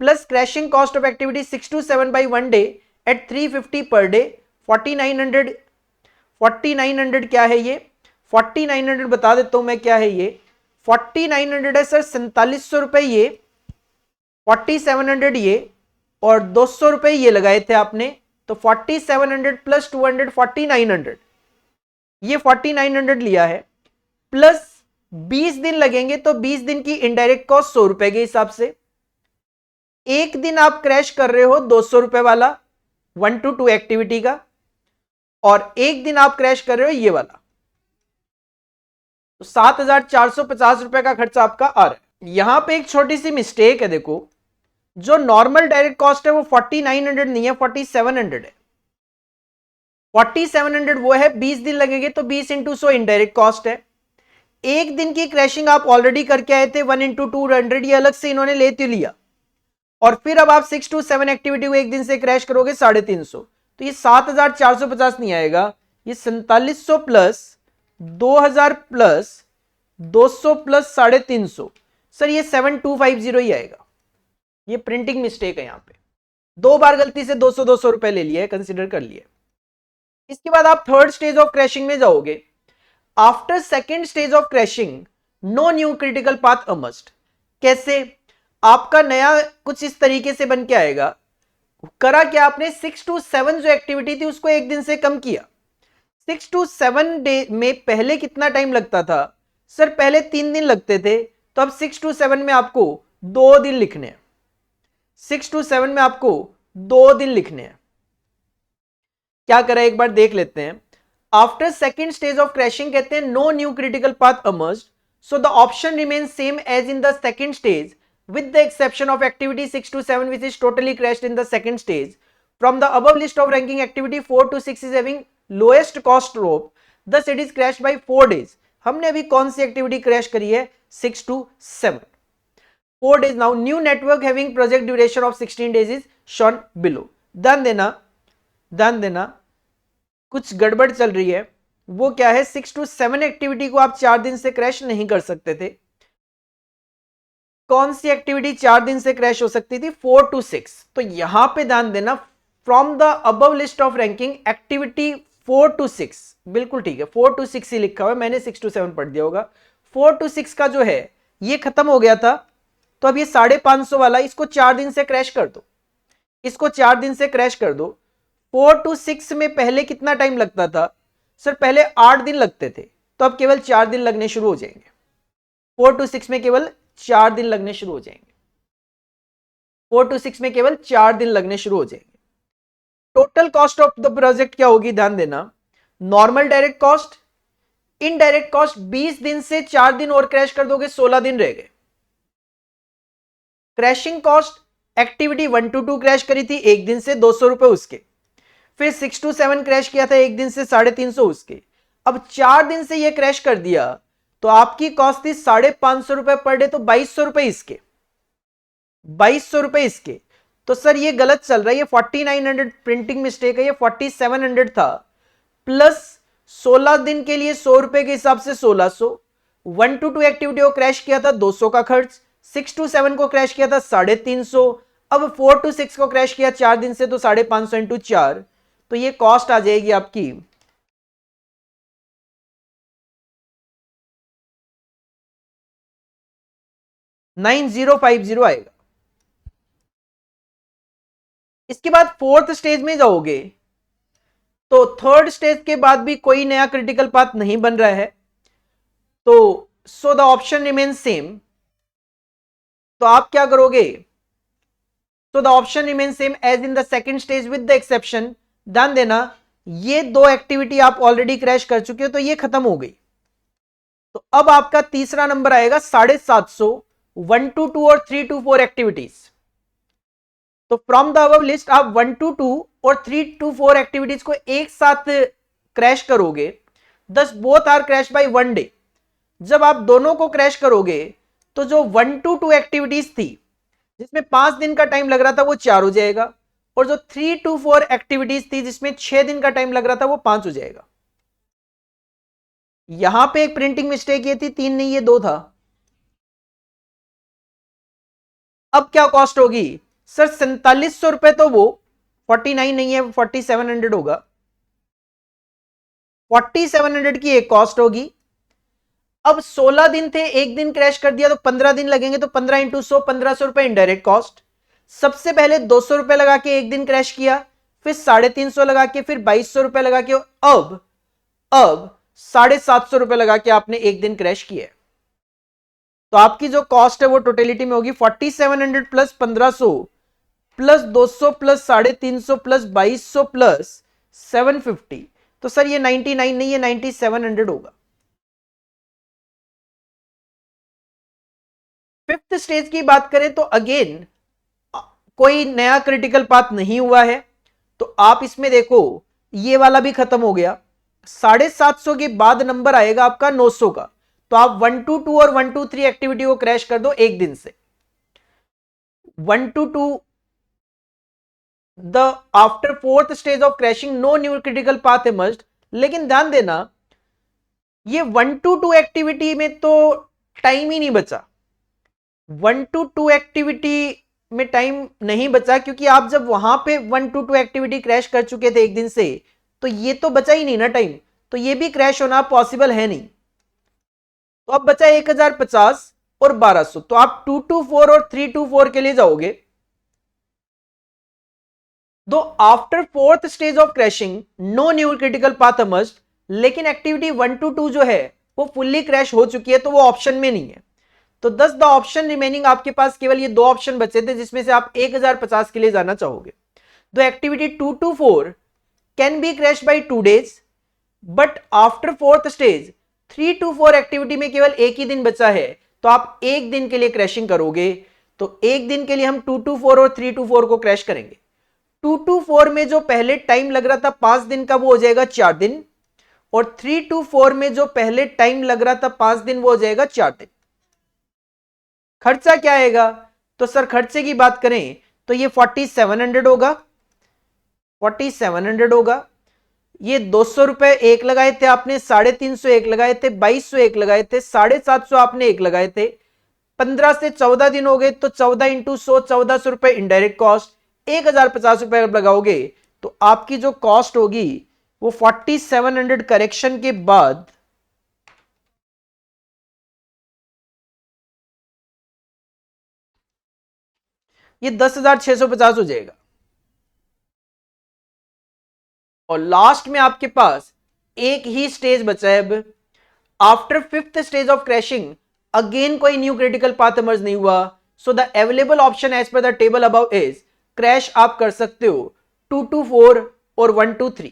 plus crashing cost of activity 6 to 7 by 1 day at 350 per day 4900। 4900 क्या है ये, 4900 बता देता हूं मैं क्या है ये। 4900 है सर 4700 रुपए ये, 4700 ये, और 200 रुपए ये लगाए थे आपने, तो 4700 प्लस 200 4900, ये 4900 लिया है, प्लस 20 दिन लगेंगे, तो 20 दिन की इनडायरेक्ट कॉस्ट 100 रुपए के हिसाब से। एक दिन आप क्रैश कर रहे हो 200 रुपए वाला 1 to 2 एक्टिविटी का, और एक दिन आप क्रैश कर रहे हो ये वाला, तो 7450 रुपए का खर्चा आपका आ रहा है। यहां पे एक छोटी सी मिस्टेक है, देखो जो नॉर्मल डायरेक्ट कॉस्ट है वो 4900 नहीं है, 4700 है। 4700 वो है, 20 दिन लगेंगे तो 20 इंटू 100 इनडायरेक्ट कॉस्ट है। एक दिन की क्रैशिंग आप ऑलरेडी करके आए थे 1 into 200, ये अलग से इन्होंने ले तो लिया, और फिर अब आप 6 to 7 एक्टिविटी को एक दिन से क्रैश करोगे 350, तो ये 7450 नहीं आएगा, ये 4700 प्लस 2000 प्लस 200 प्लस 350, सर ये 7250 ही आएगा। ये प्रिंटिंग मिस्टेक है, यहां पे 2 बार गलती से 200 रुपए ले लिया है, कंसिडर कर लिया। इसके बाद आप थर्ड स्टेज ऑफ क्रैशिंग में जाओगे। After second stage of crashing no new critical path अमस्ट। कैसे, आपका नया कुछ इस तरीके से बन के आएगा, करा क्या आपने, 6 to 7 जो एक्टिविटी थी उसको एक दिन से कम किया। 6 to 7 डे में पहले कितना टाइम लगता था सर, पहले 3 दिन लगते थे, तो अब 6 to 7 में आपको 2 दिन लिखने हैं। 6 to 7 में आपको 2 दिन लिखने हैं। क्या करा एक बार देख लेते हैं। After second stage of crashing कहते हैं no new critical path emerged, so the option remains same as in the second stage with the exception of activity 6 to 7 which is totally crashed in the second stage. From the above list of ranking activity 4 to 6 is having lowest cost rope, thus it is crashed by 4 days. हमने अभी कौन सी activity crash करी है, 6 to 7, 4 days. Now new network having project duration of 16 days is shown below. ध्यान देना कुछ गड़बड़ चल रही है। वो क्या है, 6 to 7 एक्टिविटी को आप 4 दिन से क्रैश नहीं कर सकते थे। कौन सी एक्टिविटी 4 दिन से क्रैश हो सकती थी, 4 to 6। तो यहां पे ध्यान देना, from the above list of ranking activity 4 to 6, बिल्कुल ठीक है 4 to 6 ही लिखा हुआ है, मैंने 6 to 7 पढ़ दिया होगा। 4 to 6 का जो है ये खत्म हो गया था, तो अब ये 550 वाला इसको 4 दिन से क्रैश कर दो, इसको 4 दिन से क्रैश कर दो। 4 to 6 में पहले कितना टाइम लगता था सर, पहले 8 दिन लगते थे, तो अब केवल 4 दिन लगने शुरू हो जाएंगे। 4 to 6 में केवल 4 दिन लगने शुरू हो जाएंगे। 4 to 6 में केवल 4 दिन लगने शुरू हो जाएंगे। Total cost of the project क्या होगी, ध्यान देना, normal direct cost, indirect cost 20 दिन से 4 दिन और क्रैश कर दोगे, 16 दिन रह गए। Crashing cost, activity 1 to 2 crash करी थी एक दिन से, 200 रुपए उसके, फिर 6 to 7 क्रैश किया था एक दिन से, 350 उसके। अब 4 दिन से ये क्रैश कर दिया, तो आपकी कॉस्ट थी 550 रुपए पर डे, तो 2200 रुपए इसके, 2200 रुपए इसके। तो सर ये गलत चल रहा है, ये 4900 प्रिंटिंग मिस्टेक है, ये 4700 था, प्लस 16 दिन के लिए 100 रुपए के हिसाब से 1600। 1 to 2 एक्टिविटी को क्रैश किया था 200 का खर्च, 6 to 7 को क्रैश किया था 350, अब 4 to 6 को क्रैश किया 4 दिन से, तो 550 इंटू 4, तो ये कॉस्ट आ जाएगी आपकी 9050 आएगा। इसके बाद फोर्थ स्टेज में जाओगे, तो थर्ड स्टेज के बाद भी कोई नया क्रिटिकल पाथ नहीं बन रहा है, तो so the option remain same. तो आप क्या करोगे, तो the option remain same as in the second stage with the exception. ध्यान देना ये 2 एक्टिविटी आप ऑलरेडी क्रैश कर चुके हो, तो ये खत्म हो गई। तो अब आपका तीसरा नंबर आएगा 750, 1 to 2 और 3 to 4 एक्टिविटीज। तो फ्रॉम द अबव लिस्ट आप 1 to 2 और 3 to 4 एक्टिविटीज को एक साथ क्रैश करोगे, thus both are crash by 1 day. जब आप दोनों को क्रैश करोगे, तो जो 1 to 2 एक्टिविटीज थी जिसमें 5 दिन का टाइम लग रहा था वो 4 हो जाएगा, और जो 3 to 4 एक्टिविटीज थी जिसमें 6 दिन का टाइम लग रहा था वो 5 हो जाएगा। यहां पे एक प्रिंटिंग मिस्टेक ये थी, 3 नहीं ये 2 था। अब क्या कॉस्ट होगी सर, 4700 रुपए, तो वो 49 नहीं है 4700 होगा, 4700 की एक कॉस्ट होगी। अब 16 दिन थे, एक दिन क्रैश कर दिया तो 15 दिन लगेंगे, तो 15 इंटू 100, 1500 रुपए इनडायरेक्ट कॉस्ट। सबसे पहले 200 रुपए लगा के एक दिन क्रैश किया, फिर 350 लगा के, फिर 2200 रुपए लगा के, अब 750 रुपए लगा के आपने एक दिन क्रैश किया। तो आपकी जो कॉस्ट है वो टोटलिटी में होगी 4700 plus 1500 plus 200 plus 350 plus 2200 plus 750। तो सर ये 99 नहीं है 9700 होगा। फिफ्थ स्टेज की बात करें तो अगेन कोई नया क्रिटिकल पाथ नहीं हुआ है, तो आप इसमें देखो ये वाला भी खत्म हो गया। 750 के बाद नंबर आएगा आपका 900 का, तो आप 1 to 2 और 1 to 3 एक्टिविटी को क्रैश कर दो एक दिन से। 1 to 2 the after fourth stage of crashing no new critical path emerged. लेकिन ध्यान देना ये 1 to 2 एक्टिविटी में तो टाइम ही नहीं बचा, 1 to 2 एक्टिविटी में टाइम नहीं बचा, क्योंकि आप जब वहां पे 1 to 2 एक्टिविटी क्रैश कर चुके थे एक दिन से, तो ये तो बचा ही नहीं ना टाइम, तो ये भी क्रैश होना पॉसिबल है नहीं। तो अब बचा 1050 और 1200, तो आप 2 to 4 और 3 to 4 के लिए जाओगे। दो after fourth stage of crashing no new critical path must, लेकिन एक्टिविटी 1 to 2 जो है वो फुल्ली क्रैश हो चुकी है तो वो ऑप्शन में नहीं है। तो 10 द ऑप्शन रिमेनिंग, आपके पास केवल ये दो ऑप्शन बचे थे जिसमें से आप 1050 के लिए जाना चाहोगे। The activity 2 to 4 can be crash by 2 days, but after fourth stage 3 to 4 activity में केवल एक ही दिन बचा है, तो आप एक दिन के लिए क्रैशिंग करोगे। तो एक दिन के लिए हम 2 to 4 और 3 to 4 को क्रैश करेंगे। 2 to 4 में जो पहले टाइम लग रहा था 5 दिन का वो हो जाएगा 4 दिन, और 3 to 4 में जो पहले टाइम लग रहा था 5 दिन वो हो जाएगा 4 दिन। खर्चा क्या आएगा? तो सर खर्चे की बात करें तो ये 4700 होगा, 4700 होगा। ये 200 रुपए एक लगाए थे आपने, 350 एक लगाए थे, 2200 एक लगाए थे, 750 आपने एक लगाए थे। 15 से 14 दिन हो गए तो 14 इंटू 100, 1400 रुपए इनडायरेक्ट कॉस्ट। 1050 रुपए लगाओगे तो आपकी जो कॉस्ट होगी वो 4700 करेक्शन के बाद ये 10,650 हो जाएगा। और लास्ट में आपके पास एक ही स्टेज बचा है अब। After fifth stage of crashing again कोई न्यू क्रिटिकल पाथ इमर्ज नहीं हुआ, so the available option as per the table above is crash आप कर सकते हो 2 to 4 और 1 to 3,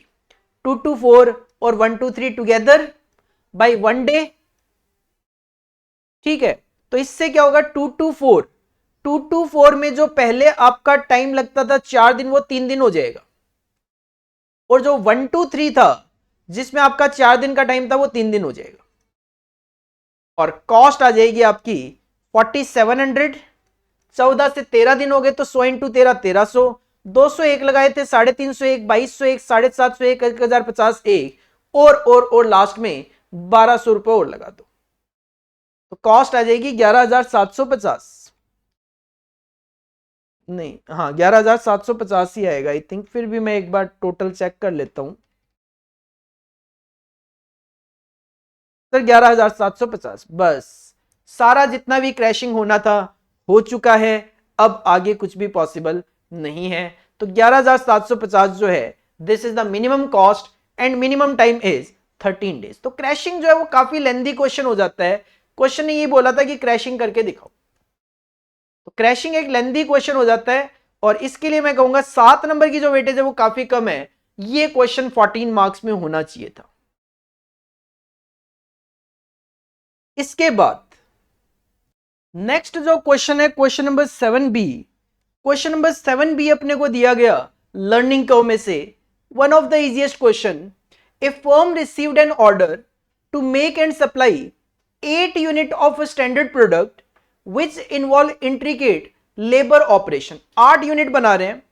2 to 4 और 1 to 3 टुगेदर बाय 1 डे। ठीक है, तो इससे क्या होगा 2 to 4, 2 to 4 में जो पहले आपका टाइम लगता था 4 दिन वो 3 दिन हो जाएगा, और जो 1 to 3 था जिसमें आपका 4 दिन का टाइम था वो 3 दिन हो जाएगा। और कॉस्ट आ जाएगी आपकी 4700। 14 से 13 दिन हो गए तो 100 इंटू 13 1300, 200 एक लगाए थे, 350 एक, 2200 एक, 750 एक, 1050 एक, और लास्ट में 1200 रुपए और लगा दो तो कॉस्ट आ जाएगी 11,750। नहीं, हाँ 11,750 ही आएगा आई थिंक। फिर भी मैं एक बार टोटल चेक कर लेता हूं। सर 11,750, बस सारा जितना भी क्रैशिंग होना था हो चुका है, अब आगे कुछ भी पॉसिबल नहीं है। तो 11,750 जो है this is the minimum cost and minimum time is 13 days. तो क्रैशिंग जो है वो काफी लेंथी क्वेश्चन हो जाता है। क्वेश्चन ने ये बोला था कि क्रैशिंग करके दिखाओ, तो क्रैशिंग एक लेंथी क्वेश्चन हो जाता है, और इसके लिए मैं कहूंगा 7 नंबर की जो वेटेज है वो काफी कम है। ये क्वेश्चन 14 मार्क्स में होना चाहिए था। इसके बाद नेक्स्ट जो क्वेश्चन है question number 7B। Question number 7B अपने को दिया गया लर्निंग कर्व में से one of the easiest question. A firm received an order to make and supply 8 unit of standard product which involve intricate labour operation. 8 unit बना रहे हैं।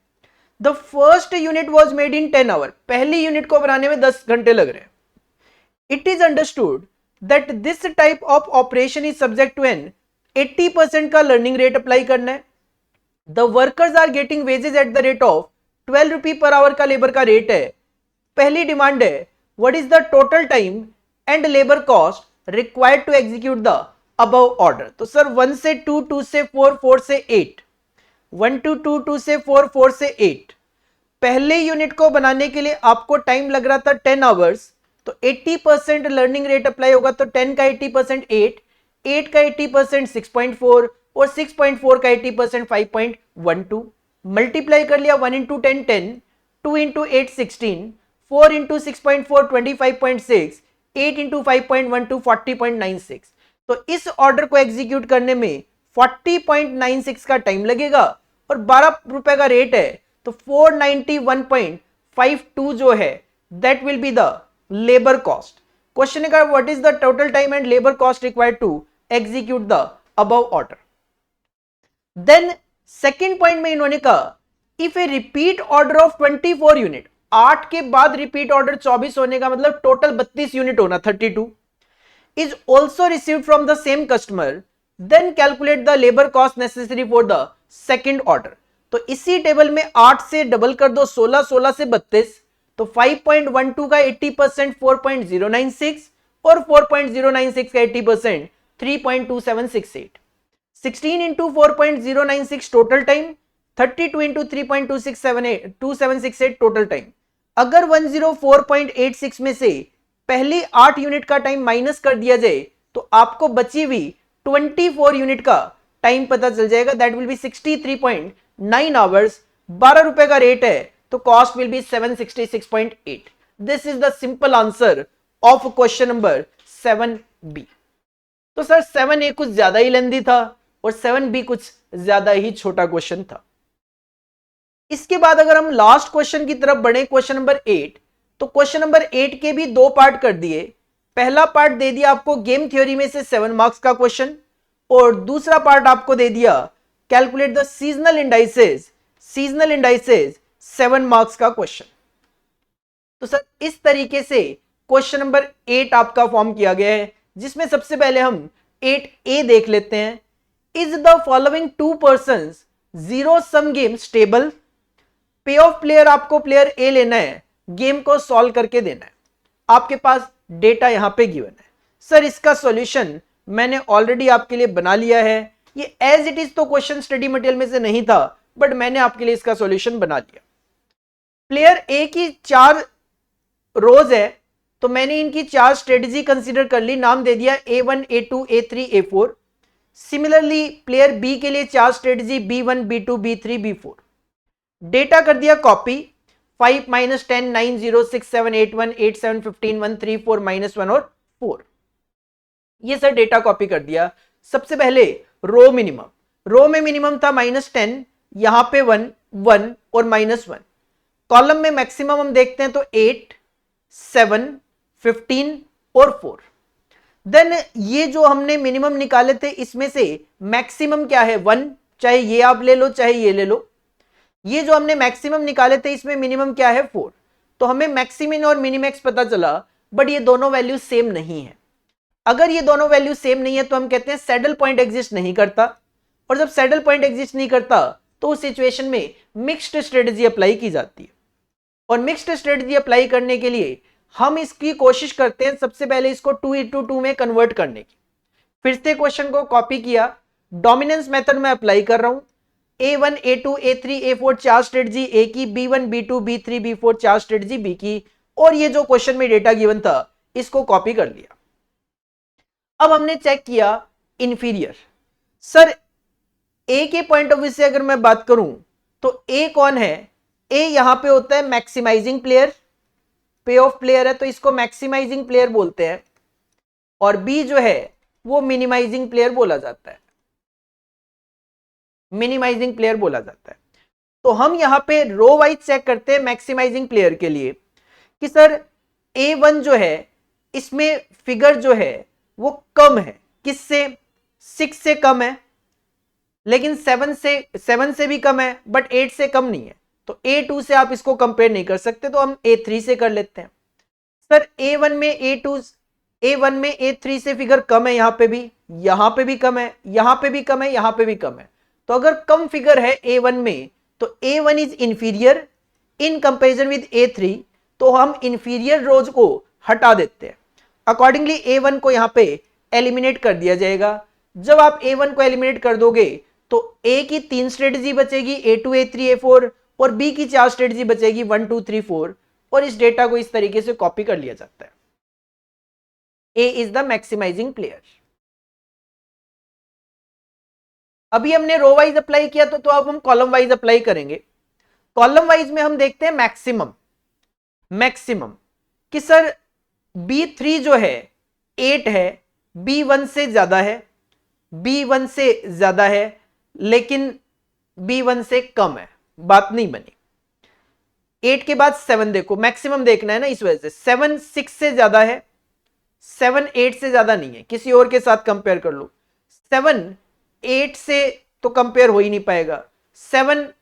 The first unit was made in 10 hour. पहली unit को बनाने में 10 घंटे लग रहे हैं। It is understood that this type of operation is subject to an 80% का लर्निंग रेट अप्लाई करना है। The workers are getting wages at the rate of 12 rupee per hour का लेबर का रेट है। पहली डिमांड है what is the total time and labour cost required to execute the above order. तो sir 1 से 2, 2 से 4, 4 से 8, 1 to 2, 2 से 4, 4 से 8। पहले यूनिट को बनाने के लिए आपको टाइम लग रहा था 10 आवर्स, तो 80% लर्निंग रेट अप्लाई होगा। तो 10 का 80% 8, 8 का 80% 6.4, और 6.4 का 80% 5.12। मल्टीप्लाई कर लिया 1 इंटू 10 10, 2 इंटू 8 16, 4 इंटू 6.4 25.6, 8 इंटू 5.12 40.96। तो इस ऑर्डर को एग्जीक्यूट करने में 40.96 का टाइम लगेगा, और 12 रुपए का रेट है, तो 491.52 जो है that will be the labour cost. Question है what is the total time and labour cost required to execute the above order. Then second point में इन्होंने कहा if a repeat order of 24 unit, 8 के बाद रिपीट ऑर्डर 24 होने का मतलब total 32 unit होना 32, is also received from the same customer, then calculate the labor cost necessary for the second order। तो इसी टेबल में 8 से डबल कर दो 16, 16 से 32, तो 5.12 का 80% 4.096, और 4.096 का 80% 3.2768। 16 into 4.096 total time, 32 into 3.2678 total time. अगर 104.86 में से पहली 8 यूनिट का टाइम माइनस कर दिया जाए तो आपको बची हुई 24 यूनिट का टाइम पता चल जाएगा। That will B 63.9 hours. 12 रुपए का रेट है तो cost will be 766.8। This is the simple answer of question number 7B। तो सर 7A कुछ ज्यादा ही लेंदी था और 7B कुछ ज्यादा ही छोटा क्वेश्चन था। इसके बाद अगर हम लास्ट क्वेश्चन की तरफ बढ़े, क्वेश्चन नंबर 8, तो क्वेश्चन नंबर 8 के भी 2 पार्ट कर दिए। पहला पार्ट दे दिया आपको गेम थ्योरी में से 7 मार्क्स का क्वेश्चन, और दूसरा पार्ट आपको दे दिया calculate the seasonal indices 7 marks का क्वेश्चन। तो सर इस तरीके से क्वेश्चन नंबर 8 आपका फॉर्म किया गया है, जिसमें सबसे पहले हम 8A देख लेते हैं। Is the following 2 persons zero sum game stable. पे ऑफ प्लेयर, आपको प्लेयर ए लेना है, गेम को सॉल्व करके देना है। आपके पास डेटा यहां पे गिवन है। सर इसका सॉल्यूशन मैंने ऑलरेडी आपके लिए बना लिया है। ये एज इट इज तो क्वेश्चन स्टडी मटेरियल में से नहीं था, बट मैंने आपके लिए इसका सॉल्यूशन बना लिया। प्लेयर ए की 4 रोज है, तो मैंने इनकी 4 स्ट्रेटेजी कंसीडर कर ली। नाम दे दिया A1, A2, A3, A4। Similarly player B के लिए 4 strategy B1, B2, B3, B4। Data कर दिया कॉपी 5 -10 9 0 6 7 8 1 8 7 15 1 3 4 -1 और 4। ये सर डेटा कॉपी कर दिया। सबसे पहले रो में मिनिमम था -10, यहां पे 1 1 और -1। कॉलम में मैक्सिमम हम देखते हैं तो 8 7 15 और 4। देन ये जो हमने मिनिमम निकाले थे इसमें से मैक्सिमम क्या है 1, चाहे ये आप ले लो चाहे ये ले लो। ये जो हमने मैक्सिमम निकाले थे इसमें मिनिमम क्या है 4। तो हमें मैक्सिमम और मिनिमैक्स पता चला, बट ये दोनों वैल्यू सेम नहीं है। अगर ये दोनों वैल्यू सेम नहीं है तो हम कहते हैं सैडल पॉइंट एग्जिस्ट नहीं करता, और जब सैडल पॉइंट एग्जिस्ट नहीं करता तो उस सिचुएशन में मिक्स्ड स्ट्रेटजी अप्लाई की जाती है। और मिक्स्ड स्ट्रेटजी अप्लाई करने के लिए हम इसकी कोशिश करते हैं सबसे पहले इसको 2:2 में कन्वर्ट करने की। फिर से क्वेश्चन को कॉपी किया, डोमिनेंस मेथड में अप्लाई कर रहा हूं। A1, A2, A3, A4 4 strategy ए की, B1, B2, B3, B4 4 strategy B की, और ये जो क्वेश्चन में डेटा गिवन था इसको कॉपी कर लिया। अब हमने चेक किया इंफीरियर। सर ए के पॉइंट ऑफ व्यू से अगर मैं बात करूं तो ए कौन है? ए यहां पे होता है मैक्सिमाइजिंग प्लेयर, पे ऑफ प्लेयर है तो इसको मैक्सिमाइजिंग प्लेयर बोलते हैं, और बी जो है वो मिनिमाइजिंग प्लेयर बोला जाता है। मिनिमाइजिंग प्लेयर बोला जाता है। तो हम यहां पे रो वाइज चेक करते हैं मैक्सिमाइजिंग प्लेयर के लिए कि सर A1 जो है इसमें फिगर जो है वो कम है, किससे? 6 से कम है, लेकिन 7 से भी कम है, बट 8 से कम नहीं है। तो A2 से आप इसको कंपेयर नहीं कर सकते, तो हम A3 से कर लेते हैं। सर A1 में A3 से फिगर कम है, यहां पे भी कम है, यहां पे भी कम है, यहां पे भी कम है। तो अगर कम फिगर है A1 में तो A1 is inferior in comparison with A3, तो हम इंफीरियर रोज को हटा देते हैं। अकॉर्डिंगली A1 को यहां पे एलिमिनेट कर दिया जाएगा। जब आप A1 को एलिमिनेट कर दोगे तो A की 3 स्ट्रेटजी बचेगी, A2, A3, A4, और B की 4 स्ट्रेटजी बचेगी 1 2 3 4, और इस डेटा को इस तरीके से कॉपी कर लिया जाता है। A is the maximising player. अभी हमने रो वाइज अप्लाई किया तो अब हम कॉलम वाइज अप्लाई करेंगे। कॉलम वाइज में हम देखते हैं मैक्सिमम कि सर B3 जो है 8 है, B1 से ज्यादा है, B1 से ज्यादा है, लेकिन B1 से कम है, बात नहीं बनी। 8 के बाद 7 देखो, मैक्सिमम देखना है ना, इस वजह से 7 6 से ज्यादा है, 7 8 से ज्यादा नहीं है। किसी और के साथ कंपेयर कर लो, 7 8 से तो कंपेयर हो ही नहीं पाएगा। 7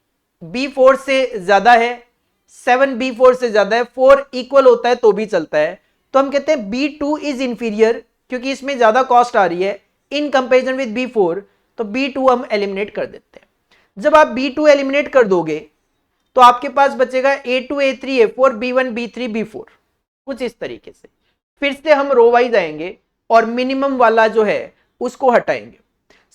B4 से ज्यादा है, 7 B4 से ज्यादा है, 4 इक्वल होता है तो भी चलता है। तो हम कहते हैं B2 इज इंफीरियर, क्योंकि इसमें ज्यादा कॉस्ट आ रही है इन कंपेरिजन विद B4, तो B2 हम एलिमिनेट कर देते हैं। जब आप B2 एलिमिनेट कर दोगे तो आपके पास बचेगा A2, A3, A4, B1, B3, B4, कुछ इस तरीके से। फिर से हम रो वाइज आएंगे और मिनिमम वाला जो है उसको हटाएंगे।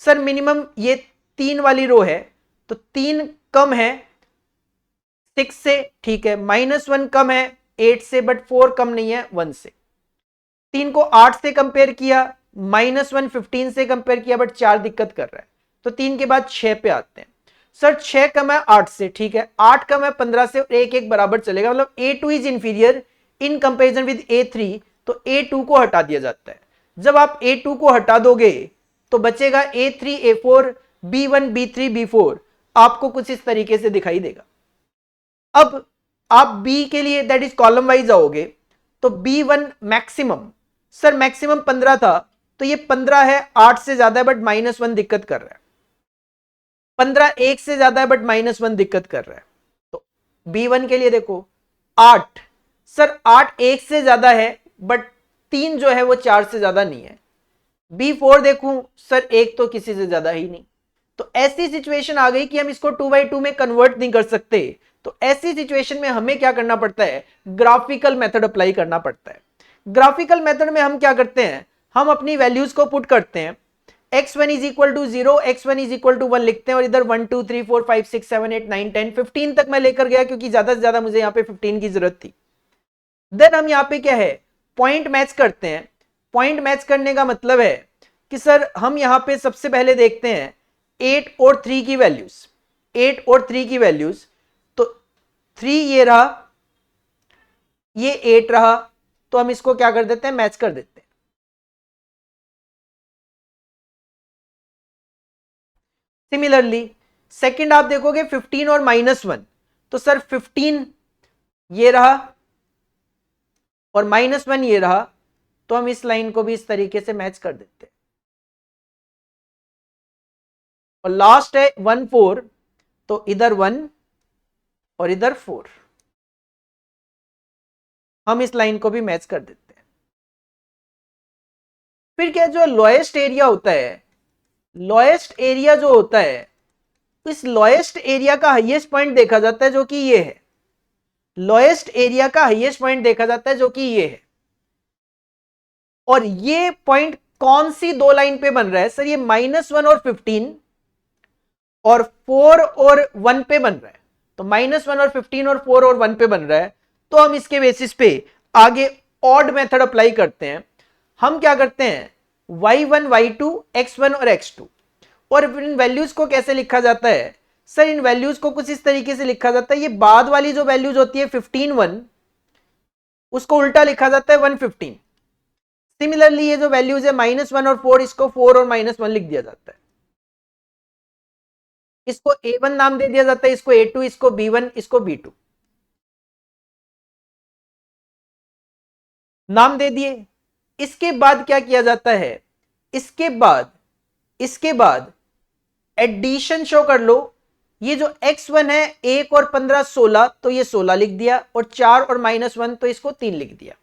सर मिनिमम ये 3 वाली रो है, तो 3 कम है 6 से, ठीक है, -1 कम है 8 से, बट 4 कम नहीं है 1 से। 3 को 8 से कंपेयर किया, -1 15 से कंपेयर किया, बट 4 दिक्कत कर रहा है, तो 3 के बाद 6 पे आते हैं। सर 6 कम है 8 से, ठीक है, 8 कम है 15 से, एक एक बराबर चलेगा, मतलब A2 is inferior in comparison with A3, तो A2 को हटा दिया जाता है। जब आप A2 को हटा दोगे तो बचेगा A3 A4 B1 B3 B4, आपको कुछ इस तरीके से दिखाई देगा। अब आप B के लिए दैट इज कॉलम वाइज आओगे, तो B1 मैक्सिमम, सर मैक्सिमम 15 था, तो ये 15 है, 8 से ज्यादा है बट -1 दिक्कत कर रहा है। 15 1 से ज्यादा है बट -1 दिक्कत कर रहा है। तो B1 के लिए देखो 8, सर 8 1 से ज्यादा है बट 3 जो है वो 4 से ज्यादा नहीं है। B4 देखूं, सर 1 तो किसी से ज्यादा ही नहीं। तो ऐसी सिचुएशन आ गई कि हम इसको 2/2 में कन्वर्ट नहीं कर सकते, तो ऐसी सिचुएशन में हमें क्या करना पड़ता है, ग्राफिकल मेथड अप्लाई करना पड़ता है। ग्राफिकल मेथड में हम क्या करते हैं, हम अपनी वैल्यूज को पुट करते हैं, x1 is equal to 0, x1 is equal to 1 लिखते हैं, और इधर 1 2 3 4 5 6 7 8 9 10 15 तक मैं लेकर गया, क्योंकि ज्यादा से ज्यादा मुझे यहाँ पे 15 की जरूरत थी। देन हम यहाँ पे क्या है, पॉइंट मैच करते हैं। पॉइंट मैच करने का मतलब है कि सर हम यहाँ पे सबसे पहले देखते हैं 8 और 3 की वैल्यूज, 8 और 3 की वैल्यूज, तो 3 ये रहा, ये 8 रहा, तो हम इसको क्या कर देते हैं, मैच कर देते हैं। सिमिलरली सेकंड आप देखोगे 15 और -1, तो सर 15 ये रहा और -1 ये रहा, तो हम इस लाइन को भी इस तरीके से मैच कर देते हैं। और लास्ट है 1 4, तो इधर 1 और इधर 4, हम इस लाइन को भी मैच कर देते हैं। फिर क्या, जो लोएस्ट एरिया होता है, लोएस्ट एरिया जो होता है, इस लोएस्ट एरिया का हाईएस्ट पॉइंट देखा जाता है, जो कि ये है। लोएस्ट एरिया का हाईएस्ट पॉइंट देखा जाता है, जो कि ये है। और ये पॉइंट कौन सी दो लाइन पे बन रहा है, सर ये -1 और 15 और 4 और 1 पे बन रहा है। तो -1 और 15 और 4 और 1 पे बन रहा है, तो हम इसके बेसिस पे आगे ऑड मेथड अप्लाई करते हैं। हम क्या करते हैं, y1 y2 x1 और x2, और इन वैल्यूज को कैसे लिखा जाता है, सर इन वैल्यूज को कुछ इस तरीके से लिखा जाता है, ये बाद वाली जो वैल्यूज होती है 15 1, उसको उल्टा लिखा जाता है 115। सिमिलरली ये जो वैल्यूज है -1 और 4, इसको 4 और -1 लिख दिया जाता है। इसको A1 नाम दे दिया जाता है, इसको A2, इसको B1, इसको B2 नाम दे दिए। इसके बाद क्या किया जाता है, इसके बाद एडिशन शो कर लो। ये जो x1 है 1 और 15 16, तो ये 16 लिख दिया, और 4 और -1, तो इसको 3 लिख दिया।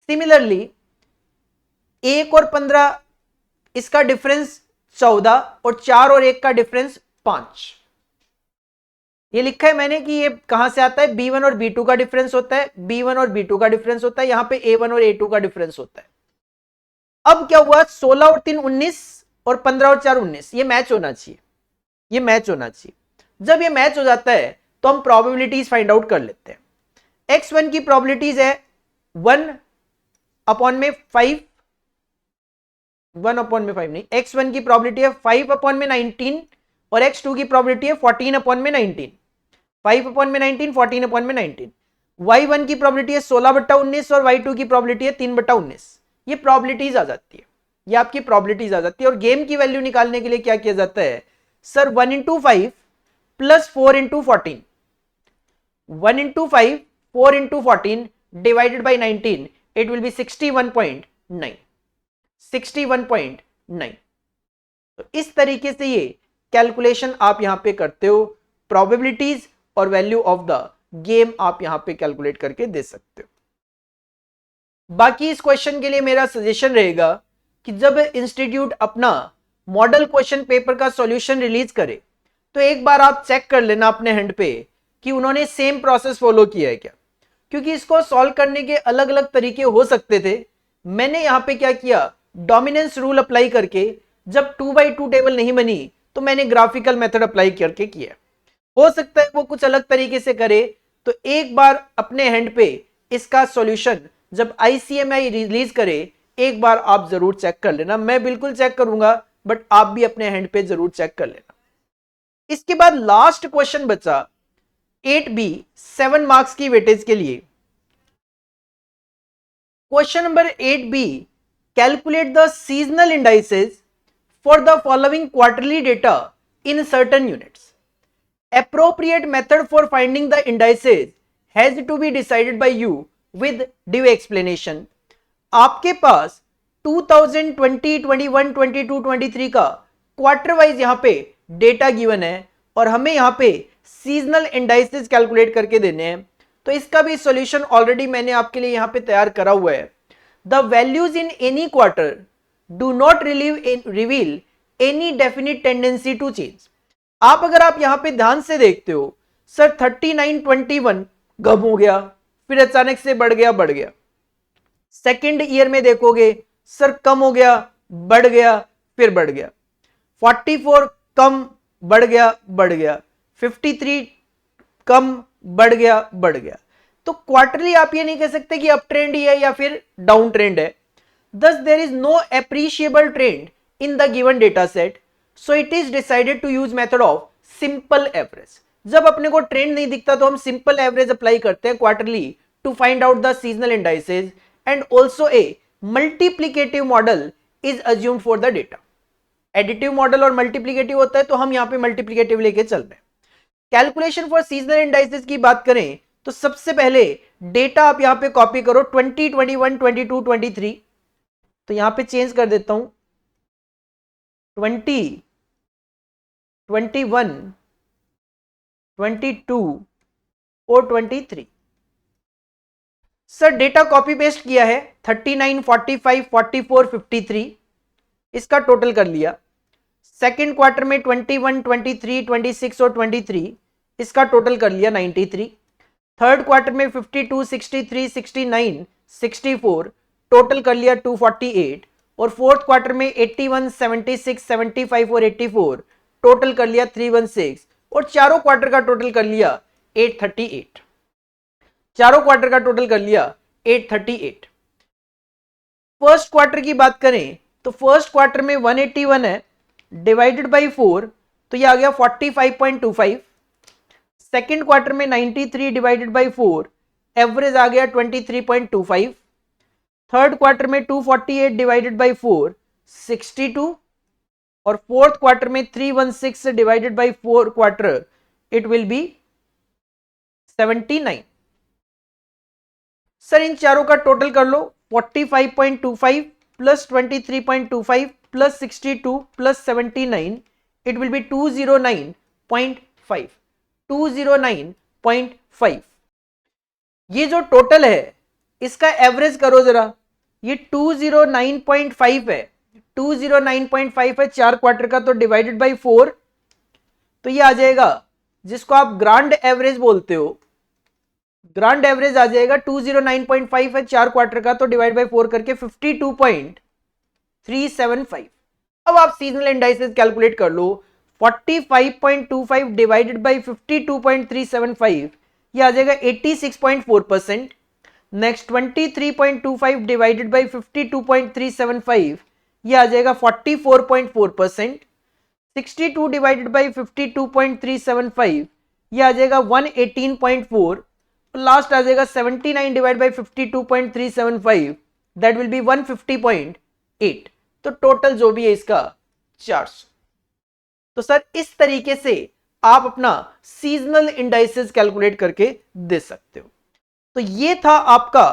सिमिलरली 1 और 15 इसका डिफरेंस 14, और 4 और 1 का डिफरेंस 5। ये लिखा है मैंने कि ये कहां से आता है, B1 और B2 का डिफरेंस होता है, B1 और B2 का डिफरेंस होता है, यहां पे A1 और A2 का डिफरेंस होता है। अब क्या हुआ, 16 और 3 19 और 15 और 4 19, ये मैच होना चाहिए, ये मैच होना चाहिए। जब ये मैच हो जाता है तो हम प्रोबेबिलिटीज फाइंड आउट कर लेते हैं। x1 की प्रोबेबिलिटीज है 1/5, 1/5 नहीं, x1 की प्रोबेबिलिटी है 5/19, और x2 की प्रोबेबिलिटी है 14/19, 5/19 14/19। y1 की प्रोबेबिलिटी है 16/19 और y2 की प्रोबेबिलिटी है 3/19। ये प्रोबेबिलिटीज आ जाती है, ये आपकी प्रोबेबिलिटीज आ जाती है। और गेम की वैल्यू निकालने के लिए क्या किया जाता है, sir 1 × 5 + 4 × 14, 1 × 5 4 × 14 divided by 19, it will B 61.9, 61.9। तो इस तरीके से ये कैलकुलेशन आप यहां पे करते हो, प्रोबेबिलिटीज और वैल्यू ऑफ द गेम आप यहां पे कैलकुलेट करके दे सकते हो। बाकी इस क्वेश्चन के लिए मेरा सजेशन रहेगा कि जब इंस्टीट्यूट अपना मॉडल क्वेश्चन पेपर का सॉल्यूशन रिलीज करे, तो एक बार आप चेक कर लेना अपने हैंड पे कि उन्होंने सेम प्रोसेस फॉलो किया है क्या, क्योंकि इसको सॉल्व करने के अलग अलग तरीके हो सकते थे। मैंने यहां पे क्या किया, डोमिनेंस रूल अप्लाई करके जब 2/2 टेबल नहीं बनी तो मैंने ग्राफिकल मेथड अप्लाई करके किया। हो सकता है वो कुछ अलग तरीके से करे, तो एक बार अपने हैंड पे इसका सॉल्यूशन जब ICMI रिलीज करे एक बार आप जरूर चेक कर लेना। मैं बिल्कुल चेक करूंगा, बट आप भी अपने हैंड पे जरूर चेक कर लेना। इसके बाद लास्ट क्वेश्चन बचा 8B 7 मार्क्स की वेटेज के लिए। Question number 8B, calculate the seasonal indices for the following quarterly data in certain units. Appropriate method for finding the indices has to be decided by you with due explanation। आपके पास 2020, 21, 22, 23 का quarter wise यहां पे data given है और हमें यहां पे seasonal indices calculate करके देने हैं। तो इसका भी सॉल्यूशन ऑलरेडी मैंने आपके लिए यहां पे तैयार करा हुआ है। The values in any quarter do not reveal any definite tendency to change. अगर आप यहां पे ध्यान से देखते हो, सर 3921 कम हो गया, फिर अचानक से बढ़ गया। सेकेंड ईयर में देखोगे सर कम हो गया, बढ़ गया, फिर बढ़ गया। 44 कम, बढ़ गया। 53 कम, बढ़ गया। तो क्वार्टरली आप ये नहीं कह सकते कि अप ट्रेंड ही है या फिर डाउन ट्रेंड है। Thus there is no appreciable trend in the given data set, so it is decided to use method of simple average। जब अपने को ट्रेंड नहीं दिखता तो हम सिंपल एवरेज अप्लाई करते हैं quarterly to find out the seasonal indices, and also a multiplicative model is assumed for the data. Additive model और मल्टीप्लीकेटिव होता है, तो हम यहाँ पे मल्टीप्लीकेटिव लेके चल रहे हैं। कैलकुलेशन फॉर सीजनल इंडाइसेस की बात करें तो सबसे पहले डेटा आप यहाँ पे कॉपी करो 20, 21, 22, 23। तो यहां पे चेंज कर देता हूं 20, 21, 22 और 23। सर डेटा कॉपी पेस्ट किया है 39, 45, 44, 53, इसका टोटल कर लिया। सेकेंड क्वार्टर में 21, 23, 26 और 23, इसका टोटल कर लिया 93। थर्ड क्वार्टर में 52, 63, 69, 64, टोटल कर लिया 248। और फोर्थ क्वार्टर में 81, 76, 75 और 84, टोटल कर लिया 316। और चारों क्वार्टर का टोटल कर लिया 838। चारों क्वार्टर का टोटल कर लिया 838। फर्स्ट क्वार्टर की बात करें तो फर्स्ट क्वार्टर में 181 है, डिवाइडेड बाई 4, तो ये आ गया 45.25। सेकेंड क्वार्टर में 93 डिवाइडेड बाई 4, एवरेज आ गया 23.25। थर्ड क्वार्टर में 248 डिवाइडेड बाई 4, 62। और फोर्थ क्वार्टर में 316 divided by 4 quarter, it will be 79। Sir इन चारों का टोटल कर लो, 45.25 plus 23.25 plus 62 plus 79, it will be 209.5। 209.5। ये जो टोटल है इसका एवरेज करो जरा, ये 209.5 है, 209.5 है चार क्वार्टर का, तो डिवाइडेड बाई 4, तो ये आ जाएगा जिसको आप ग्रांड एवरेज बोलते हो, ग्रांड एवरेज आ जाएगा 209.5 है चार क्वार्टर का, तो डिवाइड बाई 4 करके 52.375। अब आप सीजनल इंडाइसेस कैलकुलेट कर लो, 45.25 डिवाइडेड बाई 52.375, ये आ जाएगा 86.4%। नेक्स्ट 23.25 डिवाइडेड बाई 52.375, ये आ जाएगा 44.4%। 62 डिवाइडेड बाई 52.375, ये आ जाएगा 118.4। लास्ट आ जाएगा 79 divide by 52.375, that will B 150.8। तो टोटल जो भी है इसका 400। तो सर इस तरीके से आप अपना सीजनल इंडाइसेस कैलकुलेट करके दे सकते हो। तो ये था आपका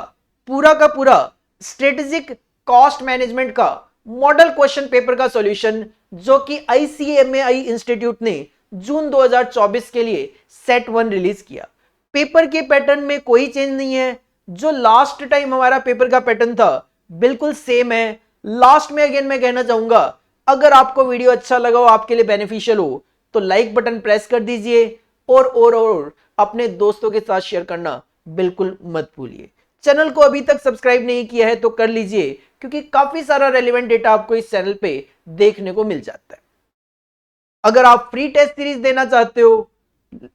पूरा का पूरा स्ट्रेटेजिक कॉस्ट मैनेजमेंट का मॉडल क्वेश्चन पेपर का सॉल्यूशन, जो कि ICMAI इंस्टीट्यूट ने जून 2024 के लिए सेट 1 रिलीज किया। पेपर के पैटर्न में कोई चेंज नहीं है, जो लास्ट टाइम हमारा पेपर का पैटर्न था बिल्कुल सेम है। लास्ट में अगेन मैं कहना चाहूंगा, अगर आपको वीडियो अच्छा लगा हो, आपके लिए बेनिफिशियल हो, तो लाइक बटन प्रेस कर दीजिए और अपने दोस्तों के साथ शेयर करना बिल्कुल मत भूलिए। चैनल को अभी तक सब्सक्राइब नहीं किया है तो कर लीजिए, क्योंकि काफी सारा रेलेवेंट डेटा आपको इस चैनल पे देखने को मिल जाता है। अगर आप फ्री टेस्ट सीरीज देना चाहते हो,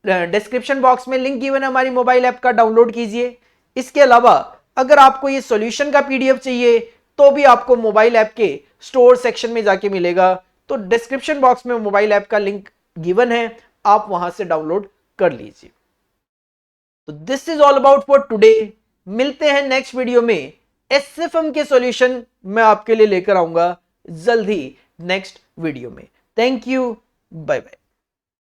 डिस्क्रिप्शन बॉक्स में लिंक गिवन है हमारी मोबाइल ऐप का, डाउनलोड कीजिए। इसके अलावा अगर आपको ये सॉल्यूशन का पीडीएफ चाहिए तो भी आपको मोबाइल ऐप के स्टोर सेक्शन में जाके मिलेगा, तो डिस्क्रिप्शन बॉक्स में मोबाइल ऐप का लिंक गिवन है, आप वहां से डाउनलोड कर लीजिए। तो this is all about for today. मिलते हैं नेक्स्ट वीडियो में। एसएफएम के सॉल्यूशन मैं आपके लिए लेकर आऊंगा जल्द ही नेक्स्ट वीडियो में। Thank you, bye bye.